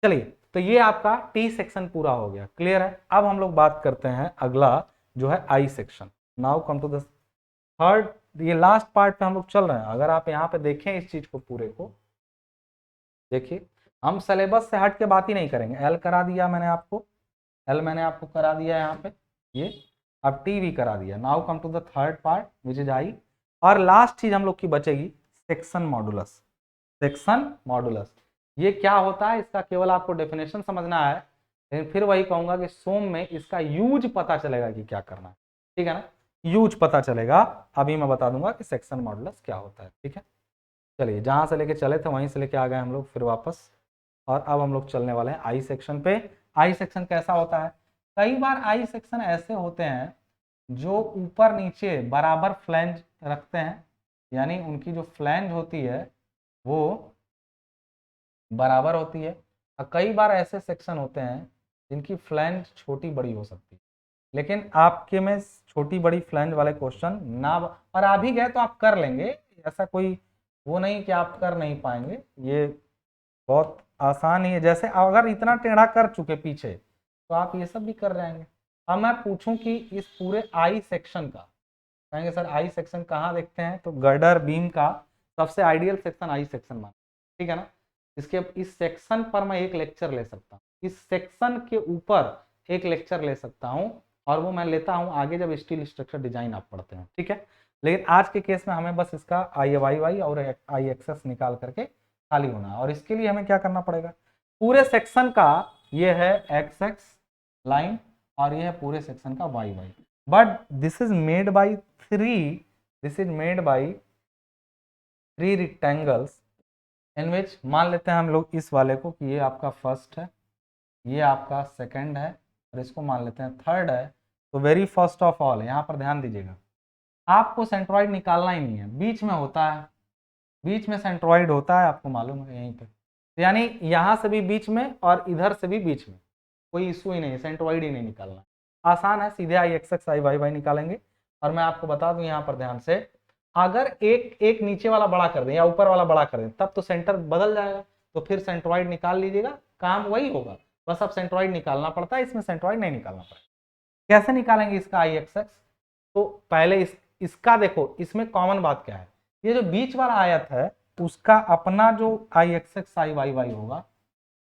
चलिए, तो ये आपका टी सेक्शन पूरा हो गया, क्लियर है। अब हम लोग बात करते हैं अगला जो है I section. Now come to the third, ये लास्ट पार्ट पे हम लोग चल रहे हैं। अगर आप यहाँ पे देखें इस चीज को पूरे को देखिए, हम सिलेबस से हट के बात ही नहीं करेंगे। एल करा दिया मैंने आपको, एल मैंने आपको करा दिया यहाँ पे, ये अब टी भी करा दिया। Now come to the third part which is I. और लास्ट चीज हम लोग की बचेगी सेक्शन मॉडुलस। सेक्शन मॉडुलस ये क्या होता है, इसका केवल आपको डेफिनेशन समझना है, लेकिन फिर वही कहूंगा कि सोम में इसका यूज पता चलेगा कि क्या करना है, ठीक है ना। यूज पता चलेगा, अभी मैं बता दूंगा कि सेक्शन मॉडुलस क्या होता है, ठीक है। चलिए, जहां से लेके चले थे वहीं से लेके आ गए हम लोग फिर वापस, और अब हम लोग चलने वाले हैं आई सेक्शन पे। आई सेक्शन कैसा होता है? कई बार आई सेक्शन ऐसे होते हैं जो ऊपर नीचे बराबर फ्लैंज रखते हैं, यानी उनकी जो फ्लैंज होती है वो बराबर होती है। और कई बार ऐसे सेक्शन होते हैं जिनकी फ्लैंज छोटी बड़ी हो सकती है, लेकिन आपके में छोटी बड़ी फ्लैंज वाले क्वेश्चन ना और आ भी गए तो आप कर लेंगे, ऐसा कोई वो नहीं कि आप कर नहीं पाएंगे। ये बहुत आसान ही है, जैसे अगर इतना टेढ़ा कर चुके पीछे तो आप ये सब भी कर जाएंगे। अब मैं पूछूं कि इस पूरे आई सेक्शन का, कहेंगे सर आई सेक्शन कहाँ देखते हैं, तो गर्डर बीम का सबसे आइडियल सेक्शन आई सेक्शन मान, ठीक है ना। इसके इस सेक्शन पर मैं एक लेक्चर ले सकता हूँ, इस सेक्शन के ऊपर एक लेक्चर ले सकता हूँ, और वो मैं लेता हूँ आगे जब स्टील स्ट्रक्चर डिजाइन आप पढ़ते हैं, ठीक है। लेकिन आज के केस में हमें बस इसका आई वाई वाई और आई एक्सेस निकाल करके खाली होना है। और इसके लिए हमें क्या करना पड़ेगा, पूरे सेक्शन का ये है एक्स एक्स लाइन और ये है पूरे सेक्शन का y y, but this is made by three, this is made by three rectangles in which, मान लेते हैं हम लोग इस वाले को कि ये आपका फर्स्ट है, ये आपका सेकंड है, और इसको मान लेते हैं थर्ड है। तो वेरी फर्स्ट ऑफ ऑल यहाँ पर ध्यान दीजिएगा, आपको सेंट्रॉइड निकालना ही नहीं है, बीच में होता है, बीच में सेंट्रॉइड होता है, आपको मालूम है यहीं पे। यानी यहाँ से भी बीच में और इधर से भी बीच में, कोई इशू ही नहीं है, सेंट्रॉइड ही नहीं निकालना। आसान है, सीधे आई एक्स एक्स आई वाई वाई निकालेंगे। और मैं आपको बता दूं यहाँ पर ध्यान से, अगर एक एक नीचे वाला बड़ा कर दें या ऊपर वाला बड़ा कर दें तब तो सेंटर बदल जाएगा, तो फिर सेंट्रॉइड निकाल लीजिएगा, काम वही होगा, बस अब सेंट्रॉइड निकालना पड़ता है, इसमें सेंट्रॉइड नहीं निकालना पड़ेगा। कैसे निकालेंगे इसका आई एक्स एक्स? तो पहले इसका देखो, इसमें कॉमन बात क्या है, ये जो बीच वाला आयत है उसका अपना जो आई एक्स एक्स आई वाई वाई होगा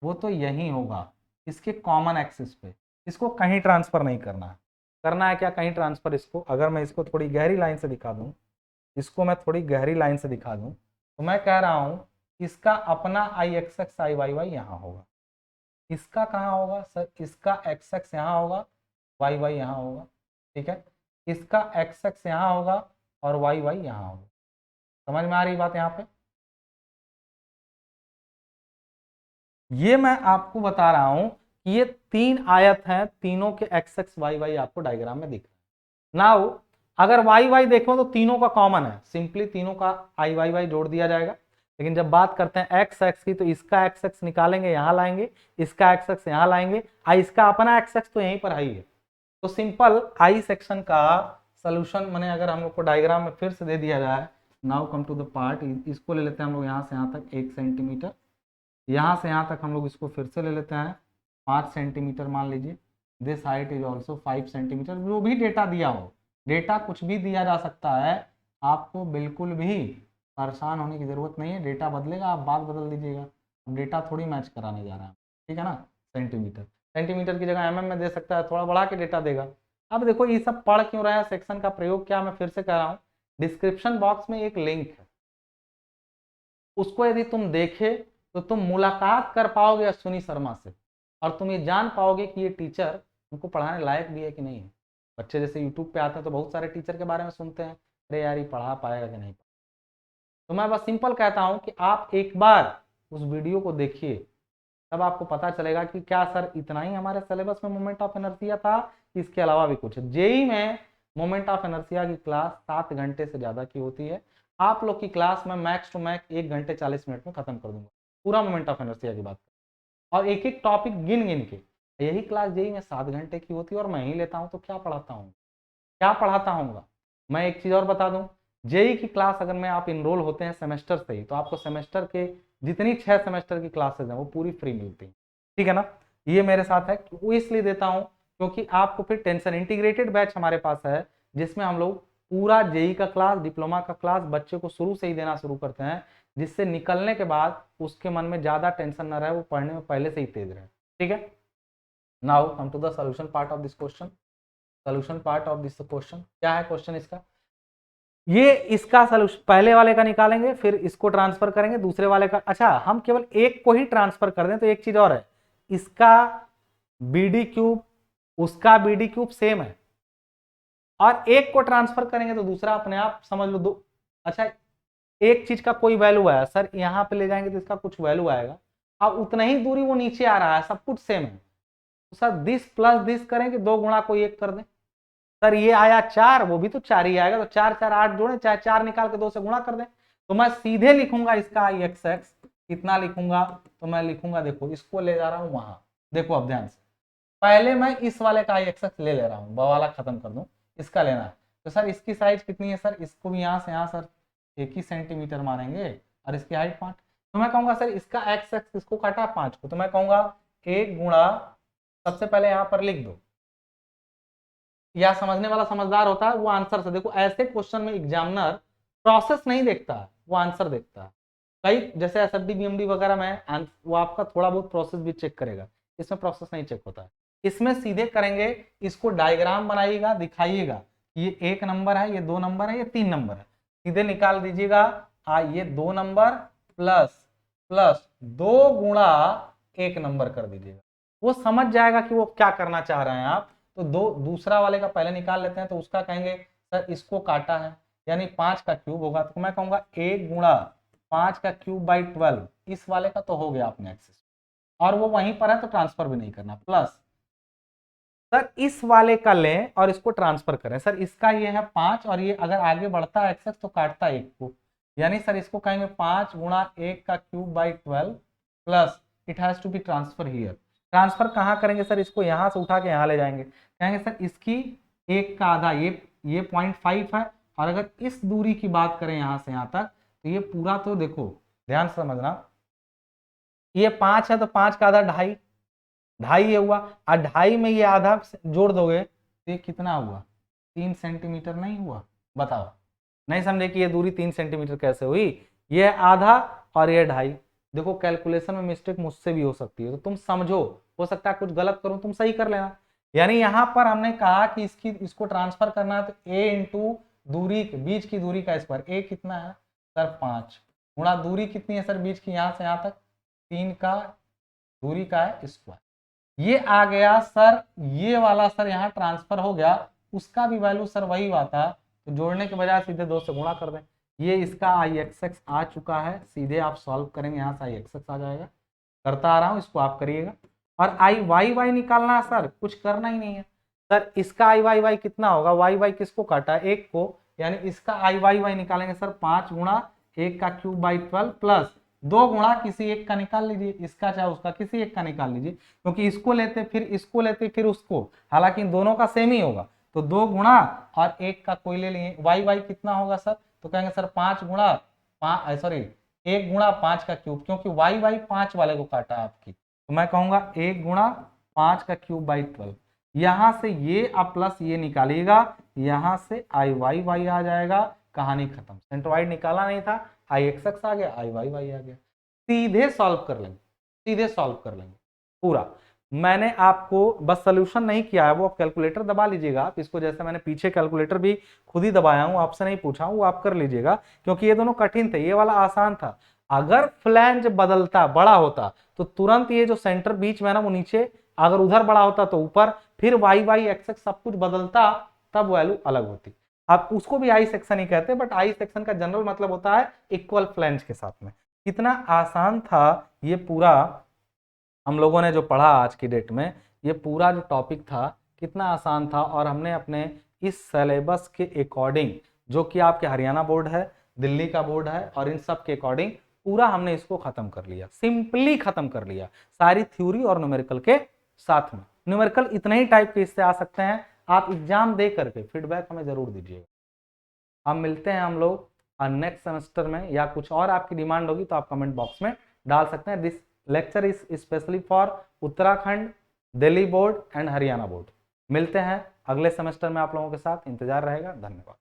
वो तो यही होगा, इसके कॉमन एक्सिस पे, इसको कहीं ट्रांसफर नहीं करना है। करना है क्या कहीं ट्रांसफर इसको? अगर मैं इसको थोड़ी गहरी लाइन से दिखा दूं, इसको मैं थोड़ी गहरी लाइन से दिखा दूं, तो मैं कह रहा हूं इसका अपना आई एक्स एक्स आई वाई वाई यहाँ होगा। इसका कहाँ होगा सर? इसका एक्स एक्स यहाँ होगा, वाई वाई यहाँ होगा, ठीक है। इसका एक्स एक्स यहाँ होगा और वाई वाई यहाँ होगा। समझ में आ रही बात यहाँ पे? ये मैं आपको बता रहा हूं कि ये तीन आयत हैं, तीनों के एक्स एक्स वाई वाई आपको डायग्राम में दिख रहे हैं। नाउ अगर वाई वाई देखो तो तीनों का कॉमन है, सिंपली तीनों का आई वाई वाई जोड़ दिया जाएगा। लेकिन जब बात करते हैं एक्स एक्स की, तो इसका एक्स एक्स निकालेंगे, यहां लाएंगे, इसका एक्स एक्स यहां लाएंगे, इसका अपना एक्स एक्स तो यहीं पर आई है। तो सिंपल आई सेक्शन का सोल्यूशन मैंने अगर हम लोग को डायग्राम में फिर से दे दिया जाए, now come to the part, इसको ले लेते हैं हम लोग यहाँ से यहाँ तक 1 सेंटीमीटर, यहाँ से यहाँ तक हम लोग इसको फिर से ले लेते हैं 5 सेंटीमीटर मान लीजिए। This height is also 5 centimetre. जो भी डेटा दिया हो, डेटा कुछ भी दिया जा सकता है, आपको बिल्कुल भी परेशान होने की जरूरत नहीं है। डेटा बदलेगा, आप बात बदल दीजिएगा, डेटा थोड़ी मैच कराने जा रहा है, ठीक है ना। सेंटीमीटर सेंटीमीटर की जगह एमएम में दे सकता है, थोड़ा बढ़ा के डेटा देगा। अब देखो ये सब पढ़ क्यों रहा है, सेक्शन का प्रयोग क्या, मैं फिर से कह रहा हूँ, डिस्क्रिप्शन बॉक्स में एक लिंक है, उसको यदि तुम देखे तो तुम मुलाकात कर पाओगे अश्विनी शर्मा से, और तुम ये जान पाओगे कि ये टीचर उनको पढ़ाने लायक भी है कि नहीं है। बच्चे जैसे यूट्यूब पे आते हैं तो बहुत सारे टीचर के बारे में सुनते हैं, अरे यार ये पढ़ा पाएगा कि नहीं। तो मैं बस सिंपल कहता हूं कि आप एक बार उस वीडियो को देखिए, तब आपको पता चलेगा कि क्या सर इतना ही हमारे सिलेबस में मोमेंट ऑफ इनर्शिया था, इसके अलावा भी कुछ है। जेई में मोमेंट ऑफ इनर्शिया की क्लास 7 घंटे से ज्यादा की होती है। आप लोग की क्लास में मैक्स टू मैक्स 1 घंटे 40 मिनट में खत्म कर दूंगा, पूरा मोमेंट ऑफ इनर्शिया की बात, और एक एक टॉपिक गिन गिन के। यही क्लास जेई में 7 घंटे की होती है और मैं ही लेता हूँ, तो क्या पढ़ाता हूँ, क्या पढ़ाता हूँ। मैं एक चीज और बता दूं, जेई की क्लास अगर में आप इनरोल होते हैं सेमेस्टर से ही, तो आपको सेमेस्टर के जितनी 6 सेमेस्टर की क्लासेस हैं वो पूरी फ्री मिलती हैं, ठीक है ना। ये मेरे साथ है, वो इसलिए देता हूं क्योंकि आपको फिर टेंशन, इंटीग्रेटेड बैच हमारे पास है जिसमें हम लोग पूरा जेई का क्लास, डिप्लोमा का क्लास बच्चे को शुरू से ही देना शुरू करते हैं, जिससे निकलने के बाद उसके मन में ज्यादा टेंशन न रहे, वो पढ़ने में पहले से ही तेज रहे, ठीक है। Now come to the solution part of this question. Solution part of this question क्या है, क्वेश्चन इसका, ये इसका सॉल्यूशन पहले वाले का निकालेंगे, फिर इसको ट्रांसफर करेंगे दूसरे वाले का। अच्छा, हम केवल एक को ही ट्रांसफर कर दें तो एक चीज और है, इसका बीडी क्यूब उसका बीडी क्यूब सेम है, और एक को ट्रांसफर करेंगे तो दूसरा अपने आप समझ लो दो। अच्छा, एक चीज का कोई वैल्यू आया सर, यहाँ पे ले जाएंगे तो इसका कुछ वैल्यू आएगा, अब उतना ही दूरी वो नीचे आ रहा है, सब कुछ सेम है, तो सर दिस प्लस दिस करेंगे, 2 गुणा कोई एक कर दें। सर ये आया 4, वो भी तो 4 ही आएगा, तो 4 4 8 जोड़े, चाहे 4 निकाल के 2 से गुणा कर दें। तो मैं सीधे लिखूंगा इसका आई एक्स एक्स कितना लिखूंगा, तो मैं लिखूंगा, देखो इसको ले जा रहा हूं वहां, देखो अब ध्यान से, पहले मैं इस वाले का आई एक्स एक्स ले रहा हूँ, वाला खत्म कर दूं, इसका लेना है। तो सर इसकी साइज कितनी है सर, इसको भी यहाँ से यहाँ सर 1 ही सेंटीमीटर मानेंगे, और इसकी हाइट 5। तो मैं कहूंगा सर इसका एक्स एक्स इसको काटा 5 को, तो मैं कहूंगा 1 गुणा, सबसे पहले यहाँ पर लिख दो, या समझने वाला समझदार होता है वो आंसर से, देखो ऐसे क्वेश्चन में एग्जामिनर प्रोसेस नहीं देखता है, वो आंसर देखता है। कई जैसे एसएफडी बीएमडी वगैरह में वो आपका थोड़ा बहुत प्रोसेस भी चेक करेगा, इसमें प्रोसेस नहीं चेक होता है। इसमें सीधे करेंगे, इसको डायग्राम बनाइएगा, दिखाइएगा ये 1 नंबर है, ये 2 नंबर है, ये 3 नंबर है, सीधे निकाल दीजिएगा। ये 2 नंबर प्लस प्लस 2 गुणा 1 नंबर कर दीजिएगा, वो समझ जाएगा कि वो क्या करना चाह रहे हैं आप। तो दूसरा वाले का पहले निकाल लेते हैं, तो उसका कहेंगे सर इसको काटा है, यानी 5 का क्यूब होगा, तो मैं कहूंगा 1 गुणा 5 का क्यूब बाई 12, इस वाले का तो हो गया अपने एक्सेस, और वो वहीं पर है तो ट्रांसफर भी नहीं करना, प्लस सर इस वाले का लें और इसको ट्रांसफर करें। सर इसका ये है 5 और ये अगर आगे बढ़ता है एक्स तो काटता है 1 को, यानी सर इसको कहेंगे 5 गुणा 1 का cube by 12 plus it has to be transfer here. Transfer कहाँ करेंगे सर, इसको यहां से उठा के यहां ले जाएंगे, कहेंगे सर इसकी 1 का आधा, ये 0.5 है, और अगर इस दूरी की बात करें यहां से यहां तक तो ये पूरा, तो देखो ध्यान से समझना, ये 5 है तो 5 का आधा 2.5, 2.5 ये हुआ, और 2.5 में ये आधा जोड़ दोगे तो ये कितना हुआ, 3 सेंटीमीटर नहीं हुआ? बताओ, नहीं समझे कि ये दूरी 3 सेंटीमीटर कैसे हुई? ये आधा और ये 2.5। देखो कैलकुलेशन में मिस्टेक मुझसे भी हो सकती है, तो तुम समझो, हो सकता है कुछ गलत करूं, तुम सही कर लेना। यानी यहां पर हमने कहा कि इसको ट्रांसफर करना है तो a इंटू दूरी, बीच की दूरी का स्क्वायर, a कितना है सर 5, गुणा दूरी कितनी है सर बीच की यहां से यहां तक 3 का दूरी का है स्क्वायर। ये आ गया सर, ये वाला सर यहाँ ट्रांसफर हो गया, उसका भी वैल्यू सर वही आता, तो जोड़ने के बजाय सीधे 2 से गुणा कर दें। ये इसका आई एक्स एक्स आ चुका है, सीधे आप सॉल्व करेंगे, यहाँ से आई एक्स एक्स आ जाएगा, करता आ रहा हूँ, इसको आप करिएगा। और आई वाई वाई निकालना है सर, कुछ करना ही नहीं है सर, इसका आई वाई वाई कितना होगा, वाई वाई किसको काटा है 1 को, यानी इसका आई वाई वाई निकालेंगे सर 5 गुणा 1 का क्यूब बाई 12 प्लस 2 गुणा किसी एक का निकाल लीजिए, इसका चाहे उसका किसी एक का निकाल लीजिए, क्योंकि इसको लेते फिर इसको लेते फिर उसको, हालांकि इन दोनों का सेम ही होगा, तो 2 गुणा और 1 का कोई ले लिए, वाई वाई कितना होगा सर, तो कहेंगे सर 5 गुणा 5, सॉरी 1 गुणा 5 का क्यूब, क्योंकि वाई वाई 5 वाले को काटा आपकी, तो मैं कहूंगा 1 गुणा 5 का क्यूब बाई 12। यहां से ये अब प्लस ये निकालिएगा, यहां से आई वाई वाई आ जाएगा, कहानी खत्म, सेंट्रोइड निकाला नहीं था, आई एक्स एक्स आ गया, आई वाई वाई आ गया, सीधे सॉल्व कर लेंगे, सीधे सॉल्व कर लेंगे पूरा। मैंने आपको बस सोल्यूशन नहीं किया है, वो आप कैलकुलेटर दबा लीजिएगा आप इसको, जैसे मैंने पीछे कैलकुलेटर भी खुद ही दबाया हूं, आपसे नहीं पूछा हूं, वो आप कर लीजिएगा, क्योंकि ये दोनों कठिन थे, ये वाला आसान था। अगर फ्लैंज बदलता बड़ा होता तो तुरंत ये जो सेंटर बीच में है ना वो नीचे, अगर उधर बड़ा होता तो ऊपर, फिर वाई वाई एक्स एक्स सब कुछ बदलता, तब वैल्यू अलग होती। आप उसको भी आई सेक्शन ही कहते हैं, बट आई सेक्शन का जनरल मतलब होता है इक्वल फ्लैंज के साथ में। कितना आसान था ये पूरा, हम लोगों ने जो पढ़ा आज की डेट में, ये पूरा जो टॉपिक था कितना आसान था, और हमने अपने इस सिलेबस के अकॉर्डिंग, जो कि आपके हरियाणा बोर्ड है, दिल्ली का बोर्ड है, और इन सब के अकॉर्डिंग पूरा हमने इसको खत्म कर लिया, सिंपली खत्म कर लिया, सारी थ्योरी और न्यूमेरिकल के साथ में। न्यूमेरिकल इतने ही टाइप के इससे आ सकते हैं, आप एग्जाम दे करके फीडबैक हमें जरूर दीजिएगा। अब मिलते हैं हम लोग नेक्स्ट सेमेस्टर में, या कुछ और आपकी डिमांड होगी तो आप कमेंट बॉक्स में डाल सकते हैं। This lecture is specially for Uttarakhand, Delhi board and Haryana board. मिलते हैं अगले सेमेस्टर में आप लोगों के साथ, इंतजार रहेगा, धन्यवाद।